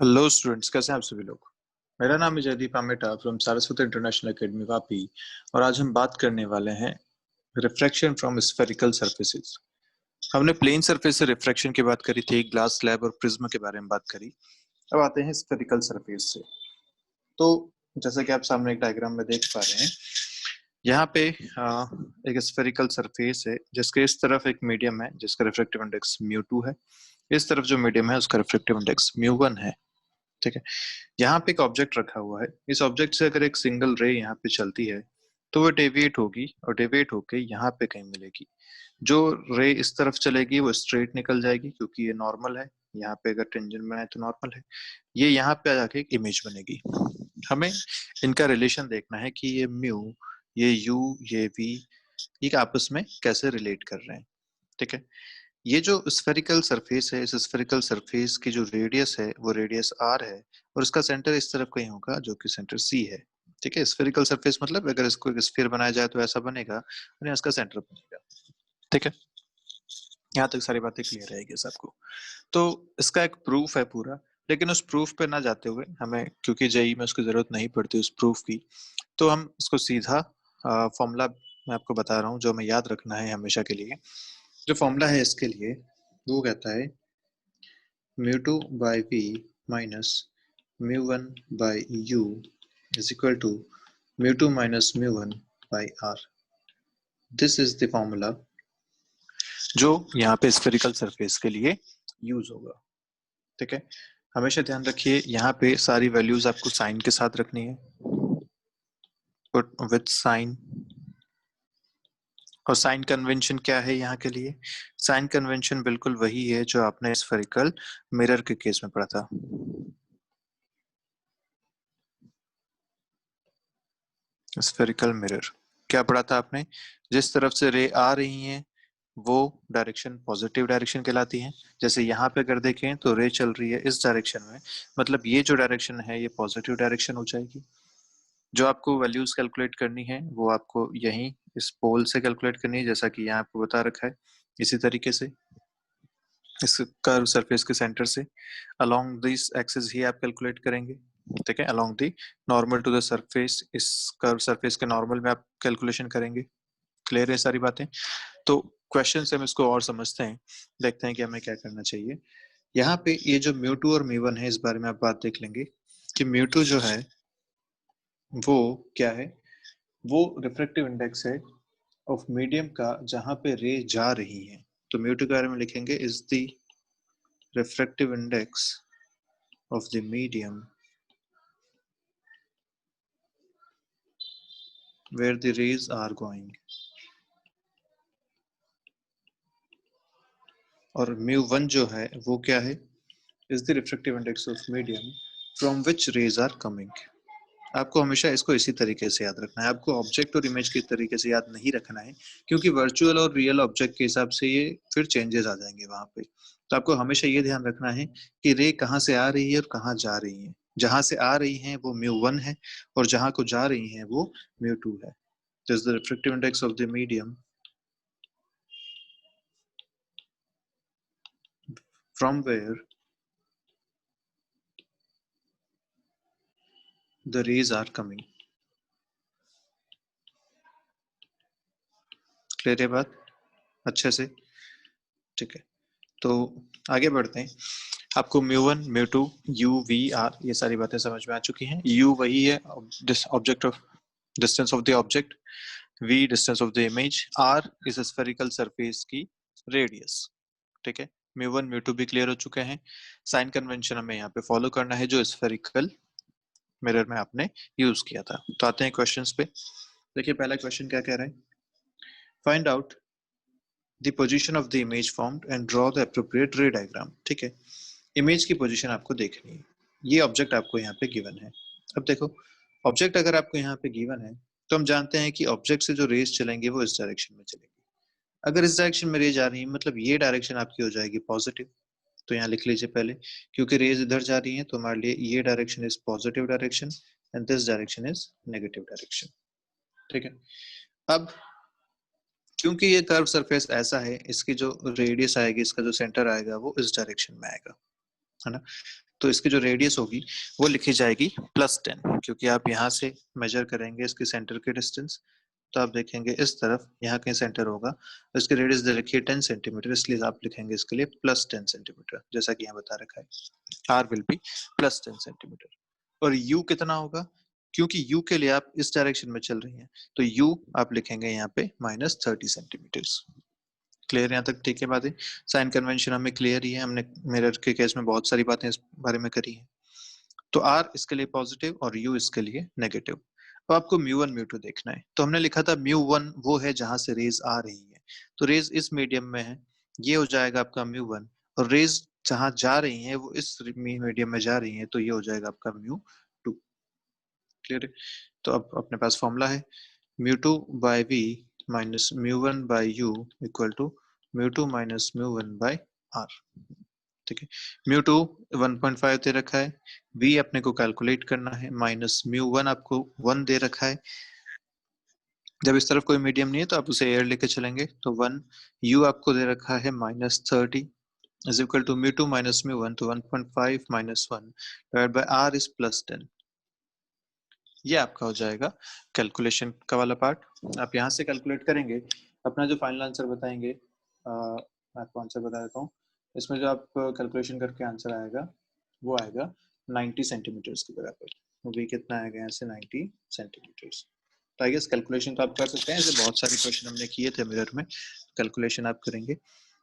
Hello students, कैसे हैं आप सभी लोग। मेरा नाम है Jaydeep Ameta from Saraswati international academy Vapi. और आज हम बात करने वाले हैं रिफ्रैक्शन फ्रॉम स्फेरिकल सरफेसेस। हमने प्लेन सरफेस से रिफ्रैक्शन की बात करी थी, ग्लास स्लैब और प्रिज्म के बारे में बात करी। अब आते हैं स्फेरिकल सरफेस से। तो जैसा कि आप सामने एक डायग्राम में देख पा रहे हैं, यहाँ पे एक स्फेरिकल सरफेस है जिसके इस तरफ एक मीडियम है जिसका रिफ्रैक्टिव इंडेक्स म्यू 2 है। इस तरफ जो मीडियम है उसका रिफ्रैक्टिव इंडेक्स म्यू 1 है। ठीक है। यहाँ पे एक ऑब्जेक्ट रखा हुआ है। इस ऑब्जेक्ट से अगर एक सिंगल रे यहाँ पे चलती है तो वो डेविएट होगी और डेविएट होके यहाँ पे कहीं मिलेगी। जो रे इस तरफ चलेगी वो स्ट्रेट निकल जाएगी क्योंकि ये नॉर्मल है। यहाँ पे अगर टेंजेंट बनाए तो नॉर्मल है। ये यहाँ पे जाके एक इमेज बनेगी। हमें इनका रिलेशन देखना है कि ये म्यू, ये यू, ये वी, ये आपस में कैसे रिलेट कर रहे हैं। ठीक है। ये जो स्फेरिकल सरफेस है, इस स्फेरिकल सरफेस की जो रेडियस है वो रेडियस आर है और इसका सेंटर इस तरफ कहीं होगा जो कि सेंटर सी है। ठीक है। स्फेरिकल सरफेस मतलब अगर इसको एक स्फीयर बनाया जाए तो ऐसा बनेगा और यहाँ इसका सेंटर बनेगा। ठीक है। यहाँ तक सारी बातें क्लियर रहेगी सबको। तो इसका एक प्रूफ है पूरा, लेकिन उस प्रूफ पे ना जाते हुए हमें, क्योंकि जेई में उसकी जरूरत नहीं पड़ती उस प्रूफ की, तो हम इसको सीधा फॉर्मूला मैं आपको बता रहा हूँ जो हमें याद रखना है हमेशा के लिए। जो फॉर्मूला है इसके लिए वो कहता है mu2 by v minus mu1 by u is equal to mu2 minus mu1 by r. This is the formula जो यहाँ पे स्फेरिकल सरफेस के लिए यूज होगा। ठीक है। हमेशा ध्यान रखिए यहाँ पे सारी वैल्यूज आपको साइन के साथ रखनी है, पुट विद साइन। और साइन कन्वेंशन क्या है यहाँ के लिए? साइन कन्वेंशन बिल्कुल वही है जो आपने स्फेरिकल मिरर के केस में पढ़ा था। स्फेरिकल मिरर क्या पढ़ा था आपने? जिस तरफ से रे आ रही हैं वो डायरेक्शन पॉजिटिव डायरेक्शन कहलाती है। जैसे यहाँ पे अगर देखें तो रे चल रही है इस डायरेक्शन में, मतलब ये जो डायरेक्शन है ये पॉजिटिव डायरेक्शन हो जाएगी। जो आपको वैल्यूज कैलकुलेट करनी है वो आपको यहीं इस पोल से कैलकुलेट करनी है, जैसा कि यहाँ आपको बता रखा है। इसी तरीके से इस कर्व सरफेस के सेंटर से अलोंग दिस एक्सिस ही आप कैलकुलेट करेंगे। ठीक है। Along the normal to the surface, इस कर्व सरफेस के नॉर्मल में आप कैलकुलेशन करेंगे। क्लियर है सारी बातें? तो क्वेश्चन से हम इसको और समझते हैं, देखते हैं कि हमें क्या करना चाहिए। यहाँ पे ये जो म्यू 2 और म्यू 1 है इस बारे में आप बात देख लेंगे कि म्यू 2 जो है वो क्या है। वो रिफ्रैक्टिव इंडेक्स है ऑफ मीडियम का जहां पे रे जा रही है। तो म्यू 2 के बारे में लिखेंगे is the refractive index of the medium where the rays are going. और mu1 जो है वो क्या है? is the refractive index of medium from which rays are coming. आपको हमेशा इसको इसी तरीके से याद रखना है। आपको ऑब्जेक्ट और इमेज के तरीके से याद नहीं रखना है, क्योंकि वर्चुअल और रियल ऑब्जेक्ट के हिसाब से ये फिर चेंजेस आ जाएंगे वहां पे। तो आपको हमेशा ये ध्यान रखना है कि रे कहाँ से आ रही है और कहाँ जा रही है। जहां से आ रही है वो म्यू 1 है और जहां को जा रही है वो म्यू 2 है। This is the refractive index of the medium from where the rays are coming. Clear है बात अच्छे से? ठीक है। तो आगे बढ़ते हैं। आपको mu 1, mu 2, U, V, R ये सारी बातें समझ में आ चुकी हैं। यू वही है object of distance of the object, V distance of the image, R इस स्फेरिकल सरफेस की रेडियस। ठीक है। म्यू 1, म्यू 2 भी क्लियर हो चुके हैं। साइन कन्वेंशन हमें यहाँ पे फॉलो करना है जो स्फेरिकल मिरर में आपने यूज किया था। तो आते हैं क्वेश्चंस पे। देखिए पहला क्वेश्चन क्या कह रहा है? Find out the position of the image formed and draw the appropriate रे डायग्राम। ठीक है। इमेज की पोजीशन आपको देखनी है। ये ऑब्जेक्ट आपको यहाँ पे गिवन है। अब देखो, ऑब्जेक्ट अगर आपको यहाँ पे गिवन है तो हम जानते हैं कि ऑब्जेक्ट से जो रेज चलेंगे वो इस डायरेक्शन में चलेंगे। अगर इस डायरेक्शन में रेज आ रही है मतलब ये डायरेक्शन आपकी हो जाएगी पॉजिटिव। तो यहाँ लिख लीजिए पहले, क्योंकि रेज इधर जा रही है तो हमारे लिए ये direction is positive direction and this direction is negative direction. ठीक है। अब क्योंकि ये कर्व सरफेस ऐसा है, इसकी जो रेडियस आएगी, इसका जो सेंटर आएगा वो इस डायरेक्शन में आएगा, है ना। तो इसकी जो रेडियस होगी वो लिखी जाएगी +10, क्योंकि आप यहाँ से मेजर करेंगे इसके सेंटर की डिस्टेंस, तो आप देखेंगे इस तरफ यहाँ कहीं सेंटर होगा, तो इसकी रेडियस दे रखी है 10 सेंटीमीटर, इसलिए आप लिखेंगे इसके लिए +10 सेंटीमीटर, जैसा कि यहाँ बता रखा है, R will be +10 सेंटीमीटर। और U कितना होगा, क्योंकि U के लिए आप इस डायरेक्शन में चल रही हैं, तो U आप लिखेंगे यहाँ पे -30 सेंटीमीटर। क्लियर यहाँ तक? ठीक है बातें, साइन कन्वेंशन हमें क्लियर ही है, हमने मिरर के केस में बहुत सारी बातें इस बारे में करी हैं। तो R इसके लिए पॉजिटिव और U इसके लिए नेगेटिव। अब आपको μ1 μ2 देखना है, तो हमने लिखा था μ1 वो है जहां से रेज आ रही है, तो रेज इस मीडियम में है, ये हो जाएगा आपका μ1, और रेज जहां जा रही हैं वो इस मीडियम में जा रही हैं, तो ये हो जाएगा आपका μ2। क्लियर है? तो अब अपने पास फॉर्मूला है μ2 by v minus μ1 by u equal to μ2 minus μ1 by r। ठीक है, μ2 1.5 दे रखा है, v अपने को कैलकुलेट करना है, माइनस μ1 आपको 1 दे रखा है। जब इस तरफ कोई मीडियम नहीं है तो आप उसे एयर लेके चलेंगे, तो 1, u आपको दे रखा है -30 इज इक्वल टू μ2 minus μ1, तो 1.5 minus 1 divide by r is +10। ये आपका हो जाएगा कैलकुलेशन का वाला पार्ट। आप यहाँ से कैलकुलेट करेंगे, अपना जो फाइनल आंसर बताएंगे, मैं आपको आंसर बता देता हूँ। इसमें जो आप कैलकुलेशन करके आंसर आएगा वो आएगा 90 सेंटीमीटर्स के बराबर। वी कितना आएगा यहाँ से 90 सेंटीमीटर्स। तो आई गेस कैलकुलेशन तो आप कर सकते हैं, ऐसे बहुत सारे क्वेश्चन हमने किए थे मिरर में, कैलकुलेशन आप करेंगे।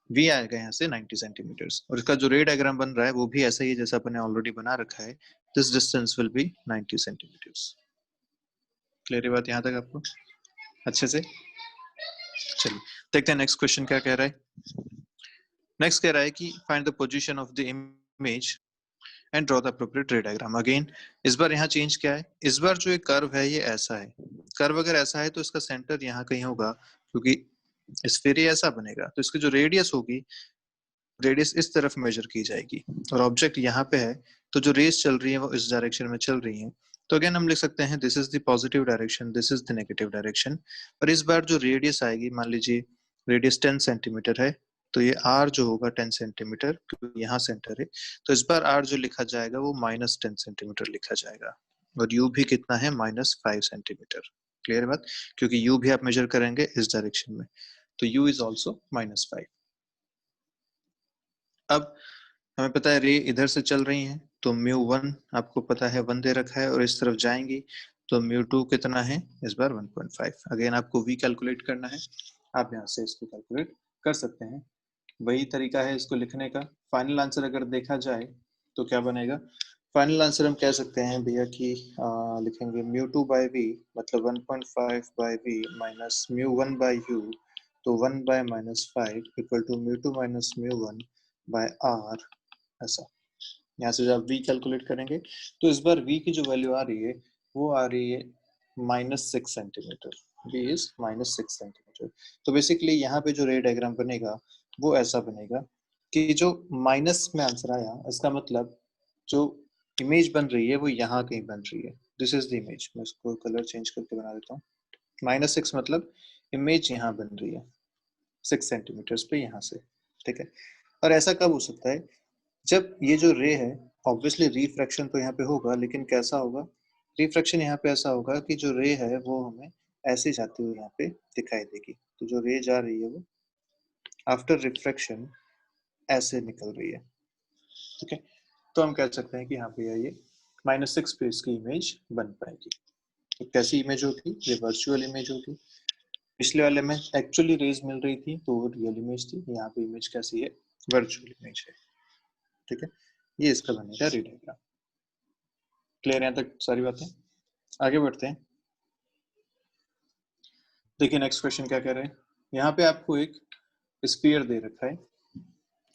वी आएगा यहाँ से 90 सेंटीमीटर्स, और इसका जो रे डायग्राम बन रहा है वो भी ऐसा ही है जैसा अपने ऑलरेडी बना रखा है। This distance will be 90 centimetres. Clear है बात यहाँ तक आपको अच्छे से? चलिए देखते हैं नेक्स्ट क्वेश्चन क्या कह रहा है। नेक्स्ट कह रहा है कि find the position of the image and draw the appropriate रे डायग्राम। अगेन इस बार यहाँ चेंज क्या है, इस बार जो एक कर्व है ये ऐसा है, कर्व अगर ऐसा है तो इसका सेंटर यहाँ कहीं होगा, क्योंकि स्फीयर ऐसा बनेगा, तो इसकी जो रेडियस होगी, रेडियस इस तरफ मेजर की जाएगी, और ऑब्जेक्ट यहाँ पे है, तो जो रेस चल रही है वो इस डायरेक्शन में चल रही है। तो अगेन हम लिख सकते हैं this is the positive direction, this is the negative direction. और इस बार जो रेडियस आएगी, मान लीजिए रेडियस 10 सेंटीमीटर है, तो ये r जो होगा 10 सेंटीमीटर, क्योंकि यहाँ सेंटर है, तो इस बार r जो लिखा जाएगा वो -10 सेंटीमीटर लिखा जाएगा, और u भी कितना है -5 सेंटीमीटर। क्लियर बात? क्योंकि u भी आप मेजर करेंगे इस डायरेक्शन में, तो u इज ऑल्सो -5। अब हमें पता है रे इधर से चल रही हैं, तो μ1 आपको पता है 1 दे रखा है, और इस तरफ जाएंगी तो μ2 कितना है इस बार 1.5। अगेन आपको v कैलकुलेट करना है, आप यहाँ से इसको कैलकुलेट कर सकते हैं, वही तरीका है इसको लिखने का। फाइनल आंसर अगर देखा जाए तो क्या बनेगा, फाइनल आंसर हम कह सकते हैं भैया कि लिखेंगे μ2 by v मतलब 1.5 by v minus μ1 by u, तो 1 by -5 equal to μ2 minus μ1 by r। ऐसा यहाँ से जब v कैलकुलेट करेंगे तो इस बार v की जो वैल्यू आ रही है वो आ रही है -6 सेंटीमीटर, v इज -6 सेंटीमीटर। तो बेसिकली यहाँ पे जो रे डायग्राम बनेगा वो ऐसा बनेगा कि जो माइनस में आंसर आया, इसका मतलब जो इमेज बन रही है वो यहाँ कहीं बन रही है। दिस इज द इमेज, मैं इसको कलर चेंज करके बना देता हूँ। -6 मतलब इमेज यहाँ बन रही है 6 सेंटीमीटर्स पे यहाँ से, ठीक है। और ऐसा कब हो सकता है, जब ये जो रे है, ऑब्वियसली रिफ्रैक्शन तो यहाँ पे होगा, लेकिन कैसा होगा, रिफ्रैक्शन यहाँ पे ऐसा होगा कि जो रे है वो हमें ऐसे जाती हुई यहाँ पे दिखाई देगी। तो जो रे जा रही है वो आफ्टर रिफ्रैक्शन ऐसे निकल रही है, ठीक है। तो हम कह सकते हैं कि यहाँ पे ये -6 पे इसकी इमेज बन पाएगी। तो कैसी इमेज होगी, ये वर्चुअल इमेज होगी। पिछले वाले में एक्चुअली रेज मिल रही थी तो वो रियल इमेज थी, यहाँ पे इमेज कैसी है, वर्चुअल इमेज है, ठीक है। ये इसका बनेगा रे डायग्राम। क्लियर यहाँ तक सारी बातें? आगे बढ़ते हैं। देखिए नेक्स्ट क्वेश्चन क्या कह रहे हैं, यहाँ पे आपको एक स्फीयर दे रखा है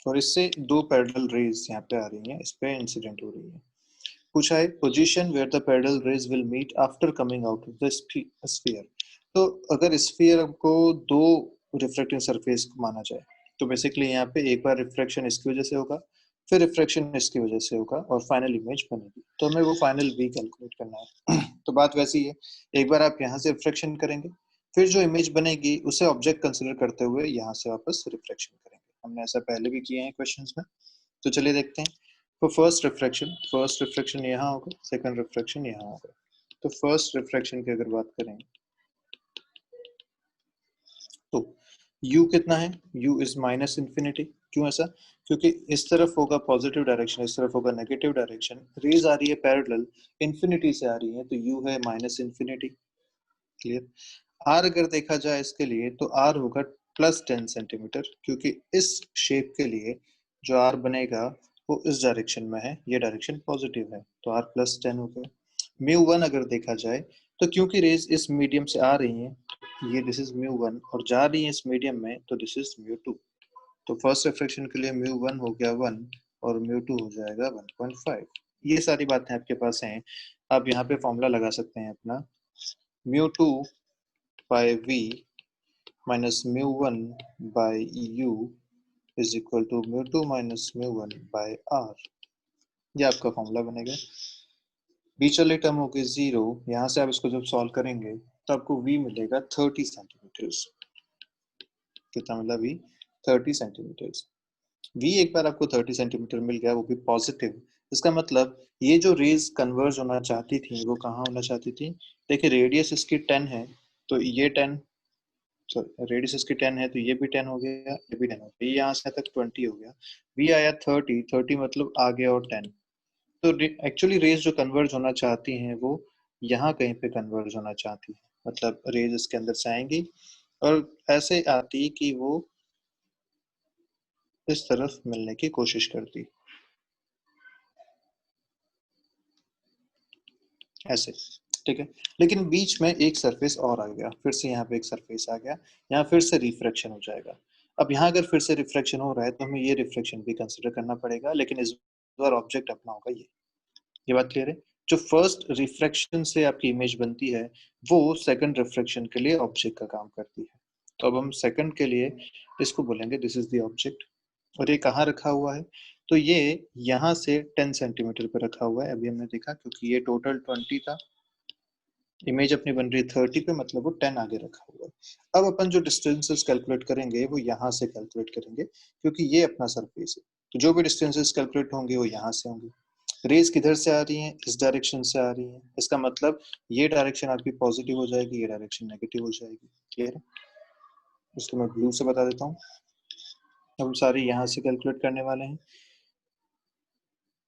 और इससे दो पैरेलल रेज यहाँ पे आ रही हैं, इस पे इंसिडेंट हो रही है। पूछा है position where the parallel rays will meet after coming out of the sphere. तो अगर स्फीयर को दो रिफ्रैक्टिंग सरफेस को माना जाए, तो बेसिकली यहाँ पे एक बार रिफ्रैक्शन इसकी वजह से होगा, फिर रिफ्रैक्शन इसकी वजह से होगा, और फाइनल इमेज बनेगी। तो हमें वो फाइनल वी कैलकुलेट करना है। तो बात वैसी है, एक बार आप यहाँ से रिफ्रैक्शन करेंगे, फिर जो इमेज बनेगी उसे ऑब्जेक्ट कंसिडर करते हुए यहाँ से वापस रिफ्रैक्शन करेंगे। हमने ऐसा पहले भी किए हैं क्वेश्चंस में, तो चलिए देखते हैं। तो फर्स्ट रिफ्रैक्शन यहाँ होगा, सेकंड रिफ्रैक्शन यहाँ होगा। तो फर्स्ट रिफ्रैक्शन की अगर बात करें तो u कितना है, u इज माइनस इन्फिनिटी। क्यों ऐसा? क्योंकि इस तरफ होगा पॉजिटिव डायरेक्शन, इस तरफ होगा नेगेटिव डायरेक्शन, रेज आ रही है पैरेलल, इन्फिनिटी से आ रही है, तो u है माइनस इन्फिनिटी। क्लियर? r अगर देखा जाए इसके लिए तो r होगा प्लस 10 सेंटीमीटर, क्योंकि इस शेप के लिए जो r बनेगा वो इस डायरेक्शन में है, ये डायरेक्शन पॉजिटिव है, तो r प्लस 10 हो गया। म्यू वन अगर देखा जाए तो क्योंकि रेज इस मीडियम से आ रही हैं, ये दिस इज म्यू वन, और जा रही है इस मीडियम में, तो दिस इज म्यू टू। तो फर्स्ट रिफ्लेक्शन के लिए म्यू वन हो गया 1 और म्यू टू हो जाएगा 1.5। ये सारी बातें आपके पास हैं, आप यहाँ पे फॉर्मूला लगा सकते हैं अपना, mu two by V minus mu one by U is equal to mu two minus mu one by R. ये आपका फॉर्मूला बनेगा। बीच वाली टर्म होगी 0, यहाँ से आप इसको जब सॉल्व करेंगे तो आपको v मिलेगा 30 सेंटीमीटर। कितना मिला v? 30 सेंटीमीटर। v एक बार आपको 30 सेंटीमीटर मिल गया, वो भी पॉजिटिव। इसका मतलब ये जो रेज कन्वर्ज होना चाहती थी वो कहाँ होना चाहती थी? देखिए रेडियस इसकी 10 है, तो ये 10, रेडियस इसकी 10 है तो ये भी 10 हो गया, ये भी 10 हो गया, ये यहाँ से तक 20 हो गया। v आया 30 मतलब आगे और 10। तो एक्चुअली रेज जो कन्वर्ज होना चाहती हैं वो यहाँ कहीं पे कन्वर्ज होना चाहती है, मतलब रेज इसके अंदर से आएंगी और ऐसे आती कि वो इस तरफ मिलने की कोशिश करती, ऐसे। ठीक है, लेकिन बीच में एक सरफेस और आ गया, फिर से यहाँ पे एक सरफेस आ गया, यहाँ फिर से रिफ्रैक्शन हो जाएगा। अब यहाँ अगर फिर से रिफ्रैक्शन हो रहा है तो हमें ये रिफ्रैक्शन भी कंसिडर करना पड़ेगा, लेकिन इस बार ऑब्जेक्ट अपना होगा ये बात क्लियर है? जो फर्स्ट रिफ्रैक्शन से आपकी इमेज बनती है वो सेकंड रिफ्रैक्शन के लिए ऑब्जेक्ट का काम करती है। तो अब हम सेकंड के लिए इसको बोलेंगे दिस इज द ऑब्जेक्ट, और ये कहाँ रखा हुआ है? तो ये यहाँ से 10 सेंटीमीटर पे रखा हुआ है, अभी हमने देखा, क्योंकि ये टोटल 20 था, इमेज अपनी बन रही है 30 पे, मतलब वो 10 आगे रखा हुआ है। अब अपन जो डिस्टेंसेस कैलकुलेट करेंगे वो यहाँ से कैलकुलेट करेंगे, क्योंकि ये अपना सरफेस है, तो जो भी डिस्टेंसेस कैलकुलेट होंगे वो यहाँ से होंगे। रेज किधर से आ रही हैं? इस डायरेक्शन से आ रही हैं, इसका मतलब ये डायरेक्शन आपकी पॉजिटिव हो जाएगी, ये डायरेक्शन नेगेटिव हो जाएगी। क्लियर है? इसको मैं ब्लू से बता देता हूँ। हम सारे यहाँ से कैलकुलेट करने वाले हैं।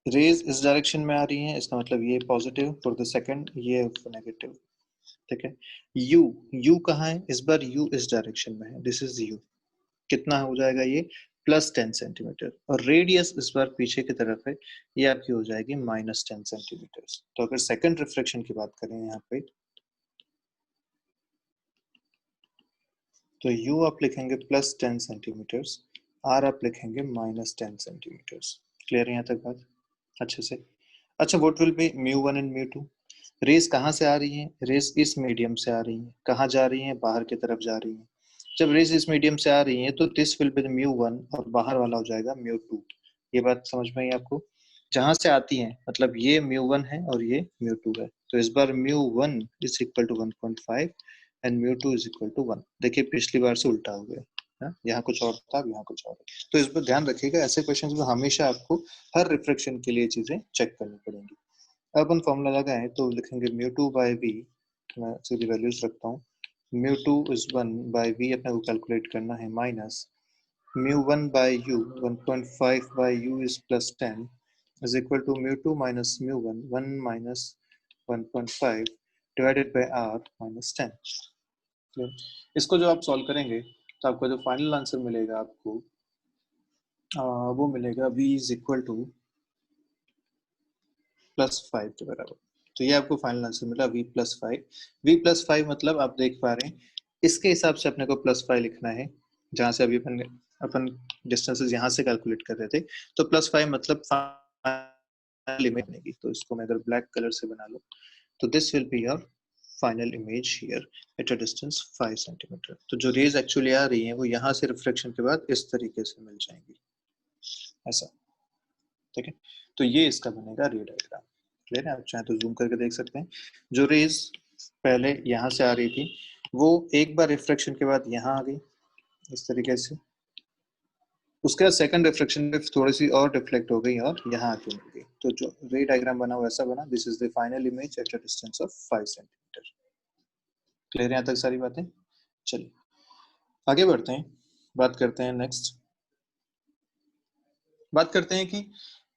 रेज इस डायरेक्शन में आ रही हैं, इसका मतलब ये पॉजिटिव फॉर द सेकंड, ये नेगेटिव। ठीक है, यू कहाँ है? इस बार यू इस डायरेक्शन में है, दिस इज यू। कितना हो जाएगा ये? प्लस 10 सेंटीमीटर, और रेडियस इस बार पीछे की तरफ है, ये आपकी हो जाएगी माइनस 10 सेंटीमीटर। तो अगर सेकंड रिफ्लेक्शन की बात करें यहाँ पे, तो u आप लिखेंगे प्लस 10 सेंटीमीटर, r आप लिखेंगे माइनस 10 सेंटीमीटर। क्लियर है यहाँ तक बात अच्छे से? अच्छा, what will be mu one and mu two? Rays कहाँ से आ रही हैं? रेस इस मीडियम से आ रही हैं, कहाँ जा रही हैं? बाहर की तरफ जा रही हैं। जब रेस इस मीडियम से आ रही हैं तो this will be mu one और बाहर वाला हो जाएगा म्यू टू। ये बात समझ में आई आपको? जहां से आती हैं मतलब ये म्यू वन है और ये म्यू टू है, तो इस बार mu one is equal to 1.5 and mu two is equal to 1। देखिए पिछली बार से उल्टा हो गया, यहाँ कुछ और था, यहाँ कुछ और है। तो इस पर ध्यान रखिएगा, ऐसे क्वेश्चन में हमेशा आपको हर रिफ्लेक्शन के लिए चीजें चेक करनी पड़ेंगी। अब अपन फॉर्मूला लगाएं तो लिखेंगे म्यू टू बाई वी, मैं सीधी वैल्यूज रखता हूँ, mu two is 1 by V अपने को कैलकुलेट करना है, minus mu one by U 1.5 by U is plus 10 is equal to mu 2 minus mu 1 1 minus 1.5 divided by r minus 10। इसको जो आप सॉल्व करेंगे तो आपका जो फाइनल आंसर मिलेगा आपको वो मिलेगा v इज इक्वल टू +5 के बराबर। तो ये आपको फाइनल आंसर मिला v +5। v+5 मतलब आप देख पा रहे हैं इसके हिसाब से अपने को +5 लिखना है, जहां से अभी अपन डिस्टेंसेस यहाँ से कैलकुलेट कर रहे थे, तो +5 मतलब लिमिट बनेगी। तो इसको मैं अगर ब्लैक कलर से बना लूं तो this will be your final image here at a distance 5 centimetre. तो जो रेज एक्चुअली आ रही हैं वो यहाँ से रिफ्लेक्शन के बाद इस तरीके से मिल जाएंगी, ऐसा। ठीक है, तो ये इसका बनेगा रे डायग्राम। क्लियर है? आप चाहे तो जूम करके देख सकते हैं। जो रेज पहले यहाँ से आ रही थी वो एक बार रिफ्लेक्शन के बाद यहाँ आ गई इस तरीके से, उसके बाद सेकंड रिफ्लेक्शन में थोड़ी सी और रिफ्लेक्ट हो गई और यहाँ आके मिल गई, तो जो रे डायग्राम बना हुआ ऐसा बना, this is the final image at a distance of 5 centimetre. Clear है यहाँ तक सारी बातें? चलिए आगे बढ़ते हैं, बात करते हैं नेक्स्ट। बात करते हैं कि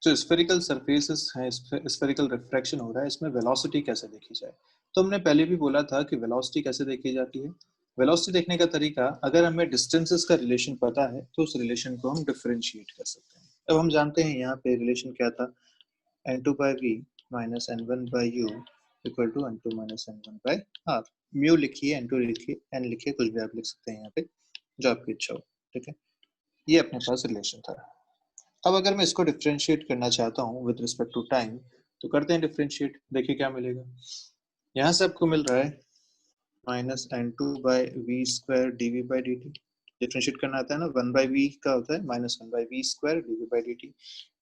जो स्फेरिकल सरफेसेस हैं, स्फेरिकल रिफ्रैक्शन हो रहा है, इसमें वेलोसिटी कैसे देखी जाए। तो हमने पहले भी बोला था कि वेलोसिटी कैसे देखी जाती है। वेलोसिटी देखने का तरीका, अगर हमें डिस्टेंसेस का रिलेशन पता है तो उस रिलेशन को हम डिफरेंशिएट कर सकते हैं। अब हम जानते हैं यहाँ पे रिलेशन क्या था, n2 by v minus n1 by u equal to n2 minus n1 by r। Mu लिखिए, n2 लिखिए, n लिखिए, कुछ भी आप लिख सकते हैं यहाँ पे, जो आपकी इच्छा हो। ठीक है, ये अपने पास रिलेशन था। अब अगर मैं इसको डिफरेंशिएट करना चाहता हूँ विद रिस्पेक्ट टू टाइम, तो करते हैं डिफरेंशिएट, देखिए क्या मिलेगा। यहाँ से आपको मिल रहा है minus N two by V square D V by D T. Differentiate करना आता है ना, वन बाई वी का होता है minus one by V square D V by D T.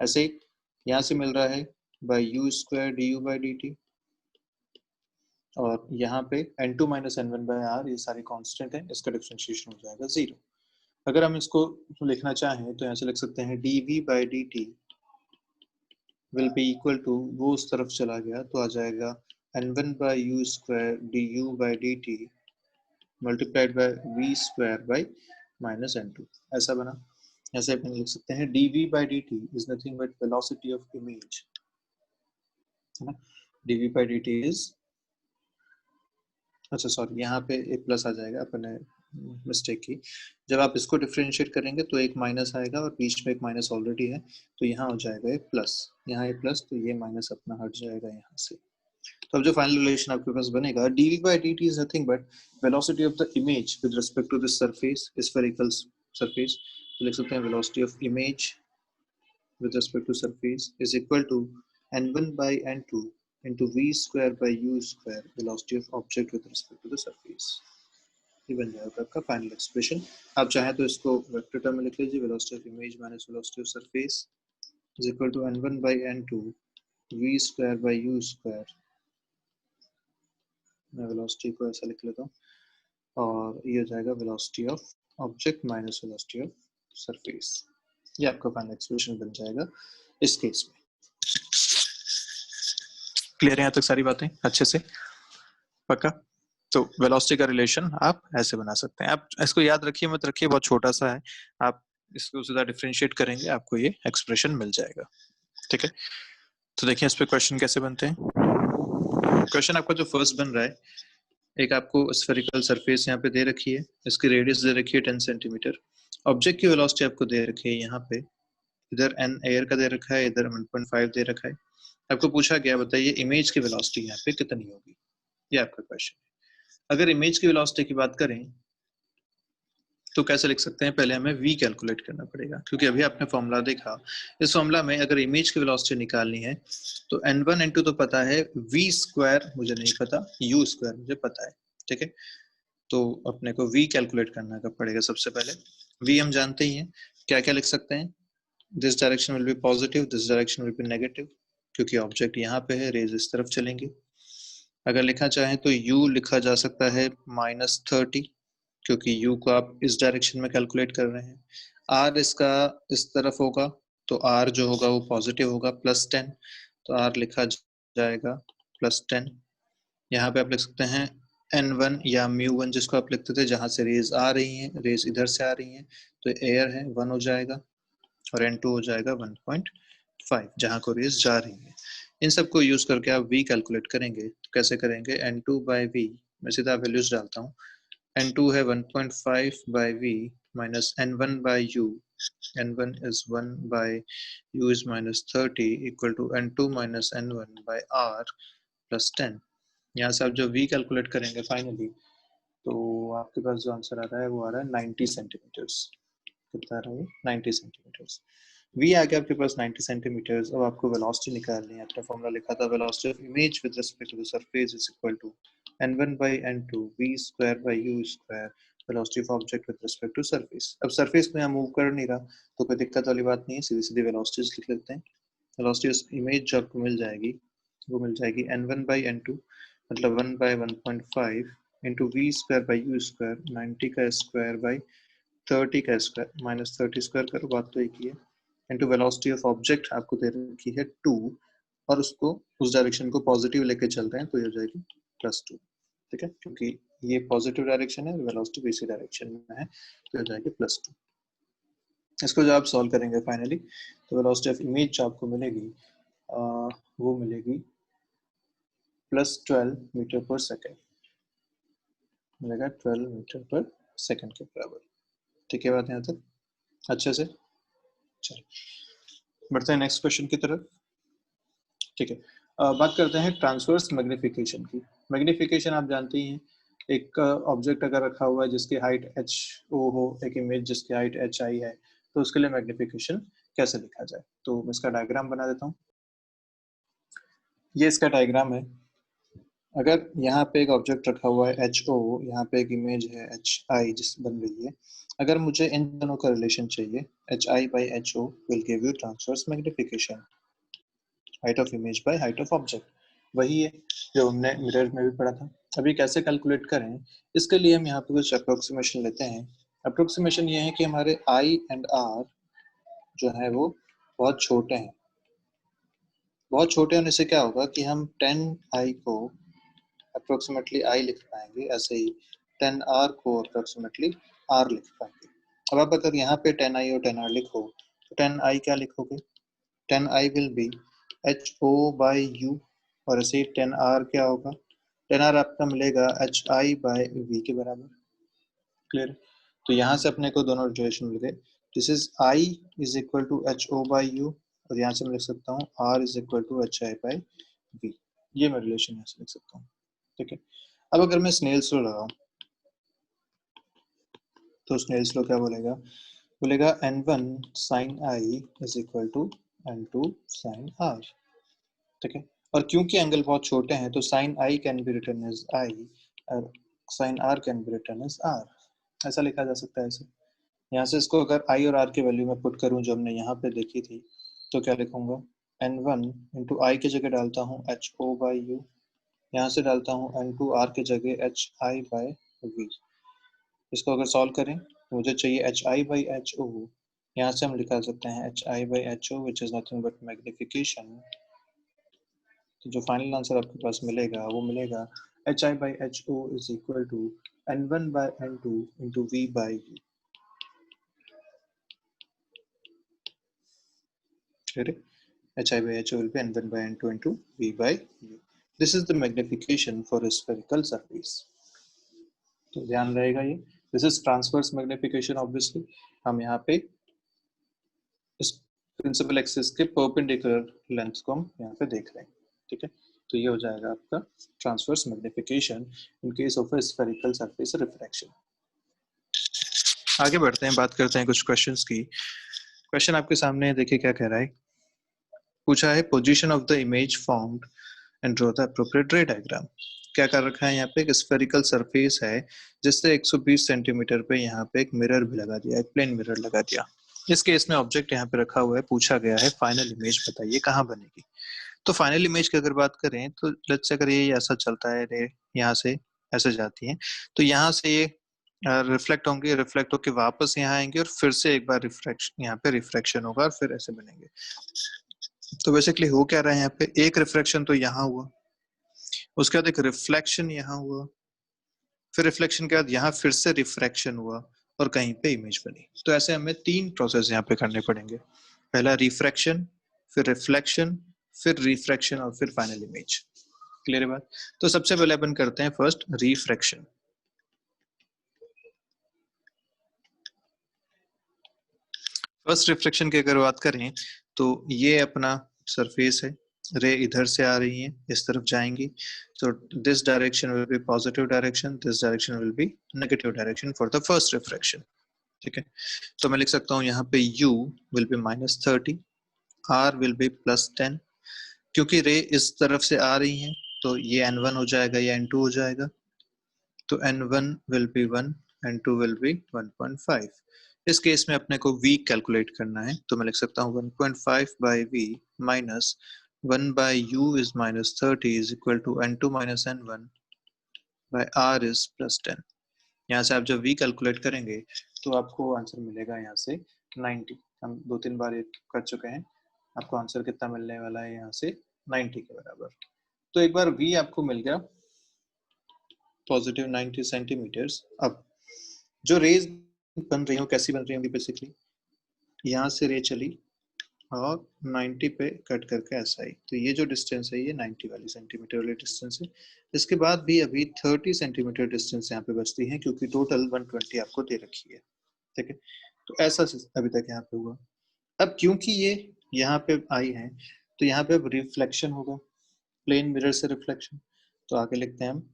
ऐसे ही यहाँ से मिल रहा है by U square D U by D T, और यहाँ पे N two minus N one by R, ये सारे कॉन्स्टेंट है, इसका डिफ्रेंशिएशन हो जाएगा 0। अगर हम इसको लिखना चाहें तो यहाँ से लिख सकते हैं D V by D T will be equal to, वो उस तरफ चला गया तो आ जाएगा n1 by u square du by dt multiplied by v square by minus n2। ऐसा बना। ऐसे अपन लिख सकते हैं dv by dt is nothing but velocity of image, है ना। dv by dt is, अच्छा सॉरी, यहाँ पे एक प्लस आ जाएगा, अपने मिस्टेक की। जब आप इसको डिफरेंशिएट करेंगे तो एक माइनस आएगा और बीच में एक माइनस ऑलरेडी है, तो यहाँ हो जाएगा एक प्लस, यहाँ एक प्लस, तो ये माइनस अपना हट जाएगा यहाँ से। तो अब जो फाइनल रिलेशन आपके पास बनेगा, dv by dt is nothing but velocity of the image with respect to this surface, spherical surface। तो लिख सकते हैं velocity of image with respect to surface is equal to n1 by n2 into v square by u square velocity of object with respect to the surface। ये बन जाएगा आपका final expression. आप चाहें तो इसको वेक्टर टर्म में लिख लीजिए, velocity of image minus velocity of surface is equal to n1 by n2 v square by u square। मैं वेलोसिटी को ऐसा लिख लेता हूँ, और ये हो जाएगा velocity of object minus velocity of surface. ये आपका फाइनल एक्सप्रेशन बन जाएगा इस केस में। क्लियर है यहाँ तक सारी बातें अच्छे से? पक्का? तो वेलोसिटी का रिलेशन आप ऐसे बना सकते हैं। आप इसको याद रखिए, मत रखिए, बहुत छोटा सा है। आप इसको सीधा डिफरेंशिएट करेंगे, आपको ये एक्सप्रेशन मिल जाएगा। ठीक है, तो देखिए इस पे क्वेश्चन कैसे बनते हैं। क्वेश्चन आपका जो फर्स्ट बन रहा है, एक आपको स्फेरिकल सरफेस यहाँ पे दे रखी है, इसकी रेडियस दे रखी है 10 सेंटीमीटर, ऑब्जेक्ट की वेलोसिटी आपको दे रखी है यहाँ पे, इधर n एयर का दे रखा है, इधर 1.5 दे रखा है। आपको पूछा गया बताइए इमेज की वेलोसिटी यहाँ पे कितनी होगी, ये आपका क्वेश्चन है। अगर इमेज की वेलोसिटी की बात करें तो कैसे लिख सकते हैं, पहले हमें v कैलकुलेट करना पड़ेगा, क्योंकि अभी आपने फॉर्मूला देखा, इस फॉर्मूला में अगर इमेज की वेलोसिटी निकालनी है तो n1 n2 तो पता है, v स्क्वायर मुझे नहीं पता, u स्क्वायर मुझे पता है। ठीक है, तो अपने को v कैलकुलेट करना पड़ेगा सबसे पहले। v हम जानते ही हैं, क्या क्या लिख सकते हैं, this direction will be positive, this direction will be negative, क्योंकि ऑब्जेक्ट यहाँ पे है, रेज इस तरफ चलेंगे। अगर लिखना चाहें तो u लिखा जा सकता है -30, क्योंकि u को आप इस डायरेक्शन में कैलकुलेट कर रहे हैं। r इसका इस तरफ होगा, तो r जो होगा वो पॉजिटिव होगा, +10, तो r लिखा जाएगा +10। यहाँ पे आप लिख सकते हैं n1 या μ1, जिसको आप लिखते थे, जहाँ से रेज आ रही हैं, रेज इधर से आ रही हैं, तो एयर है 1 हो जाएगा, और n2 हो जाएगा 1.5, जहाँ को रेज जा रही है। इन सबको यूज करके आप v कैलकुलेट करेंगे, तो कैसे करेंगे, n2 by v, मैं सीधा वैल्यूज डालता हूँ, n2 है 1.5 by v minus n1 by u, n1 is 1 by u is -30 equal to n2 minus n1 by r plus 10। यहाँ से आप जो v कैलकुलेट करेंगे फाइनली, तो आपके पास जो आंसर आ रहा है वो आ रहा है 90 सेंटीमीटर्स। कितना आ रहा है, 90 सेंटीमीटर्स। v आ गया आपके पास 90 सेंटीमीटर्स। अब आपको वेलोसिटी निकालनी है, आपने फॉर्मूला लिखा था, velocity of image with respect to the surface is equal to n1 by n2 v square by u square velocity of object with respect to surface. अब सरफेस में हम मूव कर नहीं रहा, तो कोई दिक्कत वाली बात नहीं है, सीधी सीधी वेलोसिटीज लिख लेते हैं। वेलोसिटी ऑफ इमेज जो आपको मिल जाएगी, वो मिल जाएगी n1 by n2, मतलब 1 by 1.5 into V square by U square, 90 का स्क्वायर बाई 30 का स्क्वायर माइनस 30 स्क्वायर करो, बात तो एक ही है, इनटू वेलोसिटी ऑफ ऑब्जेक्ट आपको दे रखी है 2, और उसको उस डायरेक्शन को पॉजिटिव लेके चल रहे हैं तो ये हो जाएगी +2। ठीक है, क्योंकि ये पॉजिटिव डायरेक्शन है, वेलोसिटी भी इसी डायरेक्शन में है, तो हो जाएगी +2। इसको जब आप सॉल्व करेंगे फाइनली तो वेलोसिटी ऑफ इमेज जो आपको मिलेगी वो मिलेगी +12 मीटर पर सेकेंड, मिलेगा 12 मीटर पर सेकेंड के बराबर। ठीक है बात यहाँ तक अच्छे से? चलिए बढ़ते हैं नेक्स्ट क्वेश्चन की तरफ। ठीक है, बात करते हैं ट्रांसवर्स मैग्निफिकेशन की। मैग्निफिकेशन आप जानते ही हैं, एक ऑब्जेक्ट अगर रखा हुआ है जिसकी हाइट HO हो, एक इमेज जिसकी हाइट HI है, तो उसके लिए मैग्निफिकेशन कैसे लिखा जाए। तो मैं इसका डायग्राम बना देता हूँ। ये इसका डायग्राम है। अगर यहाँ पे एक ऑब्जेक्ट रखा हुआ है HO, यहाँ पे एक इमेज है HI जिस बन रही है, अगर मुझे इन दोनों का रिलेशन चाहिए, HI/HO will give you transverse magnification, height of image by height of object. वही है जो हमने मिरर में भी पढ़ा था। अभी कैसे कैलकुलेट करें, इसके लिए हम यहाँ पे कुछ अप्रोक्सीमेशन लेते हैं। अप्रोक्सीमेशन ये है कि हमारे I एंड R जो है वो बहुत छोटे हैं। बहुत छोटे होने से क्या होगा कि हम 10I को अप्रोक्सीमेटली I लिख पाएंगे, ऐसे ही 10R को अप्रोक्सीमेटली R लिख पाएंगे। अब आप अगर यहाँ पे 10I और 10R लिखो तो 10I क्या लिखोगे, 10I विल बी HO/U, और ऐसे ही 10R क्या होगा, 10R आपका मिलेगा HI/V के बराबर। क्लियर? तो यहाँ से अपने को दोनों रिलेशन मिल गए। This is I is equal to HO/U, और यहाँ से मैं लिख सकता हूँ R is equal to HI/V। ये मैं रिलेशन यहाँ से लिख सकता हूँ। ठीक है, अब अगर मैं स्नेल्स लॉ लगाऊं तो स्नेल्स लॉ क्या बोलेगा, बोलेगा N1 sin I is equal to N2 sin R। ठीक है, और क्योंकि एंगल बहुत छोटे हैं तो sin I can be written as I और sin R can be written as R, ऐसा लिखा जा सकता है। ऐसे यहाँ से इसको अगर I और R की वैल्यू में पुट करूँ जो हमने यहाँ पे देखी थी, तो क्या लिखूंगा, N1 इंटू I की जगह डालता हूँ HO/U, यहाँ से डालता हूँ N2 R की जगह HI/V। इसको अगर सॉल्व करें तो मुझे चाहिए HI/HO, यहाँ से हम निकाल सकते हैं HI/HO which is nothing but magnification. तो जो फाइनल आंसर आपके पास मिलेगा वो मिलेगा HI/HO is equal to N1/N2 into V/U। HI/HO will be N1/N2 into V/U. This is the magnification for a spherical surface. तो ध्यान रहेगा ये, this is transverse magnification. Obviously हम यहाँ पे इस प्रिंसिपल एक्सिस के परपेंडिकुलर लेंथ को हम यहाँ पे देख रहे हैं। ठीक है, तो ये हो जाएगा आपका transverse magnification in case of a spherical surface refraction. आगे बढ़ते हैं, बात करते हैं कुछ क्वेश्चंस की। क्वेश्चन आपके सामने है, देखिए क्या कह रहा है। पूछा है position of the image formed and draw the appropriate रे डायग्राम। क्या कर रखा है यहाँ पे, एक स्फेरिकल सरफेस है जिससे 120 सेंटीमीटर पे यहाँ पे एक मिरर भी लगा दिया, एक प्लेन मिरर लगा दिया। इस केस में ऑब्जेक्ट यहाँ पे रखा हुआ है, पूछा गया है फाइनल इमेज बताइए कहाँ बनेगी। तो फाइनल इमेज की अगर बात करें तो लेट्स से अगर ये ऐसा चलता है, रे यहाँ से ऐसे जाती है, तो यहाँ से ये रिफ्लेक्ट होंगे, रिफ्लेक्ट होके वापस यहाँ आएंगे और फिर से एक बार रिफ्रैक्शन, यहाँ पे रिफ्रैक्शन होगा और फिर ऐसे बनेंगे। तो बेसिकली हो क्या रहा है, यहाँ पे एक रिफ्रैक्शन तो यहाँ हुआ, उसके बाद एक रिफ्लेक्शन यहाँ हुआ, फिर रिफ्लेक्शन के बाद यहाँ फिर से रिफ्रैक्शन हुआ और कहीं पे इमेज बनी। तो ऐसे हमें 3 प्रोसेस यहाँ पे करने पड़ेंगे, पहला रिफ्रैक्शन, फिर रिफ्लेक्शन, फिर रिफ्रैक्शन और फिर फाइनल इमेज। क्लियर है बात? तो सबसे पहले अपन करते हैं फर्स्ट रिफ्रैक्शन। फर्स्ट रिफ्लेक्शन की अगर बात करें तो ये अपना सरफेस है, रे इधर से आ रही है, इस तरफ जाएंगी, so this direction will be positive direction, this direction will be negative direction for the first refraction. ठीक है, तो मैं लिख सकता हूँ यहाँ पे U will be -30, R will be +10। क्योंकि रे इस तरफ से आ रही है तो ये N1 हो जाएगा, ये N2 हो जाएगा, तो N1 will be 1, N2 will be 1.5। इस केस में अपने को V कैलकुलेट करना है, तो मैं लिख सकता हूँ 1.5 by V minus 1 by U is -30 is equal to N2 minus N1 by R is +10। यहाँ से आप जब V कैलकुलेट करेंगे तो आपको आंसर मिलेगा यहाँ से 90। हम 2-3 बार ये कर चुके हैं। आपको आंसर कितना मिलने वाला है यहाँ से 90 के बराबर। तो एक बार v आपको मिल गया पॉजिटिव 90 सेंटीमीटर्स। अब जो रेज बन रही हो कैसी बन रही होंगी, बेसिकली यहाँ से रे चली और 90 पे कट करके ऐसा ही, तो ये जो डिस्टेंस है ये 90 वाली सेंटीमीटर वाली डिस्टेंस है। इसके बाद भी अभी 30 सेंटीमीटर डिस्टेंस यहाँ पे बचती है क्योंकि टोटल 120 आपको दे रखी है, ठीक है। तो ऐसा अभी तक यहाँ पे हुआ। अब क्योंकि ये यहाँ पे आई है तो यहाँ पे अब रिफ्लेक्शन होगा, प्लेन मिरर से रिफ्लेक्शन। तो आगे लिखते हैं हम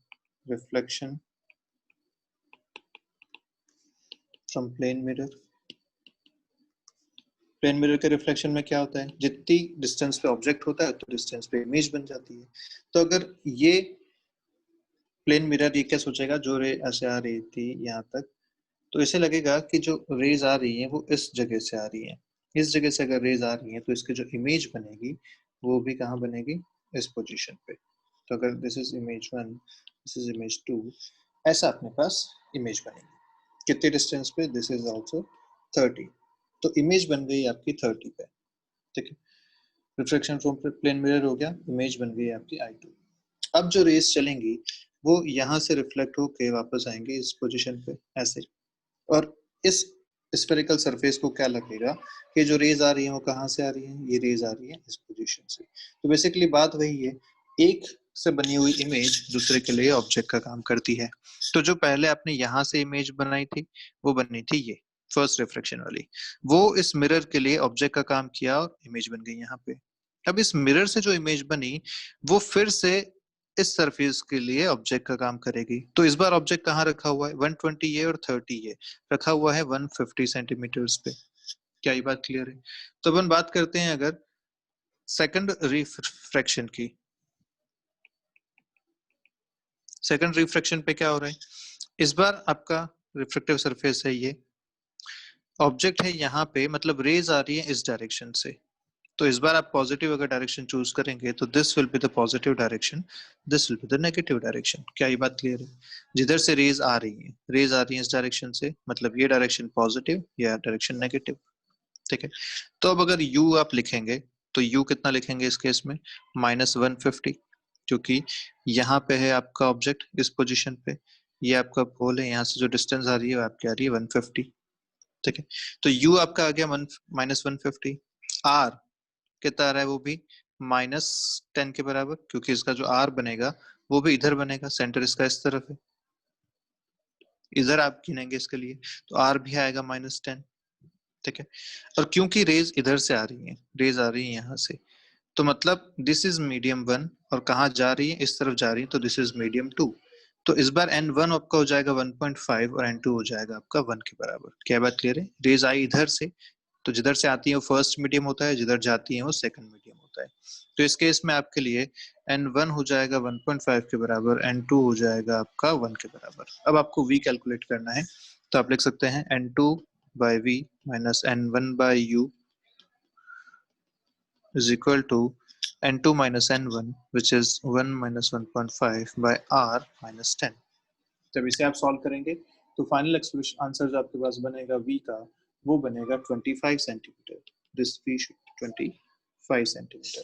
reflection from plane mirror. Plane mirror के रिफ्लेक्शन में क्या होता है, जितनी डिस्टेंस पे ऑब्जेक्ट होता है तो डिस्टेंस पे इमेज बन जाती है। तो अगर ये प्लेन मिरर ये क्या सोचेगा, जो रे ऐसे आ रही थी यहाँ तक, तो इसे लगेगा कि जो रेज आ रही है वो इस जगह से आ रही है। इस जगह से अगर रेज आ रही है तो इसकी जो इमेज बनेगी वो भी कहाँ बनेगी, इस पोजीशन पे। तो अगर this is image 1, this is image 2, ऐसा अपने पास इमेज बनेगी। कितने डिस्टेंस पे, दिस इज आल्सो 30। तो इमेज बन गई आपकी 30 पे, ठीक है। रिफ्लेक्शन फ्रॉम प्लेन मिरर हो गया, इमेज बन गई आपकी I2। अब जो रेस चलेंगी वो यहाँ से रिफ्लेक्ट होके वापस आएंगे इस पोजीशन पे ऐसे, और इस स्फेरिकल सरफेस को क्या लगेगा कि जो रेज आ रही है वो कहाँ से आ रही है, ये रेज आ रही है इस पोजीशन से। तो बेसिकली बात वही है, एक से बनी हुई इमेज दूसरे के लिए ऑब्जेक्ट का काम करती है। तो जो पहले आपने यहाँ से इमेज बनाई थी वो बनी थी ये फर्स्ट रिफ्लेक्शन वाली, वो इस मिरर के लिए ऑब्जेक्ट का काम किया और इमेज बन गई यहाँ पे। अब इस मिरर से जो इमेज बनी वो फिर से इस सरफेस के लिए ऑब्जेक्ट का काम करेगी। तो इस बार ऑब्जेक्ट कहाँ रखा हुआ है, 120 ये और 30 ये रखा हुआ है 150 सेंटीमीटर्स पे। क्या ये बात क्लियर है? तो अपन बात करते हैं अगर सेकंड रिफ्रैक्शन की। सेकंड रिफ्रैक्शन पे क्या हो रहा है, इस बार आपका रिफ्लेक्टिव सरफेस है ये, ऑब्जेक्ट है यहाँ पे, मतलब रेज आ रही है इस डायरेक्शन से। तो इस बार आप पॉजिटिव अगर डायरेक्शन चूज करेंगे तो this will be the positive direction, this will be the negative direction. क्या ये बात क्लियर है? जिधर से रेज आ रही है, रेज आ रही है इस डायरेक्शन से, मतलब ये डायरेक्शन पॉजिटिव या डायरेक्शन नेगेटिव, ठीक है। तो अब अगर u आप लिखेंगे तो u कितना लिखेंगे इस केस में, -150, क्योंकि यहाँ पे है आपका ऑब्जेक्ट इस पोजिशन पे, ये आपका पोल है, यहाँ से जो डिस्टेंस आ रही है आपकी आ रही है 150, ठीक है। तो u आपका आ गया -150। r कितना आ रहा है, वो भी -10 के बराबर, क्योंकि इसका जो r बनेगा वो भी इधर बनेगा, सेंटर इसका इस तरफ है, इधर आप गिनेंगे इसके लिए, तो r भी आएगा -10, ठीक है। और क्योंकि रेज इधर से आ रही है, रेज आ रही है यहाँ से, तो मतलब दिस इज मीडियम 1 और कहाँ जा रही है, इस तरफ जा रही है, तो दिस इज मीडियम 2। तो इस बार n1 आपका हो जाएगा 1.5 और n2 हो जाएगा आपका 1 के बराबर। क्या बात क्लियर है? रेज आई इधर से, तो जिधर से आती है वो फर्स्ट मीडियम होता है, जिधर जाती है वो सेकंड मीडियम होता है। तो इस केस में आपके लिए n1 हो जाएगा 1.5 के बराबर, n2 हो जाएगा आपका 1 के बराबर। अब आपको v कैलकुलेट करना है, तो आप लिख सकते हैं n2 by v minus n1 by u is equal to n2 minus n1 which is 1 minus 1.5 by r minus 10। जब इसे आप सॉल्व करेंगे तो फाइनल एक्सप्रेशन आंसर जो आपके पास बनेगा v का, वो बनेगा 25 centimetre. This v should 25 centimetre.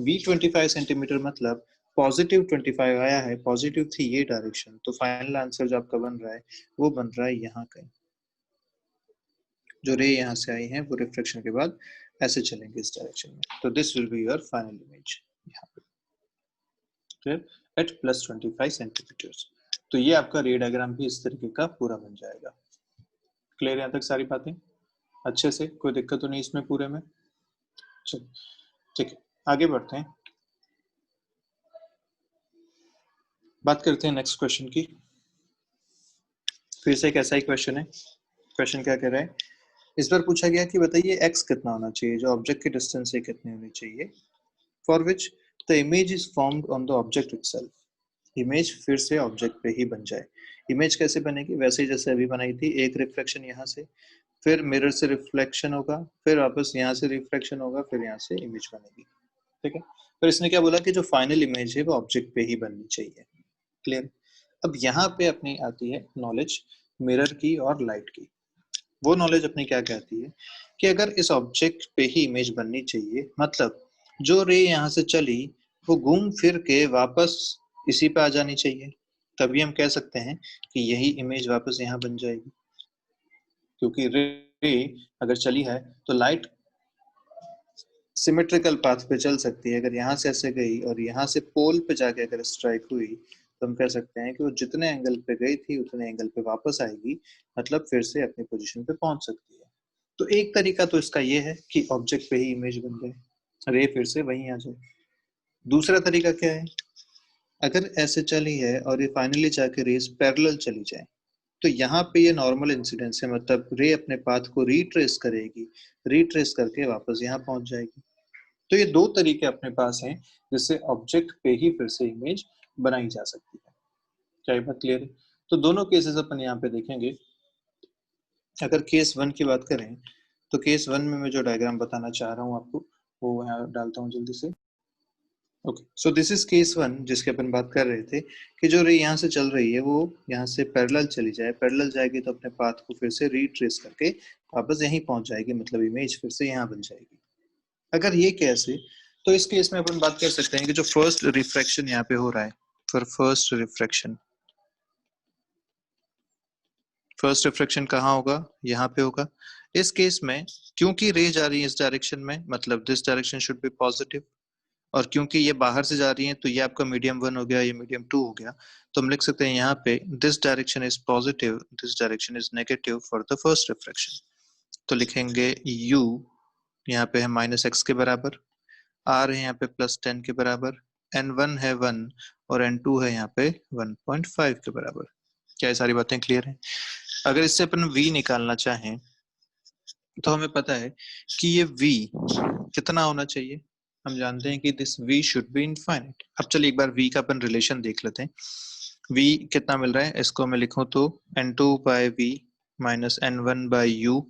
v 25 centimetre मतलब पॉजिटिव 25 आया है, पॉजिटिव थी ये डायरेक्शन, तो फाइनल आंसर जो आपका बन रहा है वो बन रहा है यहाँ का। जो रे यहाँ से आई है वो रिफ्लेक्शन के बाद ऐसे चलेंगे इस डायरेक्शन में, तो this will be your final image यहाँ पे, क्लियर, एट +25 सेंटीमीटर्स। तो ये आपका रे डायग्राम भी इस तरीके का पूरा बन जाएगा। क्लियर यहाँ तक सारी बातें अच्छे से, कोई दिक्कत तो नहीं इसमें पूरे में? चलिए ठीक है, आगे बढ़ते हैं, बात करते हैं नेक्स्ट क्वेश्चन की। फिर से एक ऐसा ही क्वेश्चन है। क्वेश्चन क्या कह रहा है, इस बार पूछा गया कि बताइए x कितना होना चाहिए, जो ऑब्जेक्ट की डिस्टेंस से कितनी होनी चाहिए, for which the image is formed on the object itself. Image फिर से ऑब्जेक्ट पे ही बन जाए। इमेज कैसे बनेगी, वैसे ही जैसे अभी बनाई थी, एक रिफ्लेक्शन यहाँ से, फिर मिरर से रिफ्लेक्शन होगा, फिर वापस यहाँ से रिफ्लेक्शन होगा, फिर यहाँ से इमेज बनेगी, ठीक है। पर इसने क्या बोला कि जो फाइनल इमेज है वो ऑब्जेक्ट पे ही बननी चाहिए, क्लियर। अब यहाँ पे अपनी आती है नॉलेज मिरर की और लाइट की। वो नॉलेज अपनी क्या कहती है कि अगर इस ऑब्जेक्ट पे ही इमेज बननी चाहिए, मतलब जो रे यहाँ से चली वो घूम फिर के वापस इसी पे आ जानी चाहिए, तभी हम कह सकते हैं कि यही इमेज वापस यहाँ बन जाएगी। क्योंकि रे अगर चली है तो लाइट सिमेट्रिकल पाथ पे चल सकती है। अगर यहाँ से ऐसे गई और यहाँ से पोल पे जाके अगर स्ट्राइक हुई तो हम कह सकते हैं कि वो जितने एंगल पे गई थी उतने एंगल पे वापस आएगी, मतलब फिर से अपनी पोजीशन पे पहुंच सकती है। तो एक तरीका तो इसका ये है कि ऑब्जेक्ट पे ही इमेज बन जाए, रे फिर से वहीं आ जाए। दूसरा तरीका क्या है, अगर ऐसे चली है और ये फाइनली जाके रेस पैरेलल चली जाए तो यहाँ पे ये नॉर्मल इंसिडेंस है, मतलब रे अपने पाथ को रिट्रेस करेगी, रिट्रेस करके वापस यहाँ पहुंच जाएगी। तो ये दो तरीके अपने पास हैं जिससे ऑब्जेक्ट पे ही फिर से इमेज बनाई जा सकती है। क्या ये बात क्लियर है? तो दोनों केसेस अपन यहाँ पे देखेंगे। अगर केस 1 की बात करें तो केस 1 में मैं जो डायग्राम बताना चाह रहा हूँ आपको वो यहाँ डालता हूँ जल्दी से। Okay, so this is case 1 जिसके अपन बात कर रहे थे कि जो रे यहाँ से चल रही है वो यहाँ से पैरेलल चली जाए, पैरेलल जाएगी तो अपने पाथ को फिर से रिट्रेस करके वापस यहीं पहुंच जाएगी, मतलब इमेज फिर से यहाँ बन जाएगी। अगर ये कैसे, तो इस केस में अपन बात कर सकते हैं कि जो फर्स्ट रिफ्रैक्शन यहाँ पे हो रहा है, फॉर फर्स्ट रिफ्रैक्शन कहाँ होगा, यहाँ पे होगा। इस केस में क्योंकि रे जा रही है इस डायरेक्शन में, मतलब this direction should be positive, और क्योंकि ये बाहर से जा रही है तो ये आपका मीडियम 1 हो गया, ये मीडियम 2 हो गया। तो हम लिख सकते हैं यहाँ पे this direction is positive, this direction is negative for the first refraction. तो लिखेंगे u यहाँ पे है -x के बराबर, r है यहाँ पे +10 के बराबर, n1 है 1 और n2 है यहाँ पे 1.5 के बराबर। क्या ये सारी बातें क्लियर हैं? अगर इससे अपन v निकालना चाहें तो हमें पता है कि ये v कितना होना चाहिए। हम जानते हैं कि this v should be infinite. अब चलिए एक बार v का अपन रिलेशन देख लेते हैं। v कितना मिल रहा है, इसको मैं लिखूं तो n2 by v minus n1 by u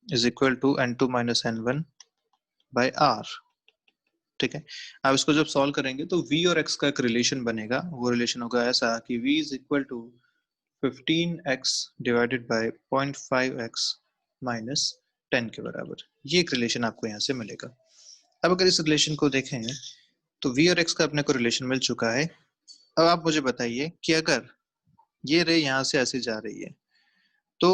is equal to n2 minus n1 by r। ठीक है, अब इसको जब सॉल्व करेंगे तो v और x का एक रिलेशन बनेगा। वो रिलेशन होगा ऐसा कि v is equal to 15x divided by 0.5x minus 10 के बराबर। ये एक रिलेशन आपको यहाँ से मिलेगा। अब अगर इस रिलेशन को देखें तो v और x का अपने को रिलेशन मिल चुका है। अब आप मुझे बताइए कि अगर ये रे यहाँ से ऐसे जा रही है तो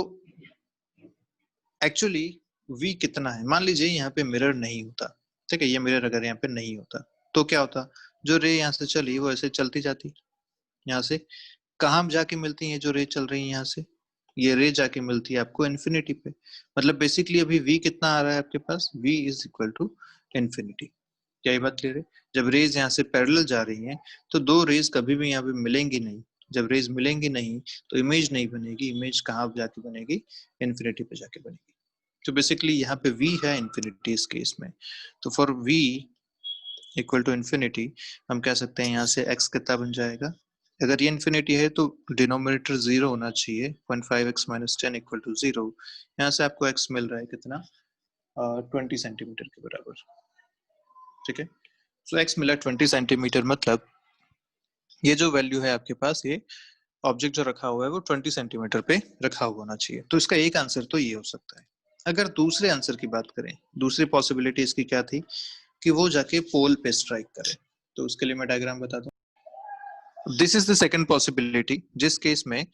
एक्चुअली v कितना है। मान लीजिए यहाँ पे मिरर नहीं होता, ठीक है, ये मिरर अगर यहाँ पे नहीं होता तो क्या होता, जो रे यहाँ से चली वो ऐसे चलती जाती, यहाँ से कहाँ जाके मिलती है जो रे चल रही है यहाँ से, ये रे जाके मिलती है आपको इन्फिनिटी पे। मतलब बेसिकली अभी v कितना आ रहा है आपके पास, v is equal to infinity. क्या ये बात क्लियर है? जब रेज यहाँ से पैरेलल जा रही हैं तो दो रेज कभी भी यहाँ पे मिलेंगी नहीं। जब रेज मिलेंगी नहीं तो इमेज नहीं बनेगी। इमेज कहाँ जाके बनेगी, इन्फिनिटी पे जाके बनेगी। तो बेसिकली यहाँ पे v है इन्फिनिटी इस केस में। तो for v equal to infinity हम कह सकते हैं यहाँ से x कितना बन जाएगा, अगर ये इन्फिनिटी है तो डिनोमिनेटर 0 होना चाहिए, 0.5x माइनस 10 इक्वल टू 0। यहाँ से आपको x मिल रहा है कितना, 20 सेंटीमीटर के बराबर। ठीक है, सो x मिला 20 सेंटीमीटर, मतलब ये जो वैल्यू है आपके पास, ये ऑब्जेक्ट जो रखा हुआ है वो 20 सेंटीमीटर पे रखा हुआ होना चाहिए। तो इसका एक आंसर तो ये हो सकता है। अगर दूसरे आंसर की बात करें, दूसरी पॉसिबिलिटी इसकी क्या थी कि वो जाके पोल पे स्ट्राइक करे। तो उसके लिए मैं डायग्राम बता दूं। This is the second possibility, जिस केस में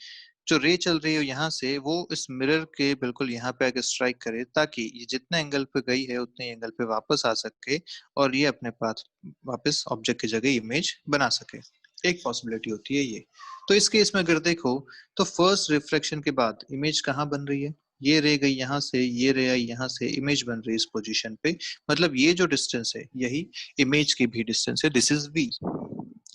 जो रे चल रही है यहाँ से वो इस मिरर के बिल्कुल यहाँ पे आके स्ट्राइक करे, ताकि ये जितने एंगल पे गई है उतने एंगल पे वापस आ सके और ये अपने पास वापस ऑब्जेक्ट की जगह इमेज बना सके। एक पॉसिबिलिटी होती है ये। तो इस केस में अगर देखो तो फर्स्ट रिफ्लेक्शन के बाद इमेज कहाँ बन रही है, ये रे गई यहाँ से, ये रे आई यहाँ से, इमेज बन रही है इस पोजीशन पे। मतलब ये जो डिस्टेंस है यही इमेज की भी डिस्टेंस है, दिस इज v।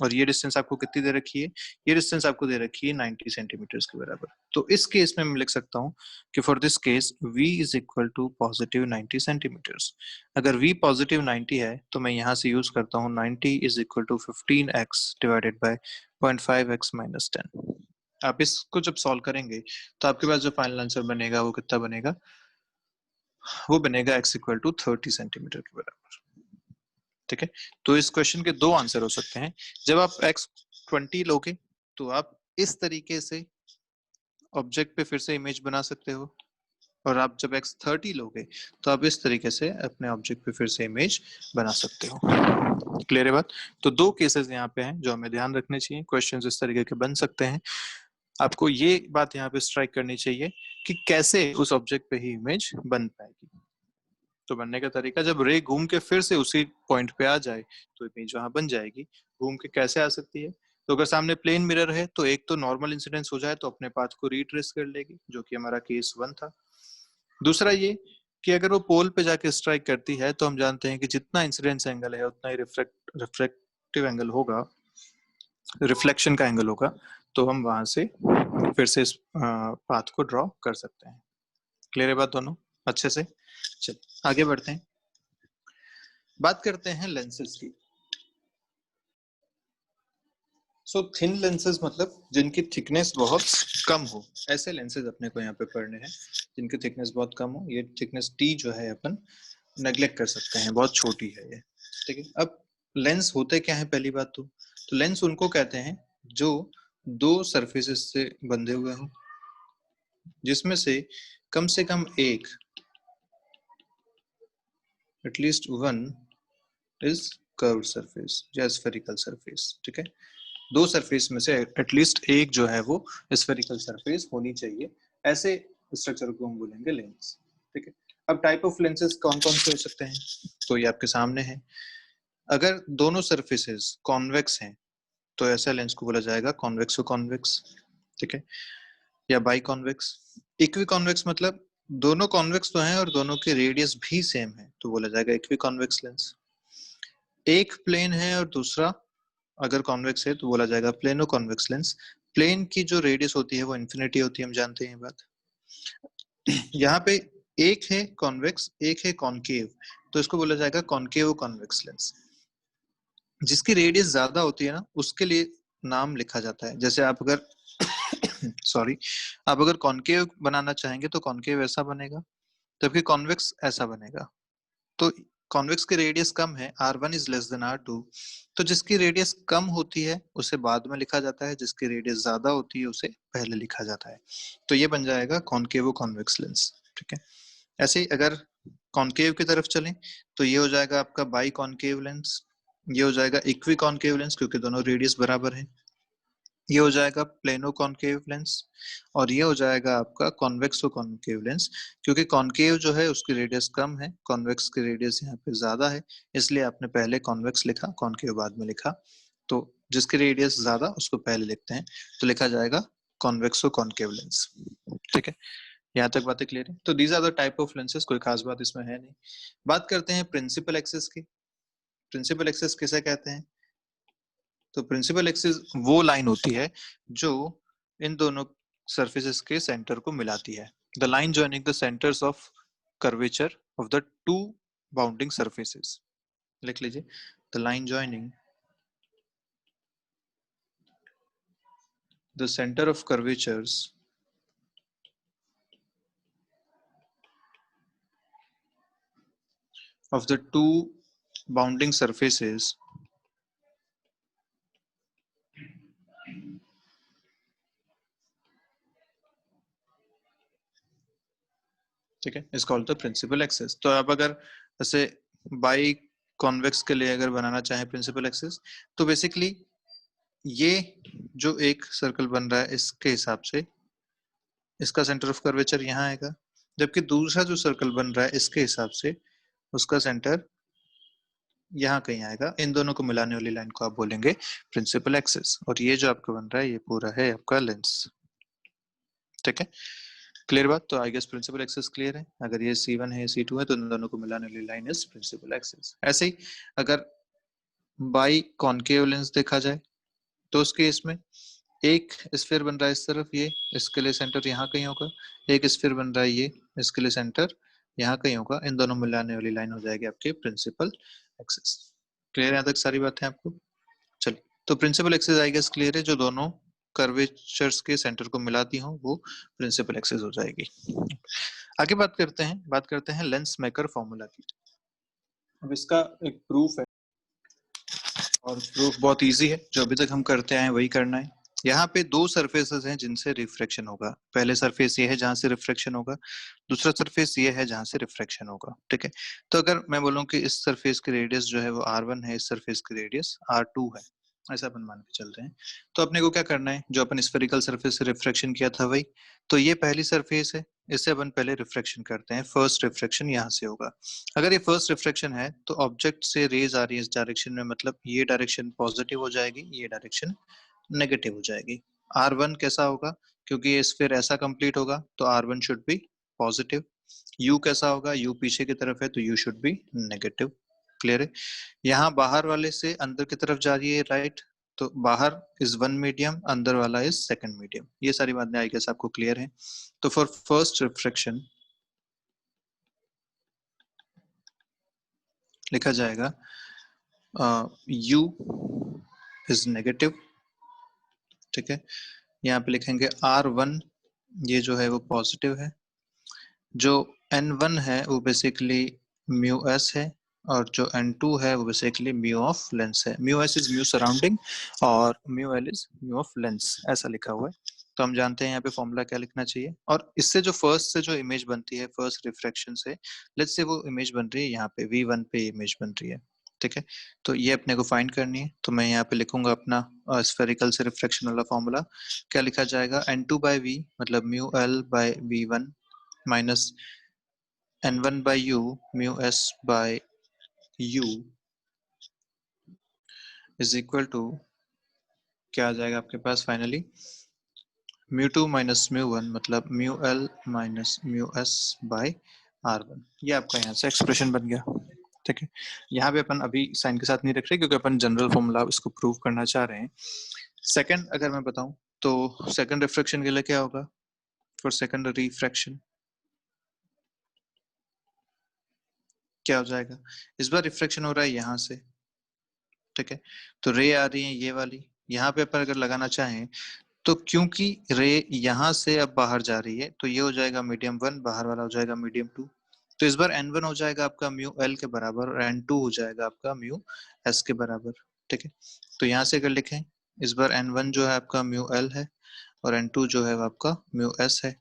और ये डिस्टेंस आपको कितनी दे रखी है, ये डिस्टेंस आपको दे रखी है 90 सेंटीमीटर के बराबर। तो इस केस में मैं लिख सकता हूँ कि for this case v is equal to positive 90 centimetres. अगर v पॉजिटिव 90 है तो मैं यहाँ से यूज करता हूँ 90 is equal to 15x divided by 0.5x minus 10। आप इसको जब सॉल्व करेंगे तो आपके पास जो फाइनल आंसर बनेगा वो कितना बनेगा, वो बनेगा x इक्वल टू 30 सेंटीमीटर के बराबर। ठीक है, तो इस क्वेश्चन के दो आंसर हो सकते हैं। जब आप x 20 लोगे तो आप इस तरीके से ऑब्जेक्ट पे फिर से इमेज बना सकते हो, और आप जब x30 लोगे तो आप इस तरीके से अपने ऑब्जेक्ट पे फिर से इमेज बना सकते हो। क्लियर है बात? तो दो केसेस यहाँ पे हैं जो हमें ध्यान रखने चाहिए। क्वेश्चंस इस तरीके के बन सकते हैं। आपको ये बात यहाँ पे स्ट्राइक करनी चाहिए कि कैसे उस ऑब्जेक्ट पे ही इमेज बन पाएगी। तो बनने का तरीका, जब रे घूम के फिर से उसी पॉइंट पे आ जाए तो इमेज वहां बन जाएगी। घूम के कैसे आ सकती है? तो अगर सामने प्लेन मिरर है तो एक तो नॉर्मल इंसिडेंस हो जाए तो अपने पाथ को रिट्रेस कर लेगी, जो कि हमारा केस 1 था। दूसरा ये कि अगर वो पोल पे जाके स्ट्राइक करती है तो हम जानते हैं कि जितना इंसिडेंस एंगल है उतना ही रिफ्लेक्टिव एंगल होगा, रिफ्लेक्शन का एंगल होगा। तो हम वहां से फिर से इस पाथ को ड्रॉ कर सकते हैं। क्लियर है बात दोनों अच्छे से? चलिए आगे बढ़ते हैं, बात करते हैं लेंसेज की। सो थिन लेंसेज मतलब जिनकी थिकनेस बहुत कम हो, ऐसे लेंसेज अपने को यहाँ पे पढ़ने हैं जिनकी थिकनेस बहुत कम हो। ये थिकनेस टी जो है अपन नेग्लेक्ट कर सकते हैं, बहुत छोटी है ये। ठीक है, अब लेंस होते क्या है? पहली बात तो लेंस उनको कहते हैं जो दो सरफेसेस से बंधे हुए हों, जिसमें से कम एक, at least one, is curved surface या स्फेरिकल सरफेस। ठीक है, दो सरफेस में से एटलीस्ट एक जो है वो स्फेरिकल सरफेस होनी चाहिए। ऐसे स्ट्रक्चर को हम बोलेंगे लेंस। ठीक है, अब टाइप ऑफ लेंसेज कौन कौन से हो सकते हैं? तो ये आपके सामने है। अगर दोनों सरफेसेस कॉन्वेक्स हैं तो ऐसा लेंस को बोला जाएगा कॉन्वेक्सो कॉन्वेक्स। ठीक है, या बाई कॉन्वेक्स। इक्वी कॉन्वेक्स मतलब दोनों कॉन्वेक्स तो हैं और दोनों के रेडियस भी सेम है, तो बोला जाएगा इक्वी कॉन्वेक्स लेंस। एक प्लेन है और दूसरा अगर कॉन्वेक्स है तो बोला जाएगा प्लेनो कॉन्वेक्स लेंस। प्लेन की जो रेडियस होती है वो इन्फिनिटी होती है, हम जानते हैं ये बात। यहाँ पे एक है कॉन्वेक्स, एक है कॉनकेव, तो इसको बोला जाएगा कॉनकेव कॉन्वेक्स लेंस। जिसकी रेडियस ज्यादा होती है ना, उसके लिए नाम लिखा जाता है। जैसे आप अगर सॉरी, आप अगर कॉनकेव बनाना चाहेंगे तो कॉनकेव ऐसा बनेगा, जबकि कॉन्वेक्स ऐसा बनेगा। तो कॉन्वेक्स की रेडियस कम है, R1 is less than R2, तो जिसकी रेडियस कम होती है उसे बाद में लिखा जाता है, जिसकी रेडियस ज्यादा होती है उसे पहले लिखा जाता है। तो ये बन जाएगा कॉनकेव कॉन्वेक्स लेंस। ठीक है, ऐसे ही अगर कॉनकेव की तरफ चलें तो ये हो जाएगा आपका बाई कॉनकेव लेंस, ये हो जाएगा इक्वी कॉनकेव लेंस क्योंकि दोनों रेडियस बराबर है, ये हो जाएगा प्लेनो कॉनकेव लेंस, और ये हो जाएगा आपका कॉन्वेक्सो कॉनकेव लेंस। क्योंकि कॉनकेव जो है उसकी रेडियस कम है, कॉन्वेक्स की रेडियस यहाँ पे ज्यादा है, इसलिए आपने पहले कॉन्वेक्स लिखा, कॉनकेव बाद में लिखा। तो जिसकी रेडियस ज्यादा उसको पहले लिखते हैं, तो लिखा जाएगा कॉन्वेक्सो कॉनकेव लेंस। ठीक है, यहाँ तक बातें क्लियर है? तो these are the type of lenses, कोई खास बात इसमें है नहीं। बात करते हैं प्रिंसिपल एक्सिस की। प्रिंसिपल एक्सिस किसे कहते हैं? तो प्रिंसिपल एक्सिस वो लाइन होती है जो इन दोनों सरफेसेस के सेंटर को मिलाती है। The line joining the centres of curvature of the two bounding surfaces. लिख लीजिए, the line joining the centre of curvatures of the two bounding surfaces ठीक है, is called the principal axis. तो अब अगर जैसे बाई कॉन्वेक्स के लिए अगर बनाना चाहे प्रिंसिपल एक्सिस, तो बेसिकली ये जो एक सर्कल बन रहा है इसके हिसाब से इसका सेंटर ऑफ कर्वेचर यहाँ आएगा, जबकि दूसरा जो सर्कल बन रहा है इसके हिसाब से उसका सेंटर यहाँ कहीं आएगा। इन दोनों को मिलाने वाली लाइन को आप बोलेंगे प्रिंसिपल एक्सिस, और ये जो आपका बन रहा है ये पूरा है आपका लेंस। ठीक है, क्लियर बात? तो I guess principal axis clear है। अगर ये C1 है C2 है तो इन दोनों को मिलाने वाली लाइन इज प्रिंसिपल एक्सिस। ऐसे ही अगर बाई कॉनकेव लेंस देखा जाए तो उस केस में एक स्फीयर बन रहा है इस तरफ, ये इसके लिए सेंटर यहाँ कहीं होगा। एक स्फीयर बन रहा है ये, इसके लिए सेंटर यहाँ कहीं होगा। इन दोनों मिलाने वाली लाइन हो जाएगी आपके प्रिंसिपल एक्सिस। क्लियर है यहाँ तक सारी बातें आपको? चलिए, तो principal axis I guess clear है, जो दोनों कर्वेचर्स के सेंटर को मिलाती हो वो प्रिंसिपल एक्सिस हो जाएगी। आगे बात करते हैं लेंस मेकर फॉर्मूला की। अब इसका एक प्रूफ है और प्रूफ बहुत इजी है, जो अभी तक हम करते आए वही करना है। यहाँ पे दो सरफेसेस हैं जिनसे रिफ्रैक्शन होगा। पहले सरफेस ये है जहां से रिफ्रैक्शन होगा, दूसरा सरफेस ये है जहां से रिफ्रैक्शन होगा। ठीक है, तो अगर मैं बोलूँ कि इस सरफेस की रेडियस जो है वो R1 है, इस सरफेस की रेडियस R2 है, ऐसा अपन मान के चल रहे हैं, तो अपने को क्या करना है, जो अपन स्फेरिकल सरफेस से रिफ्रैक्शन किया था वही, तो ये पहली सरफेस है, इससे अपन पहले रिफ्रैक्शन करते हैं। फर्स्ट रिफ्रैक्शन यहाँ से होगा। अगर ये फर्स्ट रिफ्रैक्शन है तो ऑब्जेक्ट से रेज आ रही है इस डायरेक्शन में, मतलब ये डायरेक्शन पॉजिटिव हो जाएगी, ये डायरेक्शन नेगेटिव हो जाएगी। R1 कैसा होगा, क्योंकि ये स्फीयर ऐसा कंप्लीट होगा तो R1 should be positive. U कैसा होगा, U पीछे की तरफ है तो U should be negative. Clear है। यहाँ बाहर वाले से अंदर की तरफ जा रही है राइट, तो बाहर इज वन मीडियम, अंदर वाला इज सेकंड मीडियम। ये सारी बातें आई गेस आपको क्लियर है। तो फॉर फर्स्ट रिफ्रैक्शन लिखा जाएगा U इज नेगेटिव। ठीक है, यहाँ पे लिखेंगे R1 ये जो है वो पॉजिटिव है, जो N1 है वो बेसिकली म्यू एस है, और जो N2 है वो बेसिकली म्यू ऑफ लेंस है। Mu S is mu surrounding और mu L is mu of lens, ऐसा लिखा हुआ है। तो हम जानते हैं यहाँ पे फॉर्मूला क्या लिखना चाहिए, और इससे जो फर्स्ट से जो इमेज बनती है फर्स्ट रिफ्रैक्शन से, लेट्स से वो इमेज बन रही है यहाँ पे V1 पे इमेज बन रही है। ठीक है, तो ये अपने को फाइंड करनी है, तो मैं यहाँ पे लिखूंगा अपना स्फेरिकल से रिफ्रैक्शन वाला फॉर्मूला। क्या लिखा जाएगा, N2 बाई V मतलब mu L by V1 minus N1 by U mu S by U is equal to क्या आ जाएगा आपके पास finally, mu two minus mu one मतलब mu L minus mu S by R1। ये आपका यहाँ से एक्सप्रेशन बन गया। ठीक है, यहाँ पे अपन अभी साइन के साथ नहीं रख रहे क्योंकि अपन जनरल फॉर्मूला इसको प्रूव करना चाह रहे हैं। सेकंड अगर मैं बताऊं तो सेकंड रिफ्रैक्शन के लिए क्या होगा, फॉर सेकंड रिफ्रैक्शन क्या हो जाएगा, इस बार रिफ्रैक्शन हो रहा है यहाँ से। ठीक है, तो रे आ रही है ये वाली, यहाँ पे अपन अगर लगाना चाहें तो क्योंकि रे यहाँ से अब बाहर जा रही है तो ये हो जाएगा मीडियम वन, बाहर वाला हो जाएगा मीडियम टू। तो इस बार N1 हो जाएगा आपका म्यू एल के बराबर और N2 हो जाएगा आपका म्यू एस के बराबर। ठीक है, तो यहाँ से अगर लिखें इस बार N1 जो है आपका म्यू एल है और N2 जो है वो आपका म्यू एस है।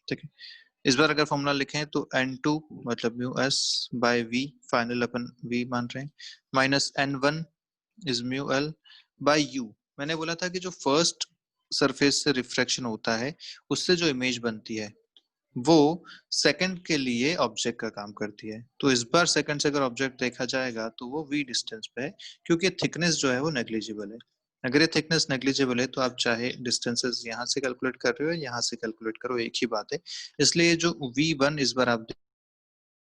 ठीक है, इस बार अगर फॉर्मूला लिखें तो N2 मतलब mu S by V, final अपन V मान रहे हैं, minus N1 is mu L by u. मैंने बोला था कि जो फर्स्ट सरफेस से रिफ्रैक्शन होता है उससे जो इमेज बनती है वो सेकंड के लिए ऑब्जेक्ट का काम करती है। तो इस बार सेकंड से अगर ऑब्जेक्ट देखा जाएगा तो वो v डिस्टेंस पे है, क्योंकि थिकनेस जो है वो नेग्लिजिबल है। अगर ये थिकनेस नेग्लिजिबल है तो आप चाहे डिस्टेंसेस यहाँ से कैलकुलेट कर रहे हो यहाँ से कैलकुलेट करो, एक ही बात है। इसलिए जो V1 इस बार आप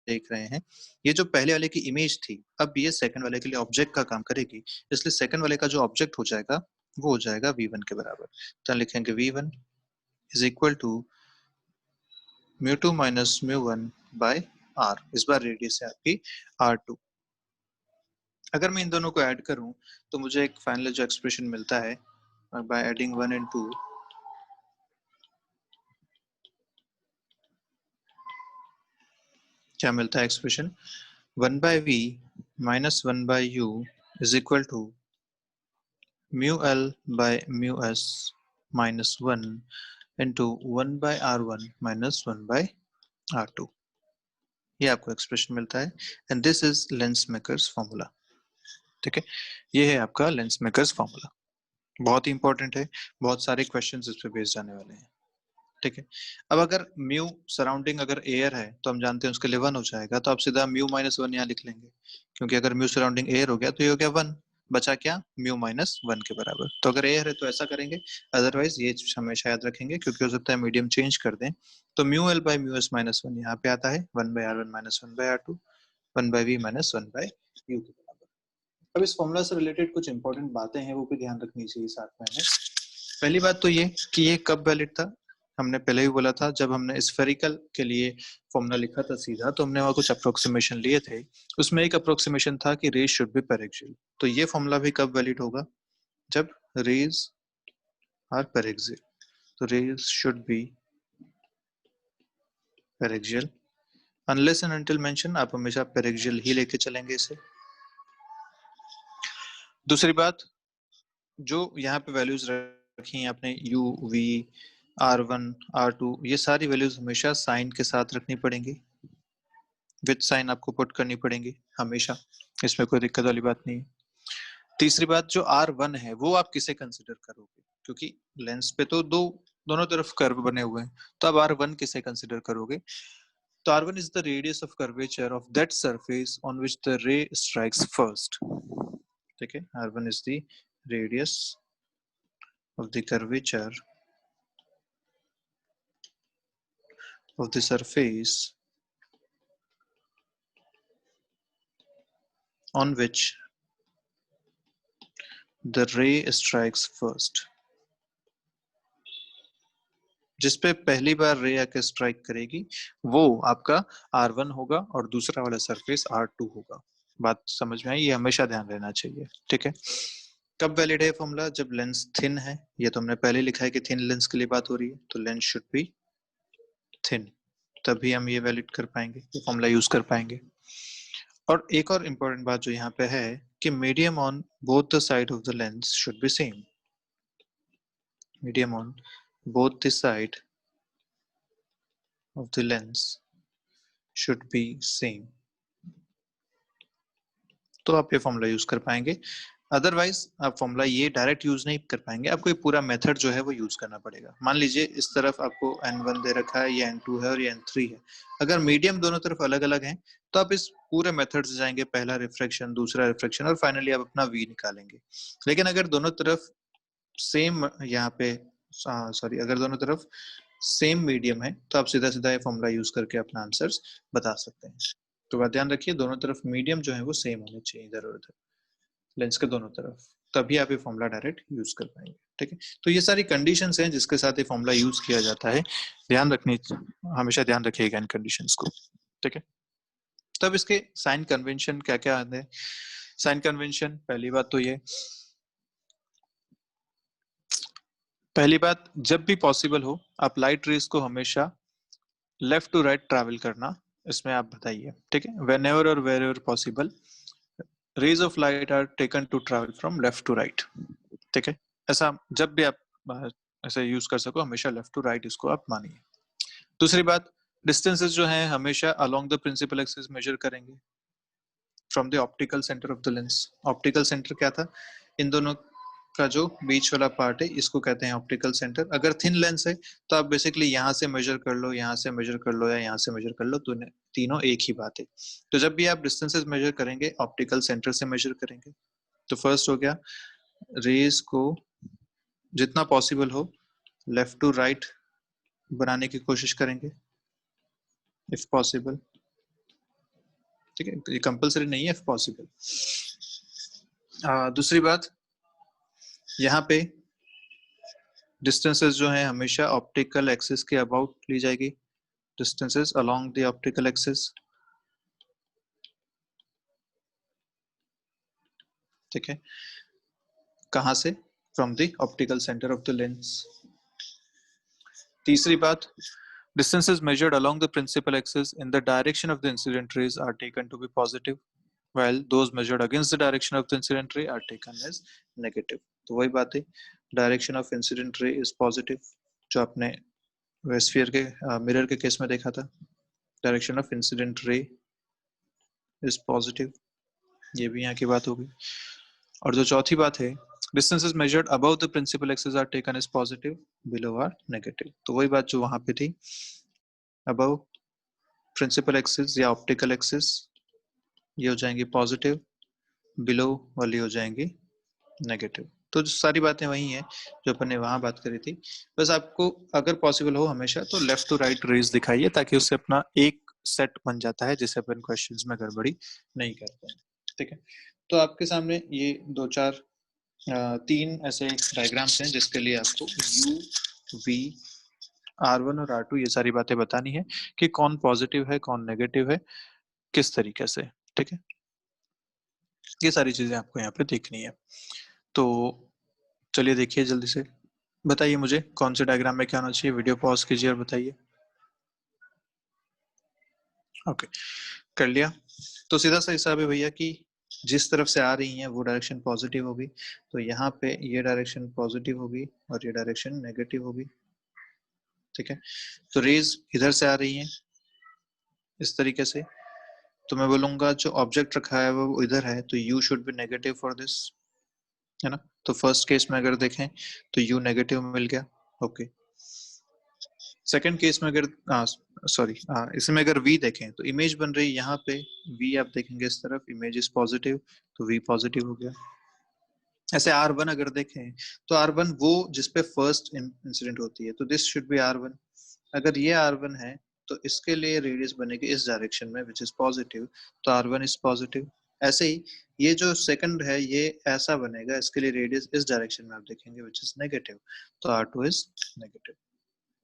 देख रहे हैं, ये जो पहले वाले की इमेज थी अब ये सेकंड वाले के लिए ऑब्जेक्ट का काम करेगी, इसलिए सेकंड वाले का जो ऑब्जेक्ट हो जाएगा वो हो जाएगा V1 के बराबर। तो लिखेंगे V1 is equal to mu two minus mu one by R, इस बार रेडियस है आपकी R2। अगर मैं इन दोनों को ऐड करूं तो मुझे एक फाइनल जो एक्सप्रेशन मिलता है बाय एडिंग 1 एंड 2, क्या मिलता है expression, 1 by V minus 1 by U is equal to mu L by mu S minus 1 into 1 by R1 minus 1 by R2। ये आपको एक्सप्रेशन मिलता है and this is lens makers formula. ठीक है, ये है आपका लेंस मेकर्स फॉर्मूला, बहुत ही इंपॉर्टेंट है, बहुत सारे क्वेश्चंस इस पे बेस्ड जाने वाले हैं। ठीक है, अब अगर म्यू सराउंडिंग अगर एयर है तो हम जानते हैं उसके लिए 1 हो जाएगा, तो आप सीधा म्यू माइनस वन यहाँ लिख लेंगे, क्योंकि अगर म्यू सराउंडिंग एयर हो गया तो ये हो गया 1, बचा क्या म्यू माइनस वन के बराबर। तो अगर एयर है तो ऐसा करेंगे, अदरवाइज ये हमेशा याद रखेंगे क्योंकि हो सकता है मीडियम चेंज कर दें। तो mu L by mu S minus one यहाँ पे आता है 1 by R1 minus 1 by R2, 1 by V minus 1 by U के बराबर। अब इस फॉर्मूला से रिलेटेड कुछ इंपॉर्टेंट बातें हैं वो भी ध्यान रखनी चाहिए साथ में हमें। पहली बात तो ये कि ये कब वैलिड था, हमने पहले ही बोला था जब हमने स्फेरिकल के लिए फॉर्मूला लिखा था सीधा तो हमने वहां कुछ अप्रोक्सीमेशन लिए थे, उसमें एक अप्रोक्सीमेशन था कि रेज शुड बी पेरेक्सियल। तो ये फॉर्मूला भी कब वैलिड होगा, जब रेज आर पेरेक्सियल, तो rays should be paraxial unless and until mention, आप हमेशा पेरेक्सियल ही लेके चलेंगे इसे। दूसरी बात, जो यहाँ पे वैल्यूज रखी हैं आपने u v r1 r2, ये सारी वैल्यूज हमेशा साइन के साथ रखनी पड़ेंगी, विद साइन आपको पुट करनी पड़ेंगी हमेशा, इसमें कोई दिक्कत वाली बात नहीं है। तीसरी बात, जो R1 है वो आप किसे कंसिडर करोगे, क्योंकि लेंस पे तो दोनों तरफ कर्व बने हुए हैं, तो आप R1 किसे कंसिडर करोगे? तो R1 is the radius of curvature of that surface on which the ray strikes first. ठीक है, R1 is the radius of the curvature of the surface on which the ray strikes first. जिस पे पहली बार रे आके strike करेगी वो आपका R1 होगा और दूसरा वाला सरफेस R2 होगा। बात समझ में आई? ये हमेशा ध्यान रहना चाहिए, ठीक है। कब वैलिड है फॉर्मूला? जब लेंस थिन है, ये तो हमने पहले लिखा है कि थिन लेंस के लिए बात हो रही है, तो लेंस शुड बी थिन, तभी हम ये वैलिड कर पाएंगे, ये फॉर्मूला यूज कर पाएंगे। और एक और इम्पोर्टेंट बात जो यहाँ पे है कि medium on both the side of the lens should be same. Medium on both the side of the lens should be same, तो आप ये फॉर्मूला यूज कर पाएंगे। अदरवाइज आप फॉर्मूला ये डायरेक्ट यूज नहीं कर पाएंगे, आपको ये पूरा मेथड जो है वो यूज करना पड़ेगा। मान लीजिए इस तरफ आपको n1 दे रखा है, ये n2 है और ये n3 है। अगर मीडियम दोनों तरफ अलग अलग हैं तो आप इस पूरे मेथड से जाएंगे, पहला रिफ्रैक्शन, दूसरा रिफ्रैक्शन और फाइनली आप अपना v निकालेंगे। लेकिन अगर दोनों तरफ सेम यहाँ पे सॉरी अगर दोनों तरफ सेम मीडियम है तो आप सीधा सीधा ये फॉर्मूला यूज करके अपना आंसर्स बता सकते हैं। तो बात ध्यान रखिए, दोनों तरफ मीडियम जो है वो सेम होने चाहिए इधर और उधर, लेंस के दोनों तरफ, तभी आप ये फॉर्मूला डायरेक्ट यूज कर पाएंगे, ठीक है। तो ये सारी कंडीशंस हैं जिसके साथ ये फॉर्मूला यूज किया जाता है, ध्यान रखनी, हमेशा ध्यान रखिएगा इन कंडीशंस को, ठीक है। तब इसके साइन कन्वेंशन क्या क्या आते हैं? साइन कन्वेंशन, पहली बात तो ये, पहली बात, जब भी पॉसिबल हो आप लाइट रेज को हमेशा लेफ्ट टू राइट ट्रैवल करना, इसमें आप बताइए, ठीक है। वेन एवर और wherever possible rays of light are taken to travel from left to right, ठीक है। ऐसा जब भी आप ऐसे यूज कर सको हमेशा लेफ्ट टू राइट इसको आप मानिए। दूसरी बात, डिस्टेंसेस जो हैं हमेशा along the principal axis measure करेंगे from the optical centre of the lens. Optical centre क्या था? इन दोनों का जो बीच वाला पार्ट है इसको कहते हैं ऑप्टिकल सेंटर। अगर थिन लेंस है तो आप बेसिकली यहाँ से मेजर कर लो, यहाँ से मेजर कर लो या यहाँ से मेजर कर लो, तो तीनों एक ही बात है। तो जब भी आप डिस्टेंसेस मेजर करेंगे ऑप्टिकल सेंटर से मेजर करेंगे। तो फर्स्ट हो गया, रेज को जितना पॉसिबल हो लेफ्ट टू राइट बनाने की कोशिश करेंगे इफ पॉसिबल, ठीक है। ये कंपलसरी नहीं है, इफ पॉसिबल। दूसरी बात, यहाँ पे डिस्टेंसेस जो है हमेशा ऑप्टिकल एक्सिस के अबाउट ली जाएगी, distances along the optical axis, ठीक है। कहां से? From the optical centre of the lens. तीसरी बात, distances measured along the principal axis in the direction of the incident rays are taken to be positive, while those measured against the direction of the incident ray are taken as negative. तो वही बात है, direction of incident ray is positive, जो आपने sphere के mirror के case में देखा था, direction of incident ray is positive, ये भी यहाँ की बात होगी। और जो चौथी बात है, distances measured above the principal axis are taken as positive, below are negative। तो वही बात जो वहां पे थी, above प्रिंसिपल एक्सिस या ऑप्टिकल एक्सिस ये हो जाएंगी पॉजिटिव, बिलो वाली हो जाएंगी नेगेटिव। तो जो सारी बातें वही हैं जो अपन ने वहां बात करी थी। बस आपको अगर पॉसिबल हो हमेशा तो लेफ्ट टू राइट रेज दिखाइए, ताकि उससे अपना एक सेट बन जाता है जिससे अपन क्वेश्चंस में गड़बड़ी नहीं करते हैं, ठीक है। तो आपके सामने ये दो चार तीन ऐसे डायग्राम्स हैं जिसके लिए आपको यू वी R1 और R2 ये सारी बातें बतानी है कि कौन पॉजिटिव है कौन नेगेटिव है, किस तरीके से, ठीक है। ये सारी चीजें आपको यहाँ पे देखनी है। तो चलिए देखिए जल्दी से, बताइए मुझे कौन से डायग्राम में क्या होना चाहिए। वीडियो पॉज कीजिए और बताइए। ओके, कर लिया। तो सीधा सा हिसाब है भैया कि जिस तरफ से आ रही हैं वो डायरेक्शन पॉजिटिव होगी, तो यहाँ पे ये डायरेक्शन पॉजिटिव होगी और ये डायरेक्शन नेगेटिव होगी। ठीक है, तो रेज इधर से आ रही हैं इस तरीके से, तो मैं बोलूंगा जो ऑब्जेक्ट रखा है वो इधर है, तो you should be negative for this, है ना। तो फर्स्ट केस में अगर देखें तो यू नेगेटिव मिल गया। ओके, सेकंड केस में अगर सॉरी इसमें अगर v देखें तो इमेज बन रही है यहाँ पे, v आप देखेंगे इस तरफ, इमेज इज पॉजिटिव, तो v पॉजिटिव हो गया। ऐसे r1 अगर देखें तो r1 वो जिसपे फर्स्ट इंसिडेंट होती है, तो दिस शुड बी r1। अगर ये r1 है तो इसके लिए रेडियस बनेगी इस डायरेक्शन में विच इज पॉजिटिव, तो r1 इज पॉजिटिव। ऐसे ही ये जो सेकंड है ये ऐसा बनेगा, इसके लिए रेडियस इस डायरेक्शन में आप देखेंगे विच इज नेगेटिव, तो r2 इज नेगेटिव।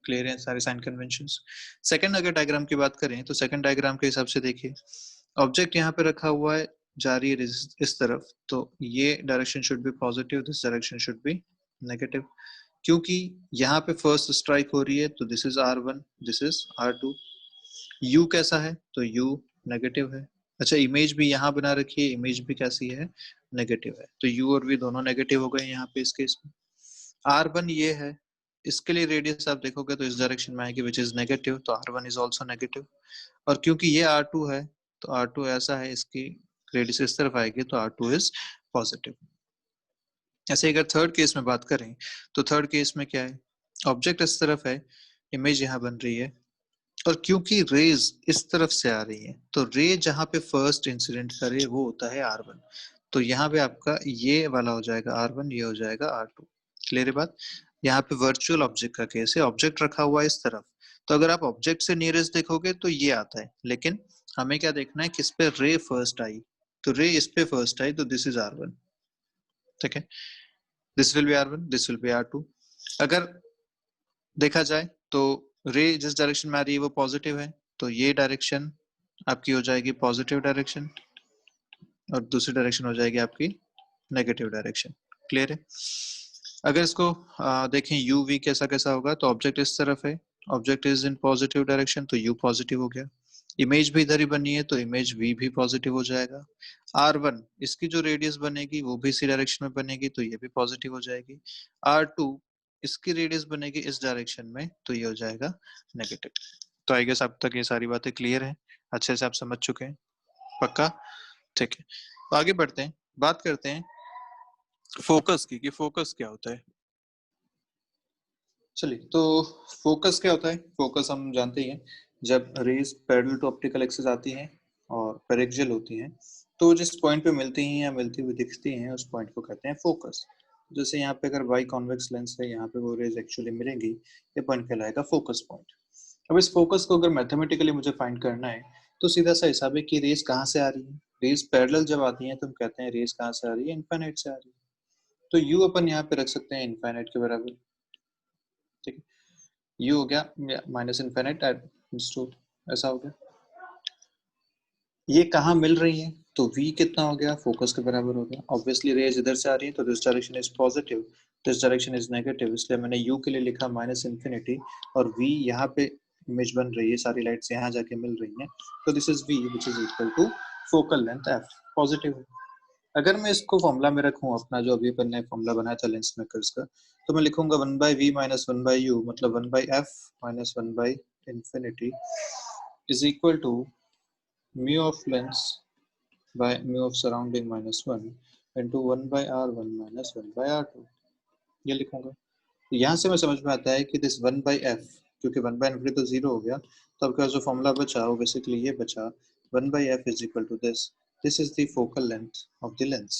क्लियर है सारे साइन कन्वेंशंस। सेकंड अगर डायग्राम की बात करें तो सेकंड डायग्राम के हिसाब से देखिए, ऑब्जेक्ट यहाँ पे रखा हुआ है, जा रही है इस तरफ, तो ये direction should be positive, this direction should be negative. क्योंकि यहाँ पे फर्स्ट स्ट्राइक हो रही है, तो this is r1, this is r2। u कैसा है, तो u नेगेटिव है। अच्छा, इमेज भी यहाँ बना रखी है, इमेज भी कैसी है, नेगेटिव है, तो u और v दोनों नेगेटिव हो गए यहाँ पे इस केस में। r1 ये है, इसके लिए रेडियस आप देखोगे तो इस डायरेक्शन में आएगी विच इज नेगेटिव, तो r1 इज आल्सो नेगेटिव। और क्योंकि ये r2 है, तो r2 ऐसा है, इसकी रेडियस इस तरफ आएगी, तो r2 इज पॉजिटिव। ऐसे अगर थर्ड केस में बात करें तो थर्ड केस में क्या है, ऑब्जेक्ट इस तरफ है, इमेज यहाँ बन रही है, और क्योंकि रेज इस तरफ से आ रही है, तो रे जहाँ पे फर्स्ट इंसिडेंट करे वो होता है r1, तो यहाँ पे आपका ये वाला हो जाएगा r1, ये हो जाएगा r2। क्लियर है बात। यहाँ पे वर्चुअल ऑब्जेक्ट का केस है, ऑब्जेक्ट रखा हुआ है इस तरफ, तो अगर आप ऑब्जेक्ट से नियरेस्ट देखोगे तो ये आता है, लेकिन हमें क्या देखना है, किस पे रे फर्स्ट आई, तो रे इस पे फर्स्ट आई, तो दिस इज r1। ठीक है, this will be r1, this will be r2। अगर देखा जाए तो रे जिस डायरेक्शन में आ रही है वो पॉजिटिव है, तो ये डायरेक्शन आपकी हो जाएगी पॉजिटिव डायरेक्शन, और दूसरी डायरेक्शन हो जाएगी आपकी नेगेटिव डायरेक्शन। क्लियर है। अगर इसको देखें यू वी कैसा कैसा होगा, तो ऑब्जेक्ट इस तरफ है, object is in positive direction, तो यू पॉजिटिव हो गया। इमेज भी इधर ही बनी है, तो इमेज वी भी पॉजिटिव हो जाएगा। r1 इसकी जो रेडियस बनेगी वो भी इसी डायरेक्शन में बनेगी, तो ये भी पॉजिटिव हो जाएगी। r2 इसकी रेडियस बनेगी इस डायरेक्शन में, तो ये हो जाएगा नेगेटिव। तो आई गेस अब तक ये सारी बातें क्लियर हैं, अच्छे से आप समझ चुके हैं, पक्का। ठीक है, तो आगे बढ़ते हैं, बात करते हैं फोकस की, कि फोकस क्या होता है। चलिए, तो फोकस क्या होता है। फोकस हम जानते ही हैं, जब rays parallel to optical axis आती हैं और पेरिक्जियल होती हैं, तो जिस पॉइंट पे मिलती हैं या मिलती हुई दिखती हैं, उस पॉइंट को कहते हैं फोकस। जैसे यहाँ पे अगर बाई कॉन्वेक्स लेंस है, यहाँ पे वो रेज एक्चुअली मिलेंगी, ये पॉइंट कहलाएगा फोकस पॉइंट। अब इस फोकस को अगर मैथमेटिकली मुझे फाइंड करना है, तो सीधा सा हिसाब है कि रेज कहाँ से आ रही है। रेज पैरेलल जब आती हैं तो हम कहते हैं रेज कहाँ से आ रही है, इनफाइनाइट से आ रही है, तो यू अपन यहाँ पे रख सकते हैं इनफाइनाइट के बराबर। ठीक है, यू हो गया माइनस इनफाइनाइट ऐसा हो गया। ये कहाँ मिल रही है, तो v कितना हो गया, फोकस के बराबर हो गया। ऑब्वियसली रेज इधर से आ रही है, तो this direction is positive, this direction is negative, इसलिए मैंने u के लिए लिखा माइनस इन्फिनिटी, और v यहाँ पे इमेज बन रही है, सारी लाइट्स यहाँ जाके मिल रही हैं, तो this is v which is equal to focal length f, positive है। अगर मैं इसको फॉर्मूला में रखूं, अपना जो अभी अपन ने फॉर्मूला बनाया था लेंस मेकर्स का, तो मैं लिखूंगा 1/v माइनस 1/u, मतलब 1/f minus 1/infinity is equal to mu of lens by mu of surrounding minus 1 into 1/r1 minus 1/r2, ये लिखूंगा। यहाँ से मैं समझ में आता है कि दिस 1/f, क्योंकि 1/infinity तो जीरो हो गया, तो आपके पास जो फॉर्मूला बचा वो बेसिकली ये बचा, 1/f is equal to this is the focal length of the lens।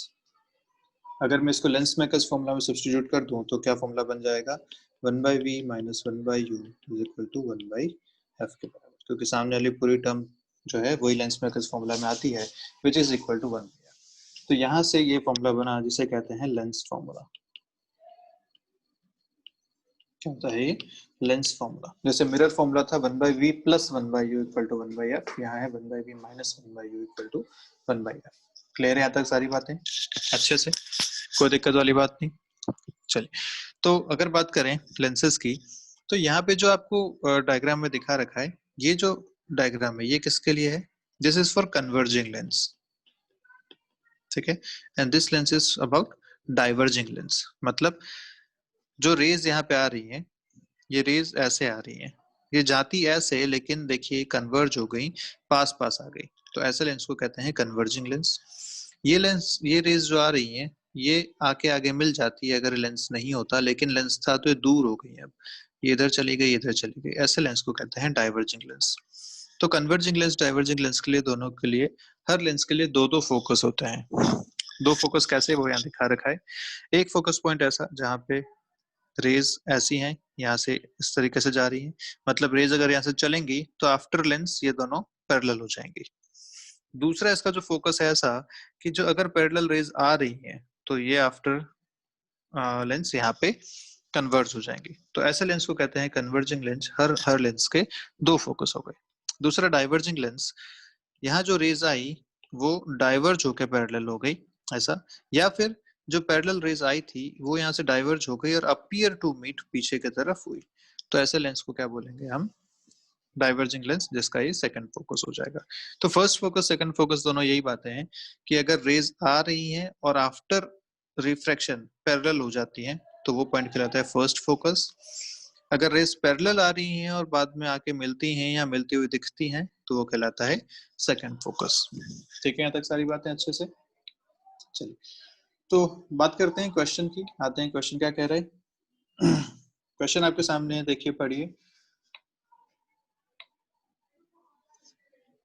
अगर मैं इसको लेंस मेकर्स फॉर्मूला में सब्स्टिट्यूट कर दूं, तो क्या फॉर्मूला बन जाएगा, 1/v minus 1/u is equal to 1/f के बराबर, क्योंकि सामने वाली पूरी टर्म जो है वही लेंस मेकर्स फॉर्मूला में आती है, विच इज इक्वल टू 1। तो यहाँ से ये फॉर्मूला बना जिसे कहते हैं लेंस फॉर्मूला। क्या होता है ये, लेंस फॉर्मूला। जैसे मिरर फॉर्मूला था 1/v plus 1/u equal to 1/f, यहाँ है 1/v minus 1/u equal to 1/f। Clear है यहाँ तक सारी बातें अच्छे से, कोई दिक्कत वाली बात नहीं। चलिए, तो अगर बात करें लेंसेज की, तो यहाँ पे जो आपको डायग्राम में दिखा रखा है, ये जो डायग्राम है ये किसके लिए है, this is for converging lens. ठीक है। And this lens is about diverging lens, मतलब जो रेज यहाँ पे आ रही है, ये रेज ऐसे आ रही है, ये जाती ऐसे, लेकिन देखिए कन्वर्ज हो गई, पास पास आ गई, तो ऐसे लेंस को कहते हैं कन्वर्जिंग लेंस। ये लेंस, ये रेज जो आ रही है, ये आके आगे मिल जाती है अगर लेंस नहीं होता, लेकिन लेंस था तो ये दूर हो गई, अब ये इधर चली गई, इधर चली गई, ऐसे लेंस को कहते हैं डाइवर्जिंग लेंस। तो कन्वर्जिंग लेंस, डाइवर्जिंग लेंस के लिए, दोनों के लिए, हर लेंस के लिए दो दो फोकस होते हैं। दो फोकस कैसे, वो यहाँ दिखा रखा है। एक फोकस पॉइंट ऐसा जहाँ पे रेज ऐसी हैं, यहाँ से इस तरीके से जा रही है, मतलब रेज अगर यहाँ से चलेंगी तो आफ्टर लेंस ये दोनों पैरेलल हो जाएंगी। दूसरा इसका जो फोकस है ऐसा कि जो अगर पैरेलल रेज आ रही है तो ये आफ्टर लेंस यहाँ पे कन्वर्ज हो जाएंगी, तो ऐसे लेंस को कहते हैं कन्वर्जिंग लेंस। हर हर लेंस के दो फोकस हो गए। दूसरा डाइवर्जिंग लेंस, यहाँ जो रेज आई वो डाइवर्ज होकर पैरेलल हो गई ऐसा, या फिर जो पैरेलल रेज आई थी वो यहाँ से डाइवर्ज हो गई और अपीयर टू मीट पीछे की तरफ हुई, तो ऐसे लेंस को क्या बोलेंगे हम, डाइवर्जिंग लेंस, जिसका ये सेकंड फोकस हो जाएगा। तो फर्स्ट फोकस, सेकंड फोकस दोनों यही बातें हैं कि अगर रेज आ रही हैं और आफ्टर रिफ्रैक्शन पैरेलल हो जाती हैं तो वो पॉइंट कहलाता है फर्स्ट फोकस। अगर रेज पैरेलल आ रही हैं और बाद में आके मिलती हैं या मिलती हुई दिखती हैं तो वो कहलाता है सेकंड फोकस। ठीक है, यहाँ तक सारी बातें अच्छे से। चलिए तो बात करते हैं क्वेश्चन की, आते हैं क्वेश्चन क्या कह रहे हैं। क्वेश्चन आपके सामने है, देखिए पढ़िए।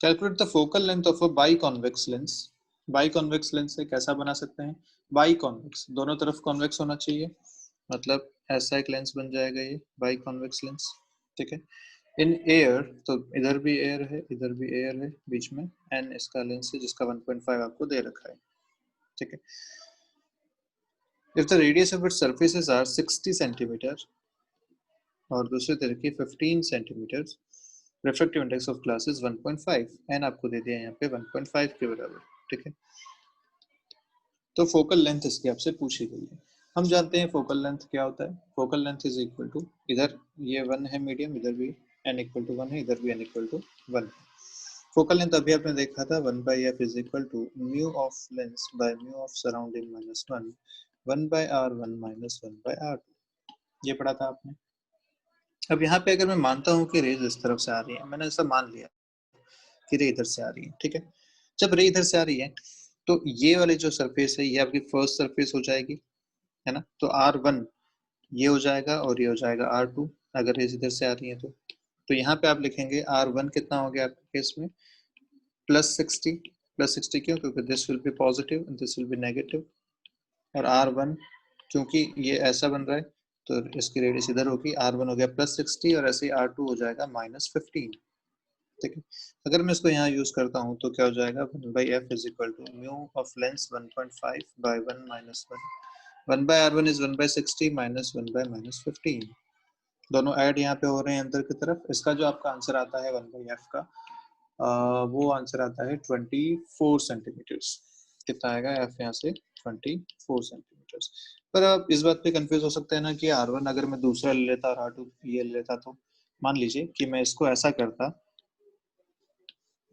Calculate the focal length of a biconvex lens. Biconvex lens से कैसा बना सकते हैं, बाइकॉन्वेक्स, दोनों तरफ कॉन्वेक्स होना चाहिए, मतलब ऐसा एक लेंस बन जाएगा ये बाइकॉन्वेक्स लेंस। ठीक है। इन एयर, तो इधर भी एयर है, इधर भी एयर है, बीच में एन इसका लेंस है जिसका 1.5 आपको दे रखा है। ठीक है। If the radius of its surfaces are 60 centimetre और दूसरे तरफ की 15 centimetre, refractive index of glass is 1.5, n आपको दे दिया यहाँ पे 1.5 के बराबर। ठीक है। तो फोकल लेंथ इसकी आपसे पूछी गई है। हम जानते हैं फोकल लेंथ क्या होता है। Focal length is equal to, इधर ये 1 है मीडियम, इधर भी n इक्वल टू 1 है, इधर भी n इक्वल टू 1 है। फोकल लेंथ अभी आपने देखा था 1 by f is equal to mu of lens by mu of surrounding minus 1, 1 by r1 minus 1 by r2, ये पढ़ा था आपने। अब यहाँ पे अगर मैं मानता हूँ कि रेज इस तरफ से आ रही है, मैंने ऐसा मान लिया कि रे इधर से आ रही है। ठीक है। जब रे इधर से आ रही है तो ये वाली जो सरफेस है ये आपकी फर्स्ट सरफेस हो जाएगी, है ना। तो R1 ये हो जाएगा और ये हो जाएगा R2 अगर रेज इधर से आ रही है तो यहाँ पे आप लिखेंगे R1 कितना हो गया आपके केस में, +60। +60 क्यों, क्योंकि this will be positive and this will be negative, और R1 क्योंकि ये ऐसा बन रहा है तो इसकी रेडियस इधर होगी, R1 हो गया +60 और ऐसे ही R2 हो जाएगा -15। ठीक है। अगर मैं इसको यहाँ यूज करता हूँ तो क्या हो जाएगा, 1 by f is equal to mu of lens 1.5 by 1 minus 1, 1 by R1 is 1 by 60 minus 1 by -15। दोनों ऐड यहाँ पे हो रहे हैं अंदर की तरफ। इसका जो आपका आंसर आता है 1 बाई एफ का, वो आंसर आता है 24 सेंटीमीटर्स। कितना आएगा एफ यहाँ से, 24 सेंटीमीटर्स। पर आप इस बात पे कंफ्यूज हो सकते हैं ना कि R1 अगर मैं दूसरा ले लेता और R2 ये ले लेता, तो मान लीजिए कि मैं इसको ऐसा करता,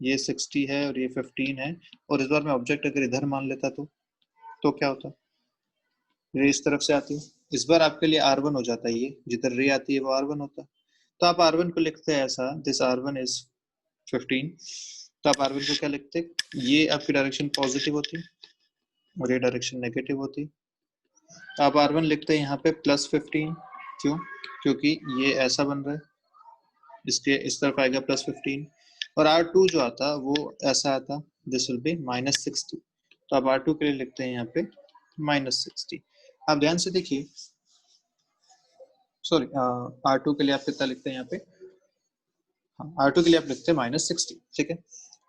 ये 60 है और ये 15 है, और इस बार मैं ऑब्जेक्ट अगर इधर मान लेता तो क्या होता, रे इस तरफ से आती है, इस बार आपके लिए R1 हो जाता है, ये जिधर रे आती है वो R1 होता। तो आप R1 को लिखते हैं ऐसा, दिस R1 इज 15, तो आप R1 को क्या लिखते, ये आपकी डायरेक्शन पॉजिटिव होती और ये डायरेक्शन नेगेटिव होती। आप R1 लिखते हैं यहाँ पे +15, क्यों, क्योंकि ये ऐसा बन रहा है, इसके इस तरफ आएगा +15, और R2 जो आता वो ऐसा आता, दिस विल बी -60, तो आप R2 के लिए लिखते हैं यहाँ पे -60। आप ध्यान से देखिए, सॉरी R2 के लिए आप कितना लिखते हैं यहाँ पे, हाँ R2 के लिए आप लिखते हैं -60। ठीक है।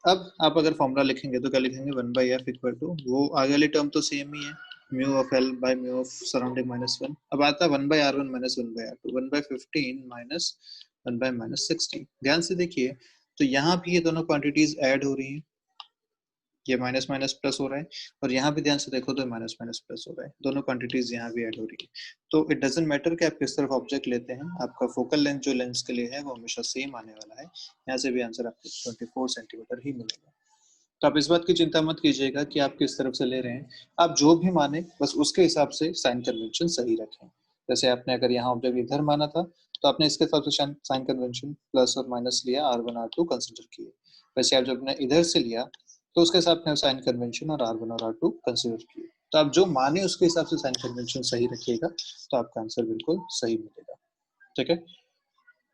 अब आप अगर फॉर्मूला लिखेंगे तो क्या लिखेंगे, 1 बाई एफ इक्वल टू, वो आगे वाली टर्म तो सेम ही है, mu of L by mu of surrounding -1। अब आता है 1 by R1 minus 1 by R2, 1 by 15 minus 1 by -60। ध्यान से देखिए तो यहाँ भी ये दोनों क्वांटिटीज ऐड हो रही हैं, ये माइनस माइनस प्लस हो रहा है, और यहाँ भी ध्यान से देखो तो माइनस माइनस प्लस हो रहा है, दोनों क्वांटिटीज यहाँ भी ऐड हो रही है। तो इट डजंट मैटर कि आप किस तरफ ऑब्जेक्ट लेते हैं, आपका फोकल लेंथ जो लेंस के लिए है वो हमेशा सेम आने वाला है। यहाँ से भी आंसर आपको 24 सेंटीमीटर ही मिलेगा। तो आप इस बात की चिंता मत कीजिएगा कि आप किस तरफ से ले रहे हैं, आप जो भी माने बस उसके हिसाब से साइन कन्वेंशन सही रखें। जैसे आपने अगर यहाँ ऑब्जेक्ट इधर माना था तो आपने इसके हिसाब से साइन कन्वेंशन प्लस और माइनस लिया, R1 R2 कंसिडर किए। वैसे आप जब ने इधर से लिया तो उसके हिसाब से साइन कन्वेंशन और R1 और R2 कंसिडर किए। तो आप जो माने उसके हिसाब से साइन कन्वेंशन सही रखिएगा तो आपका आंसर बिल्कुल सही मिलेगा। ठीक है,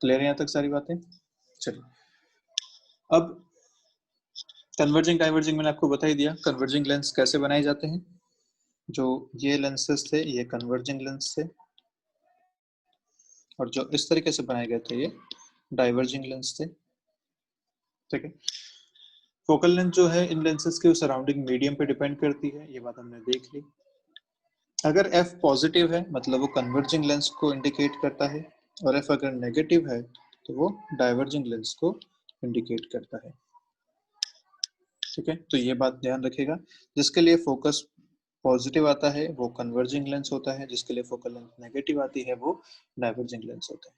क्लियर है यहाँ तक सारी बातें? चलिए, अब कन्वर्जिंग डाइवर्जिंग मैंने आपको बता ही दिया। कन्वर्जिंग लेंस कैसे बनाए जाते हैं, जो ये लेंसेस थे ये कन्वर्जिंग लेंस थे, और जो इस तरीके से बनाए गए थे ये डाइवर्जिंग लेंस थे। ठीक है, फोकल लेंथ जो है इन लेंसेस के सराउंडिंग मीडियम पे डिपेंड करती है, ये बात हमने देख ली। अगर f पॉजिटिव है मतलब वो कन्वर्जिंग लेंस को इंडिकेट करता है, और f अगर नेगेटिव है तो वो डाइवर्जिंग लेंस को इंडिकेट करता है। ठीक है, तो ये बात ध्यान रखिएगा। जिसके लिए फोकस पॉजिटिव आता है वो कन्वर्जिंग लेंस होता है, जिसके लिए फोकल लेंथ नेगेटिव आती है वो डाइवर्जिंग लेंस होता है।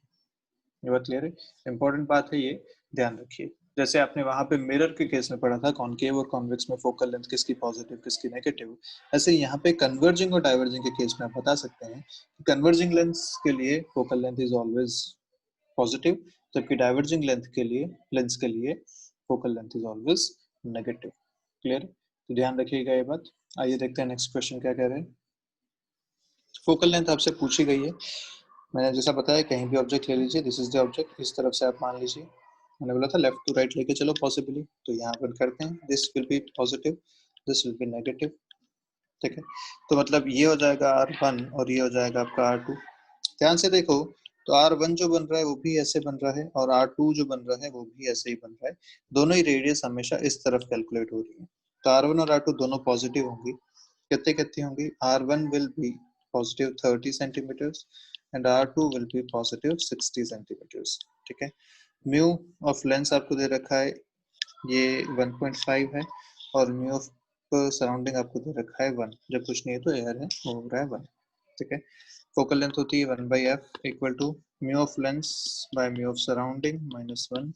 ये बात क्लियर है? इंपॉर्टेंट बात है ये, ध्यान रखिए। जैसे आपने वहां पे मिरर के केस में पढ़ा था कॉनकेव और कॉन्वेक्स में फोकल लेंथ किसकी पॉजिटिव किसकी नेगेटिव, ऐसे यहाँ पे कन्वर्जिंग और डाइवर्जिंग के केस में आप बता सकते हैं कि कन्वर्जिंग लेंस के लिए focal length is always positive, जबकि डाइवर्जिंग लेंस के लिए focal length is always negative. Clear? तो ध्यान रखिएगा ये बात। आइए देखते हैं नेक्स्ट क्वेश्चन क्या कह रहे हैं। फोकल लेंथ आपसे पूछी गई है, मैंने जैसा बताया कहीं भी ऑब्जेक्ट ले लीजिए, दिस इज द ऑब्जेक्ट, इस तरफ से आप मान लीजिए, मैंने बोला था लेफ्ट टू राइट लेके चलो पॉसिबली, तो यहाँ पर करते हैं, this will be positive, this will be negative. ठीक है, तो मतलब ये हो जाएगा R1 और ये हो जाएगा आपका R2। ध्यान से देखो तो R1 जो बन रहा है वो भी ऐसे बन रहा है, और R2 जो बन रहा है वो भी ऐसे ही बन रहा है। दोनों ही रेडियस हमेशा इस तरफ कैलकुलेट हो रही है, तो R1 और R2 दोनों पॉजिटिव होंगी। कितने कितनी होंगी? R1 will be positive 30 centimeters and R2 will be positive 60 centimeters। ठीक है, म्यू ऑफ लेंस आपको दे रखा है ये 1.5 है, और म्यू ऑफ सराउंडिंग आपको दे रखा है 1, जब कुछ नहीं है तो एयर है वो हो रहा है 1। ठीक है, फोकल लेंथ होती है 1/f equal to mu of lens by mu of surrounding minus 1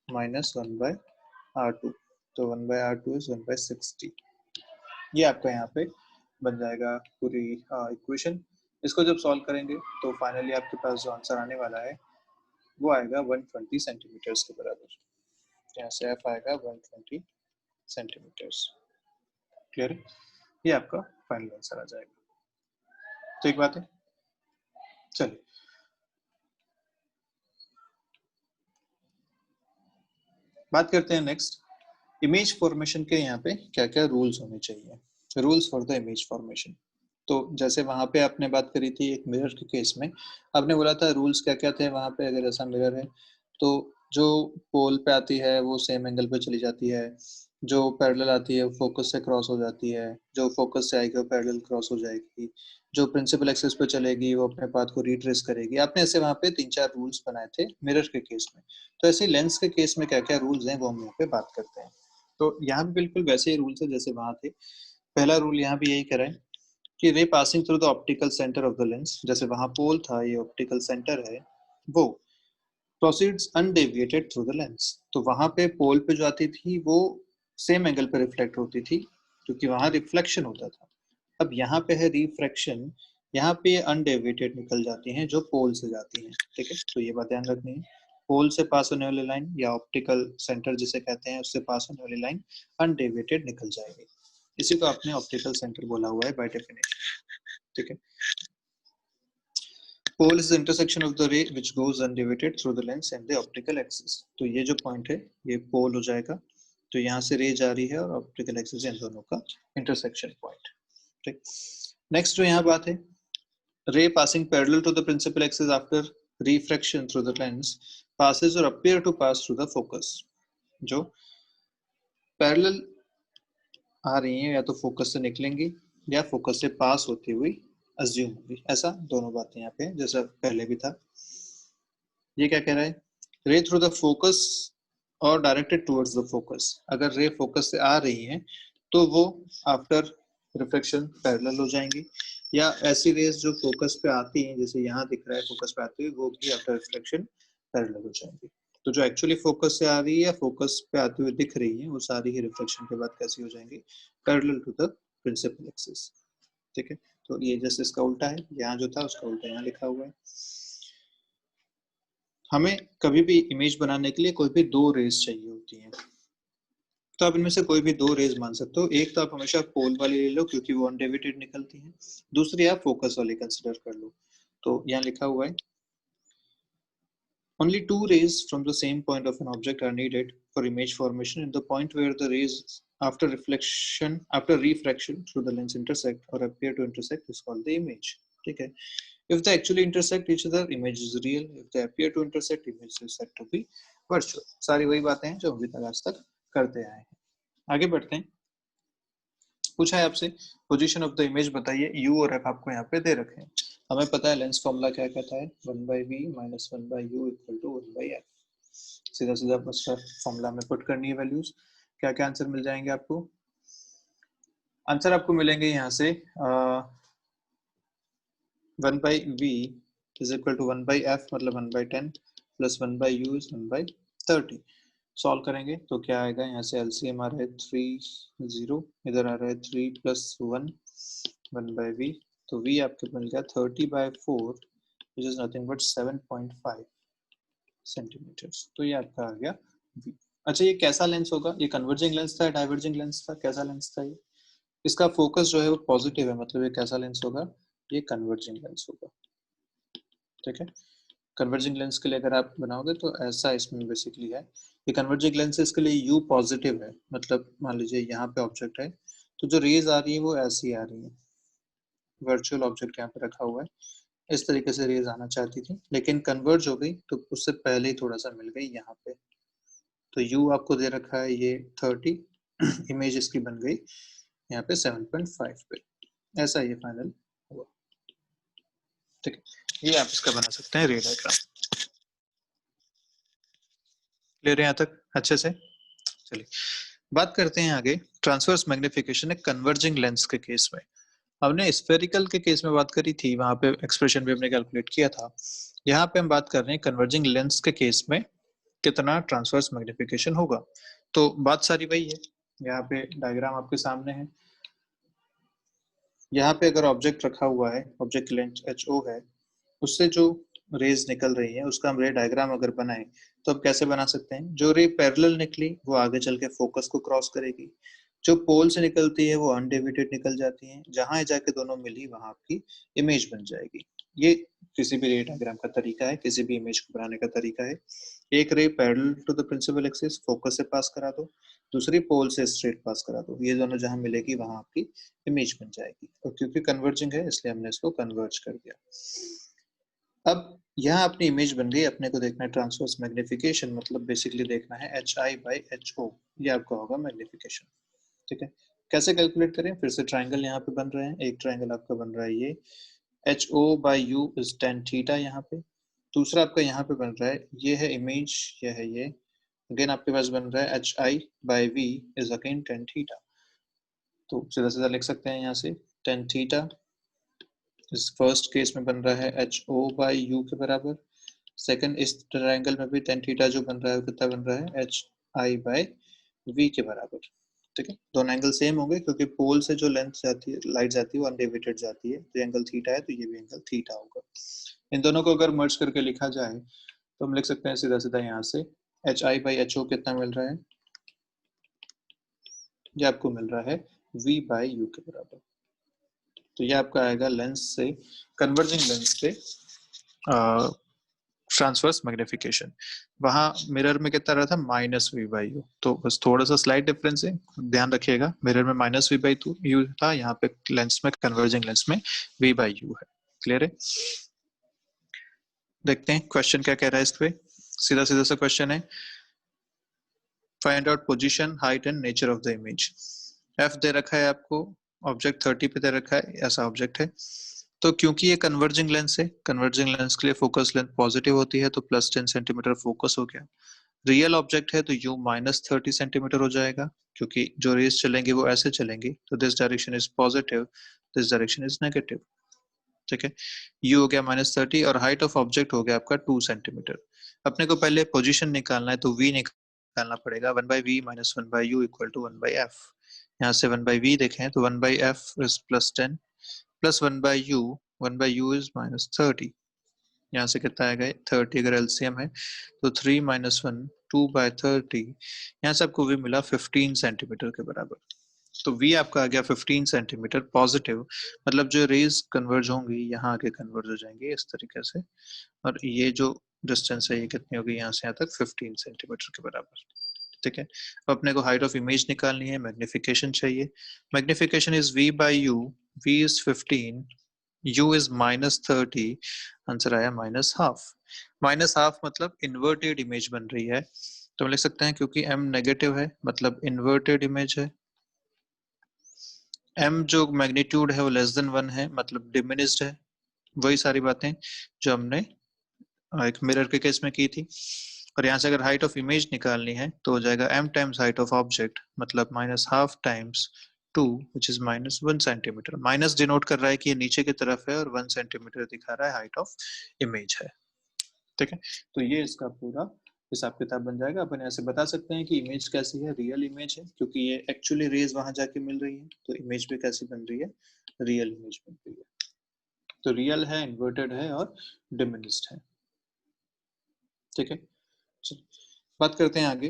minus 1/r2, तो 1/r2 इज 1/60। ये आपका यहाँ पे बन जाएगा पूरी इक्वेशन। इसको जब सॉल्व करेंगे तो फाइनली आपके पास जो आंसर आने वाला है वो आएगा 120 सेंटीमीटर्स के बराबर। यहाँ से एफ आएगा 120 सेंटीमीटर्स। क्लियर है? ये आपका फाइनल आंसर आ जाएगा। ठीक बात है, चलिए बात करते हैं नेक्स्ट इमेज फॉर्मेशन के। यहाँ पे क्या क्या रूल्स होने चाहिए, rules for the image formation. तो जैसे वहां पे आपने बात करी थी एक मिरर के केस में, आपने बोला था रूल्स क्या क्या थे वहां पे। अगर ऐसा मिरर है तो जो पोल पे आती है वो सेम एंगल पे चली जाती है, जो पैरेलल आती है वो फोकस से क्रॉस हो जाती है, जो फोकस से आएगी वो पैरेलल क्रॉस हो जाएगी, जो प्रिंसिपल एक्सिस पे चलेगी वो अपने पाथ को रिट्रेस करेगी। आपने ऐसे वहां पे 3-4 रूल्स बनाए थे मिरर के केस में। तो ऐसे लेंस के केस में क्या क्या रूल्स हैं वो हम यहाँ पे बात करते हैं। तो यहाँ भी बिल्कुल वैसे ही रूल्स है जैसे वहां थे। पहला रूल यहाँ भी यही कह रहा है कि रे passing through the optical centre of the lens, जैसे वहां पोल था ये ऑप्टिकल सेंटर है, वो proceeds undeviated through the lens. तो वहां पे पोल पे जो आती थी वो सेम एंगल पे रिफ्लेक्ट होती थी क्योंकि वहां रिफ्लेक्शन होता था। अब यहाँ पे है रिफ्रैक्शन, यहाँ पे अनडेविएटेड निकल जाती हैं जो पोल से जाती हैं। ठीक है, तो ये बात ध्यान रखनी है। पोल से पास होने वाली लाइन या ऑप्टिकल सेंटर जिसे कहते हैं उससे पास होने वाली लाइन अनडेविएटेड निकल जाएगी। इसी को आपने ऑप्टिकल सेंटर बोला हुआ है बाय डेफिनेशन। ठीक है, pole is the intersection of the ray which goes undivided through the lens and the optical axis। तो ये जो पॉइंट है ये पोल हो जाएगा, तो यहाँ से रे जा रही है और ऑप्टिकल एक्सिस इन दोनों का इंटरसेक्शन पॉइंट। ठीक, नेक्स्ट जो यहाँ बात है, ray passing parallel to the principal axis after refraction through the lens passes or appear to pass through the focus। जो पैरेलल आ रही हैं या तो फोकस से निकलेंगी या फोकस से पास होती हुई अज्यूम होगी, ऐसा दोनों बातें यहाँ पे जैसा पहले भी था। ये क्या कह रहा है, रे थ्रू द फोकस और डायरेक्टेड टुवर्ड्स द फोकस। अगर रे फोकस से आ रही हैं तो वो आफ्टर रिफ्लेक्शन पैरेलल हो जाएंगी, या ऐसी रेज जो फोकस पे आती हैं जैसे यहाँ दिख रहा है फोकस पे आती है वो भी आफ्टर रिफ्लेक्शन पैरेलल हो जाएंगी। तो जो एक्चुअली फोकस से आ रही है या फोकस पे आते हुए दिख रही है वो सारी ही रिफ्लेक्शन के बाद कैसी हो जाएंगी, parallel to the principal axis. ठीक है, तो ये जैसे इसका उल्टा है, यहाँ जो था उसका उल्टा यहाँ लिखा हुआ है। हमें कभी भी इमेज बनाने के लिए कोई भी दो रेज चाहिए होती हैं, तो आप इनमें से कोई भी दो रेज मान सकते हो। एक तो आप हमेशा पोल वाली ले लो क्योंकि वो अनडेविएटेड निकलती हैं, दूसरी आप फोकस वाली कंसिडर कर लो। तो यहाँ लिखा हुआ है only two rays from the same point of an object are needed for image formation in the point where the rays after refraction through the lens intersect or appear to intersect is called the image. ठीक है, if they actually intersect each other, image is real. If they appear to intersect, image is said to be virtual. सारी वही बातें हैं जो अभी तक आज तक करते आए हैं। आगे बढ़ते हैं। पूछा है आपसे पोजीशन ऑफ द इमेज बताइए, यू और एफ आपको यहाँ पे दे रखे हैं। हमें पता है लेंस फॉर्मूला क्या कहता है, 1/v minus 1/u equal to 1/f। सीधा सीधा बस फॉर्मूला में पुट करनी है वैल्यूज। क्या क्या आंसर मिल जाएंगे आपको? आंसर आपको मिलेंगे यहाँ से 1/v is equal to 1/f मतलब 1/10 प्लस 1/u इज 1/30। सॉल्व करेंगे तो क्या आएगा, यहाँ से एलसीएम आ रहा है 3 0, इधर आ रहा है 3 प्लस 1 1/v, तो v आपके मिल गया 30/4 which is nothing but 7.5 centimetres. तो ये आपका आ गया v। अच्छा, ये कैसा लेंस होगा? ये कन्वर्जिंग लेंस था, डाइवर्जिंग लेंस था, कैसा लेंस था ये? इसका फोकस जो है वो पॉजिटिव है, मतलब ये कैसा लेंस होगा? ये कन्वर्जिंग लेंस होगा। ठीक है, कन्वर्जिंग लेंस के लिए अगर आप बनाओगे तो ऐसा इसमें बेसिकली है। ये कन्वर्जिंग लेंसेज के लिए यू पॉजिटिव है, मतलब मान लीजिए यहाँ पे ऑब्जेक्ट है तो जो रेज आ रही है वो ऐसी आ रही है। वर्चुअल ऑब्जेक्ट यहाँ पे रखा हुआ है, इस तरीके से रेज आना चाहती थी लेकिन कन्वर्ज हो गई तो उससे पहले ही थोड़ा सा मिल गई यहाँ पे। तो यू आपको दे रखा है ये 30, इमेज इसकी बन गई यहाँ पे 7.5 पे। ऐसा ये फाइनल हुआ। ठीक है, ये आप इसका बना सकते हैं रे डायग्राम। क्लियर है यहाँ तक अच्छे से? चलिए बात करते हैं आगे ट्रांसवर्स मैग्निफिकेशन है कन्वर्जिंग लेंस के केस में। हमने स्फेरिकल के केस में बात करी थी, वहां पे एक्सप्रेशन भी हमने कैलकुलेट किया था। यहाँ पे हम बात कर रहे हैं कन्वर्जिंग लेंस के केस में कितना ट्रांसवर्स मैग्निफिकेशन होगा। तो बात सारी वही है, यहाँ पे डायग्राम आपके सामने है। यहाँ पे अगर ऑब्जेक्ट रखा हुआ है, ऑब्जेक्ट लेंथ HO है, उससे जो रेज निकल रही है उसका हम रे डायग्राम अगर बनाए तो अब कैसे बना सकते हैं? जो रे पैरेलल निकली वो आगे चल के फोकस को क्रॉस करेगी, जो पोल से निकलती है वो अनडेविएटेड निकल जाती है, जहां जाके दोनों मिली वहां आपकी इमेज बन जाएगी। ये किसी भी रे डायग्राम का तरीका है, किसी भी इमेज को बनाने का तरीका है। एक ray parallel to the principal axis focus से पास करा दो, दूसरी पोल से स्ट्रेट पास करा दो, ये दोनों जहां मिलेगी वहां आपकी इमेज बन जाएगी। और क्योंकि कन्वर्जिंग है इसलिए हमने इसको कन्वर्ज कर दिया। अब यहाँ अपनी इमेज बन गई, अपने को देखना है ट्रांसवर्स मैग्निफिकेशन, मतलब बेसिकली देखना है HI/HO, ये आपका होगा मैग्निफिकेशन। ठीक है, कैसे कैलकुलेट करें? फिर से ट्राइंगल यहाँ पे बन रहे हैं। एक ट्राइंगल आपका बन रहा है ये HO/U इज tan थीटा, यहाँ पे दूसरा आपका यहाँ पे बन रहा है, ये है इमेज, ये है ये, अगेन आपके पास बन रहा है HI/V is again tan theta. तो सीधा सीधा लिख सकते हैं यहाँ से tan थीटा इस फर्स्ट केस में बन रहा है HO/U के बराबर, सेकंड इस ट्रायंगल में भी tan थीटा जो बन रहा है कितना बन रहा है HI/V के बराबर। ठीक है, दोनों एंगल सेम होंगे क्योंकि पोल से जो लेंथ जाती है, लाइट जाती है, वो अनडेविएटेड जाती है, तो एंगल थीटा है तो ये भी एंगल थीटा होगा। इन दोनों को अगर मर्ज करके लिखा जाए तो हम लिख सकते हैं सीधा सीधा यहाँ से HI/HO कितना मिल रहा है, ये आपको मिल रहा है V/U के बराबर। तो ये आपका आएगा लेंस से, कन्वर्जिंग लेंस से ट्रांसवर्स मैग्निफिकेशन। वहां मिरर में कितना रहा था -V/U, तो बस थोड़ा सा स्लाइड डिफरेंस है, ध्यान रखिएगा। मिरर में -V/U था, यहाँ पे लेंस में, कन्वर्जिंग लेंस में V/U है। क्लियर है? देखते हैं क्वेश्चन क्या कह रहा है इस पे। सीधा सीधा सा क्वेश्चन है, find out position, height and nature of the image. F दे रखा है आपको, ऑब्जेक्ट 30 पे दे रखा है, ऐसा ऑब्जेक्ट है। तो क्योंकि ये कन्वर्जिंग लेंस है, कन्वर्जिंग लेंस के लिए फोकस लेंथ पॉजिटिव होती है, तो +10 सेंटीमीटर फोकस हो गया। रियल ऑब्जेक्ट है तो U -30 सेंटीमीटर हो जाएगा, क्योंकि जो रेज चलेंगे वो ऐसे चलेंगी, तो this direction is positive, this direction is negative. ठीक है, U हो गया -30 और हाइट ऑफ ऑब्जेक्ट हो गया आपका 2 सेंटीमीटर। अपने को पहले पोजीशन निकालना है, तो v निकालना पड़ेगा, 1/v minus 1/u equal to 1/f। यहाँ से 1/v देखें तो 1/f is +10 plus 1/u, 1/u is -30। यहाँ से कितना आएगा 30, अगर एलसीएम है तो 3 माइनस 1 2/30। यहाँ से आपको v मिला 15 सेंटीमीटर के बराबर। तो v आपका आ गया 15 सेंटीमीटर पॉजिटिव, मतलब जो रेज कन्वर्ज होंगी यहाँ आके कन्वर्ज हो जाएंगे इस तरीके से। और ये जो डिस्टेंस है ये कितनी होगी यहाँ से यहाँ तक 15 सेंटीमीटर के बराबर। ठीक है, अब अपने को हाइट ऑफ इमेज निकालनी है, मैग्निफिकेशन चाहिए। Magnification is v by u, v is 15, u is -30, answer आया -हाफ। -हाफ मतलब इन्वर्टेड इमेज बन रही है, तो हम लिख सकते हैं क्योंकि m नेगेटिव है मतलब इन्वर्टेड इमेज है। m जो मैग्नीट्यूड है वो <1 है मतलब डिमिनिस्ड है। वही सारी बातें जो हमने एक मिरर के केस में की थी। और यहाँ से अगर हाइट ऑफ इमेज निकालनी है तो हो जाएगा m times height of object मतलब -half times 2 which is -1 centimetre. Minus denote कर रहा है कि ये नीचे की तरफ है और 1 सेंटीमीटर दिखा रहा है हाइट ऑफ इमेज है। ठीक है, तो ये इसका पूरा हिसाब किताब बन जाएगा। अपन ऐसे बता सकते हैं कि इमेज कैसी है, रियल इमेज है, क्योंकि ये एक्चुअली रेज वहां जाके मिल रही है, तो इमेज भी कैसी बन रही है, रियल इमेज बन रही है। तो रियल है, इन्वर्टेड है और डिमिनिस्ड है। ठीक है, बात करते हैं आगे,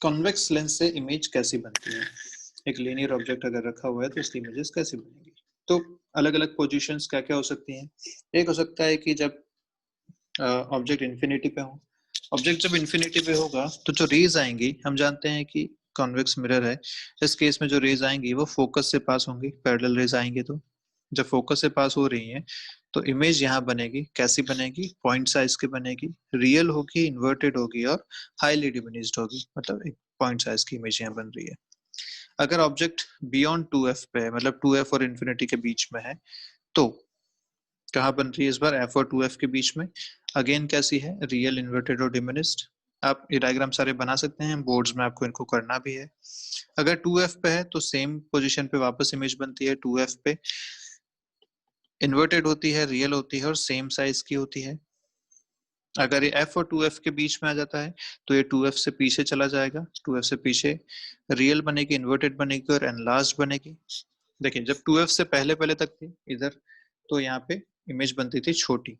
कॉन्वेक्स लेंस से इमेज कैसी बनती है। एक लीनियर ऑब्जेक्ट अगर रखा हुआ है तो उसकी इमेजेस कैसी बनेगी। तो अलग अलग पोजीशंस क्या क्या हो सकती हैं। एक हो सकता है कि जब ऑब्जेक्ट इन्फिनिटी पे हो, ऑब्जेक्ट जब इन्फिनिटी पे होगा तो जो रेज आएंगी, हम जानते हैं कि कॉन्वेक्स मिरर है, इस केस में जो रेज आएंगी वो फोकस से पास होंगी, पैरेलल रेज आएंगे, तो जब फोकस से पास हो रही हैं तो इमेज यहाँ बनेगी, कैसी बनेगी, पॉइंट साइज की बनेगी, रियल होगी, इन्वर्टेड होगी और हाईली डिमिनिस्ड होगी, मतलब एक पॉइंट साइज की इमेज यहाँ बन रही है। अगर ऑब्जेक्ट बियॉन्ड 2f पे है, मतलब 2f और इन्फिनिटी के बीच में है, तो कहाँ बन रही है इस बार, f और 2f के बीच में। अगेन कैसी है, रियल, इन्वर्टेड और डिमिनिस्ड। आप ये डायग्राम सारे बना सकते हैं, बोर्ड्स में आपको इनको करना भी है। अगर 2f पे है तो सेम पोजीशन पे वापस इमेज बनती है, 2f पे इन्वर्टेड होती है, रियल होती है और सेम साइज की होती है। अगर ये f और 2f के बीच में आ जाता है तो ये 2f से पीछे चला जाएगा, 2f से पीछे रियल बनेगी, इन्वर्टेड बनेगी और एनलार्ज बनेगी। देखिए जब 2f से पहले पहले तक थी इधर, तो यहाँ पे इमेज बनती थी छोटी।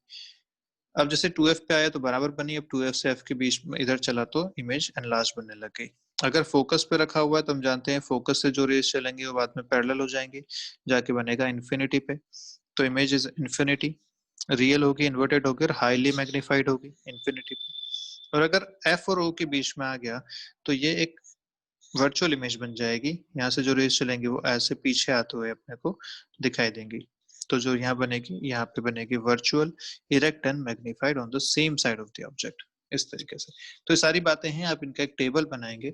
अब जैसे 2f पे आया तो बराबर बनी, अब 2f से f के बीच में इधर चला तो इमेज एनलार्ज बनने लग गई। अगर फोकस पे रखा हुआ है तो हम जानते हैं फोकस से जो रेज चलेंगे वो बाद में पैरेलल हो जाएंगे, जाके बनेगा इन्फिनिटी पे, तो इमेज इज इन्फिनिटी, रियल होगी, इन्वर्टेड होगी और हाईली मैग्नीफाइड होगी इन्फिनिटी पे। और अगर f और o के बीच में आ गया तो ये एक वर्चुअल इमेज बन जाएगी, यहाँ से जो रेज चलेंगे वो ऐसे पीछे आते हुए अपने को दिखाई देंगी। तो जो यहाँ बनेगी, यहाँ पे बनेगी virtual, erect and magnified on the same side of the object, इस तरीके से। तो ये सारी बातें हैं, आप इनका एक टेबल बनाएंगे।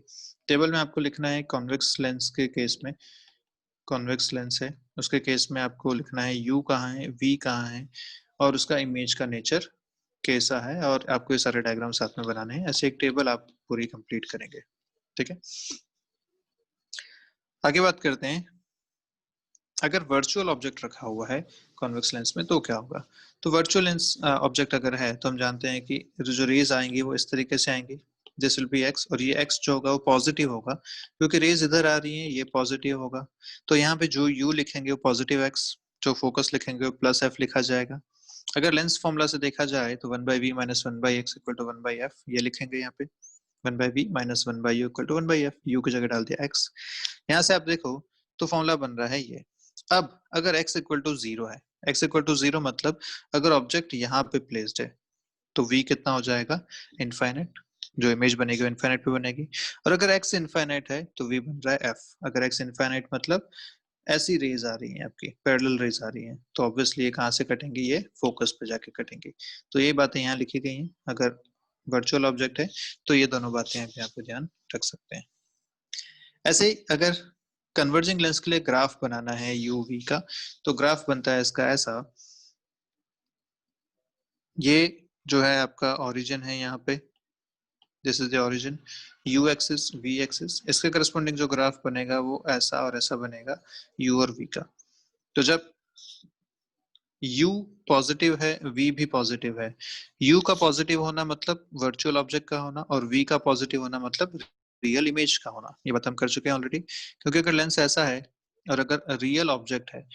टेबल में आपको लिखना है कॉन्वेक्स लेंस के केस में, कॉन्वेक्स लेंस है उसके केस में आपको लिखना है u कहाँ है, v कहाँ है और उसका इमेज का नेचर कैसा है, और आपको ये सारे डायग्राम साथ में बनाने हैं। ऐसे एक टेबल आप पूरी कंप्लीट करेंगे। ठीक है, आगे बात करते हैं, अगर वर्चुअल ऑब्जेक्ट रखा हुआ है कॉन्वेक्स लेंस में तो क्या होगा। तो वर्चुअल लेंस ऑब्जेक्ट अगर है तो हम जानते हैं कि जो रेज आएंगी वो इस तरीके से आएंगी, दिस विल बी x, और ये x जो होगा वो पॉजिटिव होगा क्योंकि रेज इधर आ रही है, ये पॉजिटिव होगा। तो यहाँ पे जो u लिखेंगे वो पॉजिटिव x, जो फोकस लिखेंगे वो +f लिखा जाएगा। अगर लेंस फॉर्मूला से देखा जाए तो 1/v minus 1/x equal to 1/f, ये लिखेंगे यहाँ पे 1/v minus 1/u equal to 1/f, u की जगह डाल दिया x। यहाँ से आप देखो तो फॉर्मूला बन रहा है ये। अब अगर x इक्वल टू 0 है, x इक्वल टू 0 मतलब अगर ऑब्जेक्ट यहाँ पे प्लेस्ड है तो v कितना हो जाएगा, इनफाइनाइट, जो इमेज बनेगी वो इनफाइनाइट पे बनेगी। और अगर x इनफाइनाइट है तो v बन रहा है f। अगर x इनफाइनाइट मतलब ऐसी रेज आ रही हैं आपकी, पैरेलल रेज आ रही हैं, तो ऑब्वियसली ये कहाँ से कटेंगी, ये फोकस पे जाके कटेंगी। तो ये बातें यहाँ लिखी गई हैं। अगर वर्चुअल ऑब्जेक्ट है तो ये दोनों बातें आप यहाँ पे ध्यान रख सकते हैं। ऐसे ही अगर कन्वर्जिंग लेंस के लिए ग्राफ बनाना है यूवी का, तो ग्राफ बनता है इसका ऐसा, ये जो है आपका ओरिजिन है यहाँ पे, this is the origin, you axis we axis, इसके करस्पॉन्डिंग जो ग्राफ बनेगा वो ऐसा और ऐसा बनेगा, यू और वी का। तो जब u पॉजिटिव है, v भी पॉजिटिव है। u का पॉजिटिव होना मतलब वर्चुअल ऑब्जेक्ट का होना, और v का पॉजिटिव होना मतलब रियल इमेज का होना। ये बात हम कर चुके हैं ऑलरेडी। क्योंकि अगर लेंस ऐसा है और अगर रियल ऑब्जेक्ट है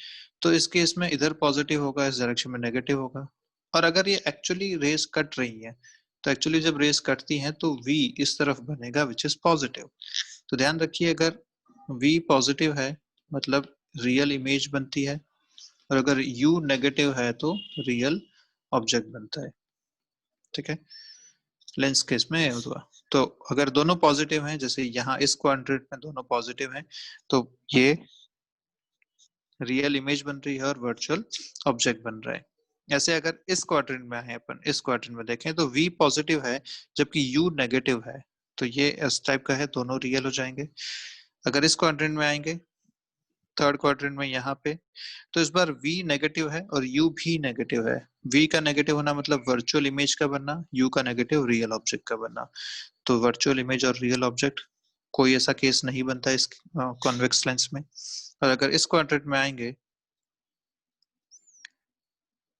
तो इस केस में इधर पॉजिटिव होगा, इस डायरेक्शन में नेगेटिव होगा। और अगर ये एक्चुअली रेस कट रही है तो एक्चुअली जब रेस कटती हैं तो v इस तरफ बनेगा विच इज पॉजिटिव। तो ध्यान रखिए, अगर v पॉजिटिव है मतलब रियल इमेज बनती है, और अगर u नेगेटिव है तो रियल ऑब्जेक्ट बनता है। ठीक है, लेंस केस में हुआ। तो अगर दोनों पॉजिटिव हैं, जैसे यहाँ इस क्वाड्रेंट में दोनों पॉजिटिव हैं, तो ये रियल इमेज बन रही है और वर्चुअल ऑब्जेक्ट बन रहा है। ऐसे अगर इस क्वाड्रेंट में है, अपन इस क्वाड्रेंट में देखें तो v पॉजिटिव है जबकि u नेगेटिव है, तो ये इस टाइप का है, दोनों रियल हो जाएंगे। अगर इस क्वाड्रेंट में आएंगे, थर्ड क्वाड्रेंट में यहाँ पे, तो इस बार v नेगेटिव है और u भी नेगेटिव है। v का नेगेटिव होना मतलब वर्चुअल इमेज का बनना, u का नेगेटिव रियल ऑब्जेक्ट का बनना। तो वर्चुअल इमेज और रियल ऑब्जेक्ट, कोई ऐसा केस नहीं बनता इस कॉन्वेक्स लेंस में। और अगर इस क्वाड्रेंट में आएंगे,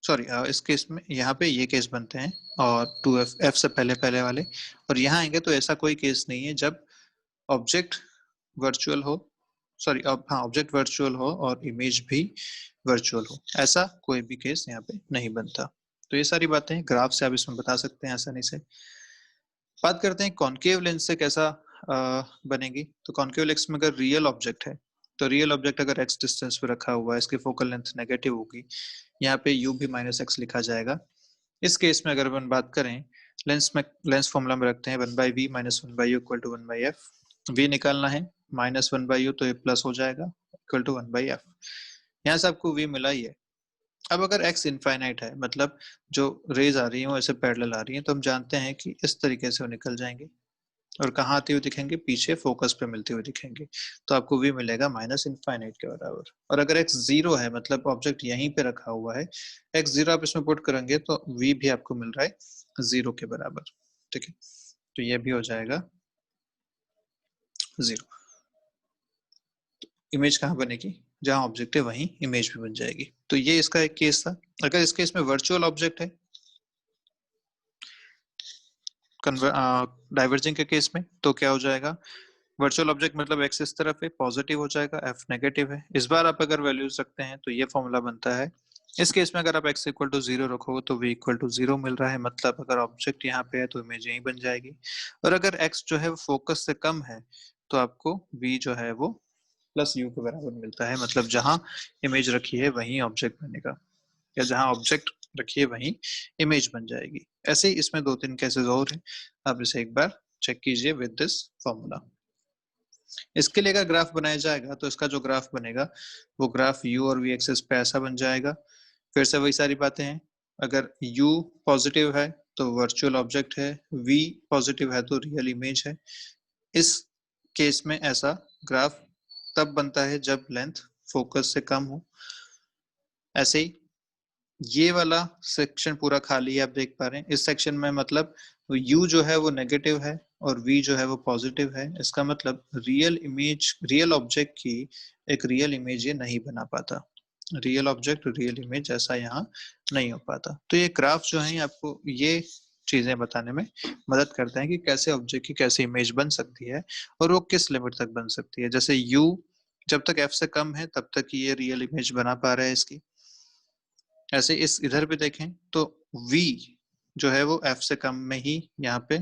सॉरी इस केस में यहाँ पे ये केस बनते हैं, और 2f से पहले पहले वाले। और यहाँ आएंगे तो ऐसा कोई केस नहीं है जब ऑब्जेक्ट वर्चुअल हो, सॉरी हाँ ऑब्जेक्ट वर्चुअल हो और इमेज भी वर्चुअल हो, ऐसा कोई भी केस यहाँ पे नहीं बनता। तो ये सारी बातें ग्राफ से आप इसमें बता सकते हैं आसानी से। बात करते हैं कॉन्केव लेंस से कैसा बनेगी। तो कॉन्केव लेंस में अगर रियल ऑब्जेक्ट है, तो रियल ऑब्जेक्ट अगर x डिस्टेंस पे रखा हुआ है, इसकी फोकल लेंथ नेगेटिव होगी, यहाँ पे u भी -x लिखा जाएगा। इस केस में अगर अपन बात करें, लेंस फॉर्मूला में रखते हैं 1/v - 1/u = 1/f। v निकालना है, -1/u तो ये प्लस हो जाएगा, इक्वल टू 1/f। यहाँ से आपको v मिला ही है। अब अगर x इनफाइनाइट है, मतलब जो रेज आ रही है वो ऐसे पैरेलल आ रही है, तो हम जानते हैं कि इस तरीके से वो निकल जाएंगे और कहाँ आती हुई दिखेंगे, पीछे फोकस पे मिलते हुए दिखेंगे। तो आपको v मिलेगा -इनफाइनाइट के बराबर। और अगर x 0 है, मतलब ऑब्जेक्ट यहीं पे रखा हुआ है, x 0 आप इसमें पुट करेंगे तो v भी आपको मिल रहा है 0 के बराबर। ठीक है, तो ये भी हो जाएगा 0। इमेज कहाँ बनेगी, जहाँ ऑब्जेक्ट है वहीं इमेज भी बन जाएगी। तो ये इसका एक केस था। अगर इस केस में वर्चुअल ऑब्जेक्ट है डाइवर्जिंग के केस में, तो क्या हो जाएगा, वर्चुअल ऑब्जेक्ट मतलब x इस तरफ है, पॉजिटिव हो जाएगा, f नेगेटिव है। इस बार आप अगर वैल्यूज रखते हैं तो ये फॉर्मूला बनता है। इस केस में अगर आप x इक्वल टू 0 रखोगे तो v इक्वल टू 0 मिल रहा है, मतलब अगर ऑब्जेक्ट यहाँ पे है तो इमेज यहीं बन जाएगी। और अगर x जो है वो फोकस से कम है तो आपको v जो है वो प्लस u के बराबर मिलता है, मतलब जहां इमेज रखी है वहीं ऑब्जेक्ट बनेगा, या जहां ऑब्जेक्ट रखिए वहीं इमेज बन जाएगी। ऐसे ही इसमें 2-3 केसेस और हैं, आप इसे एक बार चेक कीजिए विद दिस फॉर्मूला। इसके लिए अगर ग्राफ बनाया जाएगा तो इसका जो ग्राफ बनेगा वो ग्राफ u और v एक्सिस पे ऐसा बन जाएगा। फिर से वही सारी बातें हैं, अगर u पॉजिटिव है तो वर्चुअल ऑब्जेक्ट है, v पॉजिटिव है तो रियल इमेज है। इस केस में ऐसा ग्राफ तब बनता है जब लेंथ फोकस से कम हो। ऐसे ही ये वाला सेक्शन पूरा खाली है, आप देख पा रहे हैं। इस सेक्शन में मतलब u जो है वो नेगेटिव है और v जो है वो पॉजिटिव है। इसका मतलब रियल इमेज, रियल ऑब्जेक्ट की एक रियल इमेज ये नहीं बना पाता। रियल ऑब्जेक्ट रियल इमेज ऐसा यहाँ नहीं हो पाता। तो ये ग्राफ जो है आपको ये चीजें बताने में मदद करते हैं कि कैसे ऑब्जेक्ट की कैसे इमेज बन सकती है और वो किस लिमिट तक बन सकती है। जैसे u जब तक f से कम है तब तक ये रियल इमेज बना पा रहा है इसकी। ऐसे इस इधर भी देखें तो v जो है वो f से कम में ही यहाँ पे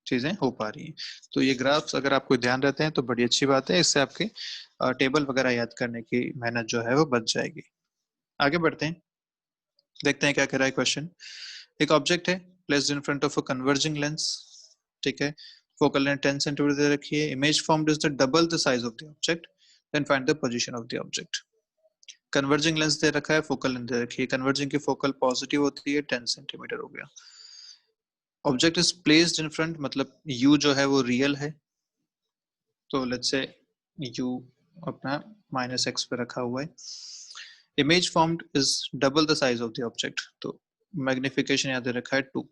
चीजें हो पा रही हैं। तो ये ग्राफ्स अगर आपको ध्यान रहते हैं तो बड़ी अच्छी बात है, इससे आपके टेबल वगैरह याद करने की मेहनत जो है वो बच जाएगी। आगे बढ़ते हैं, देखते हैं क्या कह रहा है क्वेश्चन। एक ऑब्जेक्ट है placed in front of a converging lens, ठीक है, फोकल लेंथ 10 सेंटीमीटर दे रखी है, image formed is the double the size of the object, then find the position of the object. Converging lens दे रखा है, फोकल लेंथ दे रखी है, कन्वर्जिंग की फोकल पॉजिटिव होती है, 10 सेंटीमीटर हो गया। Object is placed in front, मतलब u जो है वो रियल है, तो लेट्स से u अपना -x पे रखा हुआ है। Image formed is double the size of the object, तो मैग्निफिकेशन यहाँ दे रखा है 2,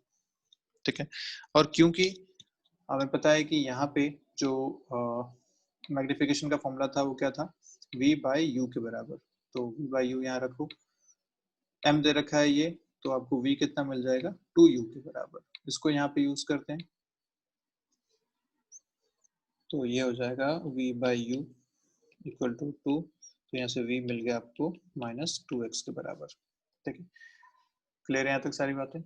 ठीक है। और क्योंकि हमें पता है कि यहाँ पे जो मैग्निफिकेशन का फॉर्मूला था वो क्या था, v बाई यू के बराबर, तो v बाई यू यहाँ रखो, m दे रखा है ये, तो आपको v कितना मिल जाएगा 2u के बराबर। इसको यहाँ पे यूज करते हैं, तो ये हो जाएगा v by u equal to 2, तो यहाँ से v मिल गया आपको -2x के बराबर। ठीक है, क्लियर है यहाँ तक सारी बातें।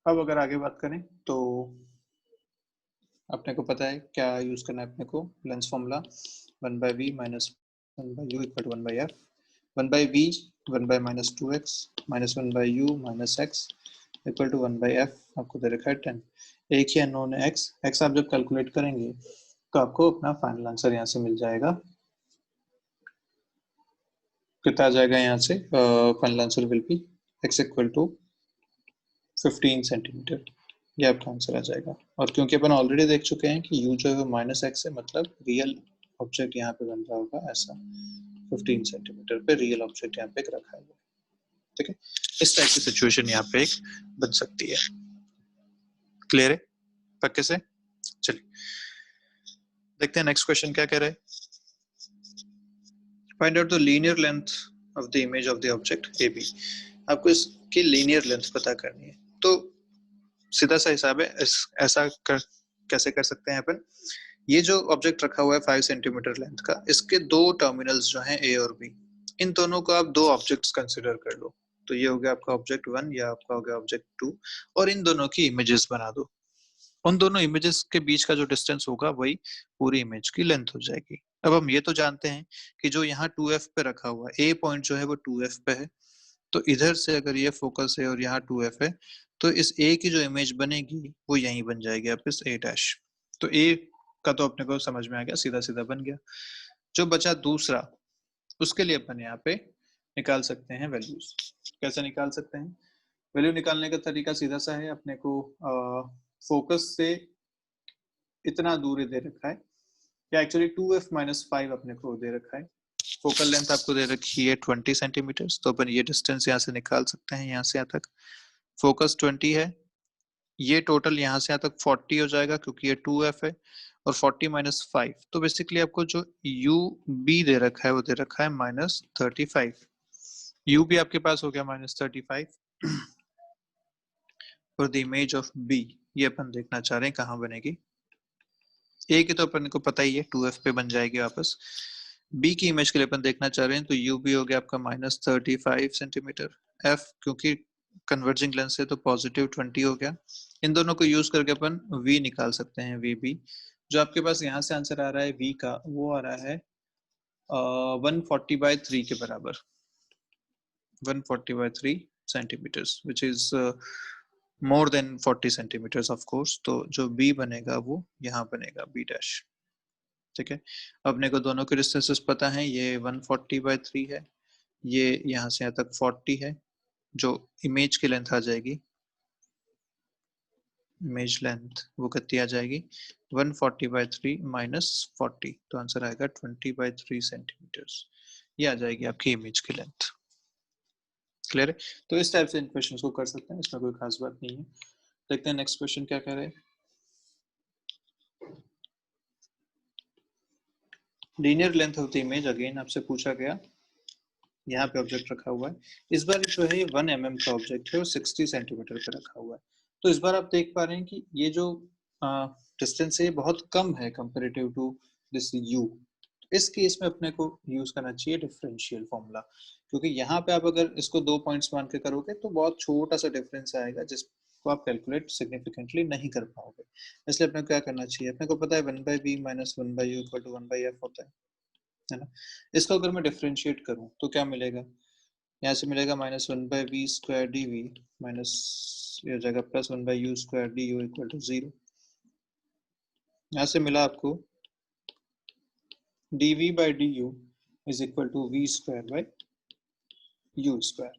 अब अगर आगे बात करें तो अपने को पता है क्या यूज करना है अपने को, lens formula 1 by v minus 1 by u equal to 1 by f. 1 by v 1 by -2x minus 1 by u minus x equal to 1 by f, आपको दे रखा है 10। एक ही अननोन है x आप जब कैलकुलेट करेंगे तो आपको अपना फाइनल आंसर यहाँ से मिल जाएगा। कितना आ जाएगा यहाँ से, final answer will be x equal to 15 centimetre, ये आपका आंसर आ जाएगा। और क्योंकि अपन ऑलरेडी देख चुके हैं कि u जो है -x है, मतलब रियल ऑब्जेक्ट यहाँ पे बन रहा होगा ऐसा 15 सेंटीमीटर पे रियल ऑब्जेक्ट यहाँ पे एक रखा है। ठीक है, इस टाइप की सिचुएशन यहाँ पे एक बन सकती है। क्लियर है पक्के से? चलिए देखते हैं नेक्स्ट क्वेश्चन क्या कह रहा है। Find out the linear length of the image of the object AB। आपको इसकी लीनियर लेंथ पता करनी है, तो सीधा सा हिसाब है, ऐसा कैसे कर सकते हैं अपन। ये जो ऑब्जेक्ट रखा हुआ है 5 सेंटीमीटर लेंथ का, इसके दो टर्मिनल्स जो हैं A और B, इन दोनों को आप दो ऑब्जेक्ट्स कंसिडर कर लो। तो ये हो गया आपका ऑब्जेक्ट 1, या आपका हो गया ऑब्जेक्ट 2, और इन दोनों की इमेजेस बना दो। उन दोनों इमेजेस के बीच का जो डिस्टेंस होगा वही पूरी इमेज की लेंथ हो जाएगी। अब हम ये तो जानते हैं कि जो यहाँ 2f पे रखा हुआ है, A पॉइंट जो है वो 2f पे है, तो इधर से अगर ये फोकस है और यहाँ 2f है, तो इस A की जो इमेज बनेगी वो यहीं बन जाएगी आप इस A डैश। तो A का तो अपने को समझ में आ गया, सीधा सीधा बन गया। जो बचा दूसरा, उसके लिए अपन यहाँ पे निकाल सकते हैं वैल्यूज। कैसे निकाल सकते हैं? वैल्यू निकालने का तरीका सीधा सा है, अपने को फोकस से इतना दूर दे रखा है, या एक्चुअली 2f माइनस 5 अपने को दे रखा है। फोकल लेंथ आपको दे रखी है 20 सेंटीमीटर, तो अपन ये डिस्टेंस यहाँ से निकाल सकते हैं, यहाँ से यहाँ तक फोकस 20 है, ये टोटल यहाँ से यहाँ तक 40 हो जाएगा क्योंकि ये 2f है, और 40 माइनस 5, तो बेसिकली आपको जो यू बी दे रखा है वो दे रखा है -35। यू भी आपके पास हो गया -35 और द इमेज ऑफ बी, ये अपन देखना चाह रहे हैं कहाँ बनेगी। ए की तो अपन को पता ही है 2f पे बन जाएगी वापस। बी की इमेज के लिए अपन देखना चाह रहे हैं, तो यू बी हो गया आपका -35 सेंटीमीटर। एफ क्योंकि कन्वर्जिंग लेंस है तो +20 हो गया। इन दोनों को यूज करके अपन वी निकाल सकते हैं, वी बी। जो आपके पास यहाँ से आंसर आ रहा है वी का, वो आ रहा है 140/3 के बराबर, 140/3 centimetres, which is more than 40 centimetres of course. तो जो बी बनेगा वो यहाँ बनेगा बी डैश। ठीक है, अपने को दोनों के डिस्टेंसेस पता है, ये 140/3 है, ये यहाँ से यहाँ तक 40 है। जो इमेज की लेंथ आ जाएगी, इमेज लेंथ वो कितनी आ जाएगी 140/3 माइनस 40, तो आंसर आएगा 20/3 सेंटीमीटर्स। ये आ जाएगी आपकी इमेज की लेंथ। क्लियर है? तो इस टाइप से इन क्वेश्चंस को कर सकते हैं, इसमें कोई खास बात नहीं है। देखते हैं नेक्स्ट क्वेश्चन क्या कह रहे हैं। Linear length of the image, again आपसे पूछा गया, यहाँ पे ऑब्जेक्ट रखा हुआ है। इस बार जो है 1 mm का ऑब्जेक्ट है और 60 सेंटीमीटर पे रखा हुआ है। तो इस बार आप देख पा रहे हैं कि ये जो डिस्टेंस है बहुत कम है कंपेरेटिव टू दिस u। इस केस में अपने को यूज करना चाहिए डिफरेंशियल फॉर्मूला, क्योंकि यहाँ पे आप अगर इसको 2 पॉइंट्स मान के करोगे तो बहुत छोटा सा डिफरेंस आएगा जिसको आप कैलकुलेट सिग्निफिकेंटली नहीं कर पाओगे। इसलिए अपने को क्या करना चाहिए, अपने को पता है 1/b minus 1/u equal to 1/f होता है ना। इसको अगर मैं डिफरेंशिएट करूं तो क्या मिलेगा, यहाँ से मिलेगा -1/v² dv माइनस, ये हो जाएगा +1/u² du इक्वल टू 0। यहाँ से मिला आपको dv/du is equal to v²/u²।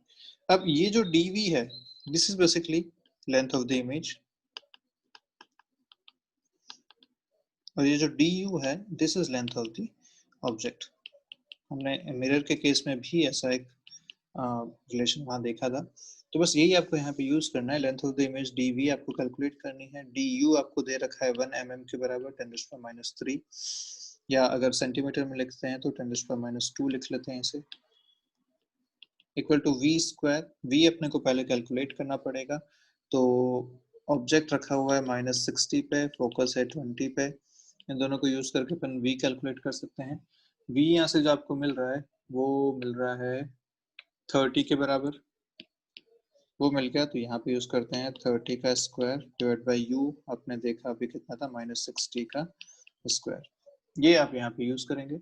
अब ये जो dv है, this is basically length of the image, और ये जो du है, this is length of the object. हमने मिरर के केस में भी ऐसा एक रिलेशन वहां देखा था। तो बस यही आपको यहाँ पे यूज करना है, length of the image dv आपको कैलकुलेट करनी है। du आपको दे रखा है 1 mm के बराबर 10⁻⁻3, या अगर सेंटीमीटर में लिखते हैं तो 10⁻⁻2 लिख लेते हैं इसे। Equal to v square, v अपने को पहले कैलकुलेट करना पड़ेगा, तो ऑब्जेक्ट रखा हुआ है -60 पे, फोकस है 20 पे, इन दोनों को यूज करके अपन वी कैलकुलेट कर सकते हैं। वी यहाँ से जो आपको मिल रहा है वो मिल रहा है 30 के बराबर, वो मिल गया, तो यहाँ पे यूज करते हैं 30 का स्क्वायर डिवाइड बाई यू, आपने देखा अभी कितना था -60 का स्क्वायर, ये आप यहाँ पे यूज करेंगे।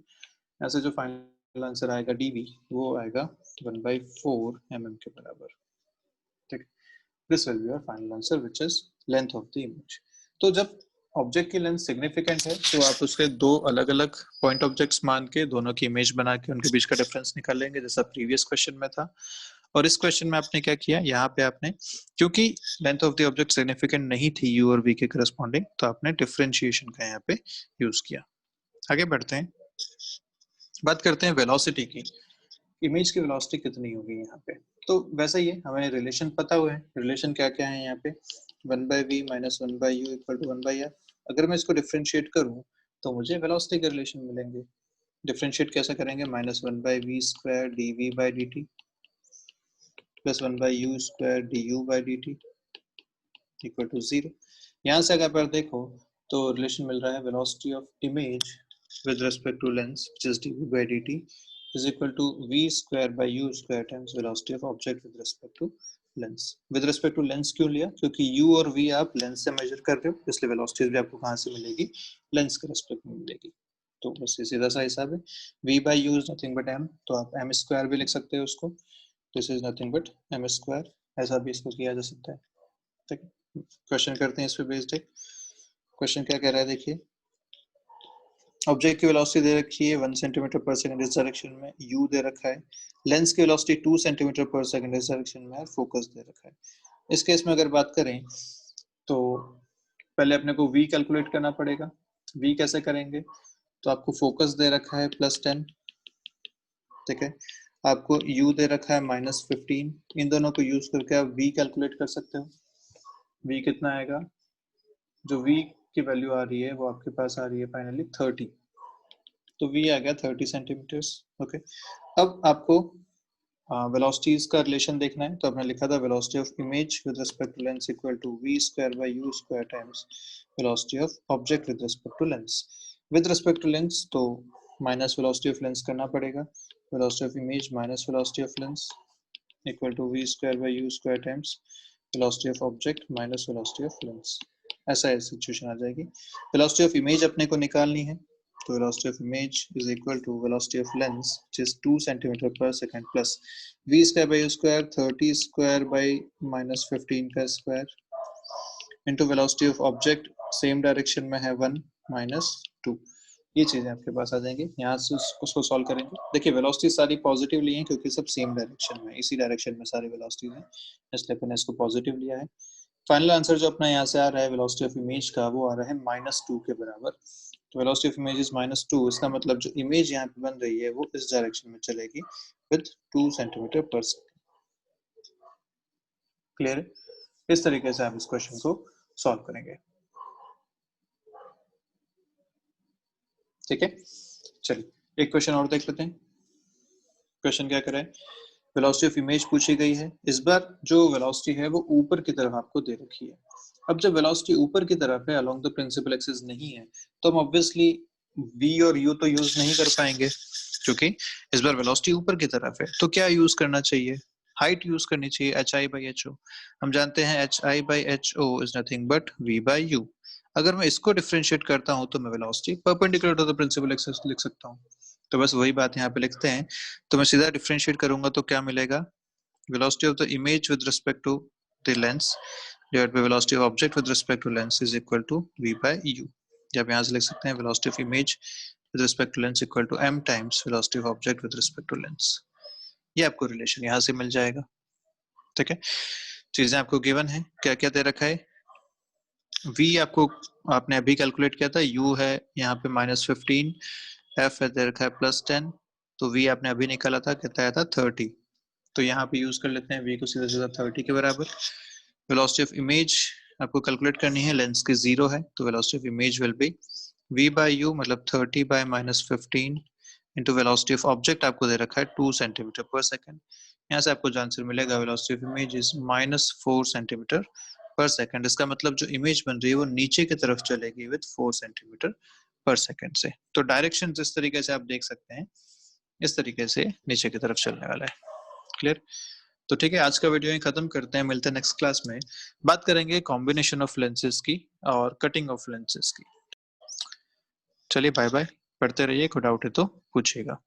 ऐसे जो फाइनल आंसर आएगा डीवी वो आएगा 1/4 mm के बराबर, ठीक। This will be your final answer which is length of the image. तो जब ऑब्जेक्ट की लेंथ सिग्निफिकेंट है तो आप उसके दो अलग अलग पॉइंट ऑब्जेक्ट्स मान के दोनों की इमेज बना के उनके बीच का डिफरेंस निकाल लेंगे, जैसा प्रीवियस क्वेश्चन में था। और इस क्वेश्चन में आपने क्या किया, यहाँ पे आपने क्योंकि length of the object significant नहीं थी यू और वी के करस्पॉन्डिंग, तो आपने डिफरेंशिएशन का यहाँ पे यूज किया। आगे बढ़ते हैं, बात करते हैं वेलोसिटी की। इमेज की वेलोसिटी कितनी होगी यहाँ पे, तो वैसा ही है, हमें रिलेशन पता हुआ है। रिलेशन क्या क्या है यहाँ पे, 1/v minus 1/u equal to 1/f। अगर मैं इसको डिफरेंशिएट करूँ तो मुझे वेलोसिटी के रिलेशन मिलेंगे। डिफरेंशिएट कैसे करेंगे, -1/v square dv by dt plus 1/u square du by dt equal to 0। यहाँ से अगर आप देखो तो रिलेशन मिल रहा है, velocity of image with respect to length, which is dv by dt, is equal to v square by u square times velocity of object with respect to length. With respect to length क्यों लिया, क्योंकि u और v आप length से major कर रहे हो, इसलिए वेलोसिटी भी आपको कहाँ से मिलेगी, लेंस के रेस्पेक्ट में मिलेगी। तो बस ये सीधा सा हिसाब है। v by u is nothing but m, तो आप m स्क्वायर भी लिख सकते हो उसको, this is nothing but m square, ऐसा भी इसको किया जा सकता है, ठीक है। क्वेश्चन करते हैं इस पे बेस्ड। क्वेश्चन क्या कह रहा है देखिए, ऑब्जेक्ट की वेलोसिटी दे रखी है 1 सेंटीमीटर पर सेकंड इस डायरेक्शन में, u दे रखा है, लेंस की वेलोसिटी 2 सेंटीमीटर पर सेकंड इस डायरेक्शन में है, फोकस दे रखा है। इस केस में अगर बात करें तो पहले अपने को v कैलकुलेट करना पड़ेगा। v कैसे करेंगे, तो आपको फोकस दे रखा है +10, ठीक है, आपको u दे रखा है -15, इन दोनों को यूज करके आप v कैलकुलेट कर सकते हो। v कितना आएगा, जो v की वैल्यू आ रही है वो आपके पास आ रही है फाइनली 30, तो v आ गया 30 सेंटीमीटर्स, ओके। अब आपको वेलोसिटीज का रिलेशन देखना है, तो आपने लिखा था velocity of image with respect to lens equal to v square by u square times velocity of object with respect to lens. With respect to lens तो माइनस वेलोसिटी ऑफ लेंस करना पड़ेगा, velocity of image minus velocity of lens equal to v square by u square times velocity of object minus velocity of lens. ऐसा है situation आ जाएगी। Velocity of image अपने को निकालनी है, तो velocity of image is equal to velocity of lens, which is 2 centimeter per second plus v square by u square 30 square by -15 का square into velocity of object same direction में है 1 -2। ये चीजें आपके पास आ जाएंगी, यहाँ से उसको सॉल्व करेंगे। देखिए वेलोसिटी सारी पॉजिटिव ली हैं क्योंकि सब सेम डायरेक्शन में, इसी डायरेक्शन में सारी वेलोसिटी है, इसलिए मैंने इसको पॉजिटिव लिया है। फाइनल आंसर जो अपना यहाँ से आ रहा है वेलोसिटी ऑफ इमेज का, वो आ रहा है -2 के बराबर। तो वेलोसिटी ऑफ इमेज इज -2, इसका मतलब जो इमेज यहाँ पे बन रही है वो इस डायरेक्शन में चलेगी विद 2 सेंटीमीटर पर सेकंड। क्लियर है, इस तरीके से आप इस क्वेश्चन को सॉल्व करेंगे, ठीक है। चलिए एक क्वेश्चन और देख लेते हैं। क्वेश्चन क्या करे, वेलोसिटी ऑफ इमेज पूछी गई है। इस बार जो वेलोसिटी है वो ऊपर की तरफ आपको दे रखी है। अब जब वेलोसिटी ऊपर की तरफ है, अलोंग द प्रिंसिपल एक्सिस नहीं है, तो हम ऑब्वियसली v और u तो यूज नहीं कर पाएंगे, क्योंकि इस बार वेलोसिटी ऊपर की तरफ है। तो क्या यूज करना चाहिए, हाइट यूज करनी चाहिए, hi/ho। हम जानते हैं hi/ho is nothing but v/u। अगर मैं इसको डिफरेंशिएट करता हूं तो मैं velocity perpendicular to the principal axis लिख सकता हूं। तो बस वही बात यहाँ पे लिखते हैं, तो मैं सीधा डिफरेंशिएट करूंगा तो क्या मिलेगा, velocity of the image with respect to the lens divided by velocity of object with respect to lens is equal to v/u। जब यहाँ से लिख सकते हैं velocity of image with respect to lens equal to m times velocity of object with respect to lens। ये आपको relation यहाँ से मिल जाएगा, ठीक है। चीजें आपको गिवन है, क्या क्या दे रखा है, v आपको आपने अभी कैलकुलेट किया था, u है यहाँ पे -15, f है दे रखा है +10, तो v आपने अभी निकाला था, कितना आया था 30, तो यहाँ पे यूज कर लेते हैं v को सीधा सीधा 30 के बराबर। वेलोसिटी ऑफ इमेज आपको कैलकुलेट करनी है, लेंस की 0 है, तो velocity of image will be v/u मतलब 30/-15 इंटू वेलोसिटी ऑफ ऑब्जेक्ट आपको दे रखा है 2 सेंटीमीटर पर सेकंड यहाँ से आपको जो आंसर मिलेगा velocity of image is -4 centimetre पर सेकंड। इसका मतलब जो इमेज बन रही है वो नीचे की तरफ चलेगी विद 4 सेंटीमीटर पर सेकंड से। तो डायरेक्शन जिस तरीके से आप देख सकते हैं इस तरीके से नीचे की तरफ चलने वाला है। क्लियर? तो ठीक है, आज का वीडियो यहीं खत्म करते हैं। मिलते हैं नेक्स्ट क्लास में, बात करेंगे कॉम्बिनेशन ऑफ लेंसेज की और कटिंग ऑफ लेंसेज की। चलिए बाय बाय, पढ़ते रहिए, कोई डाउट है तो पूछिएगा।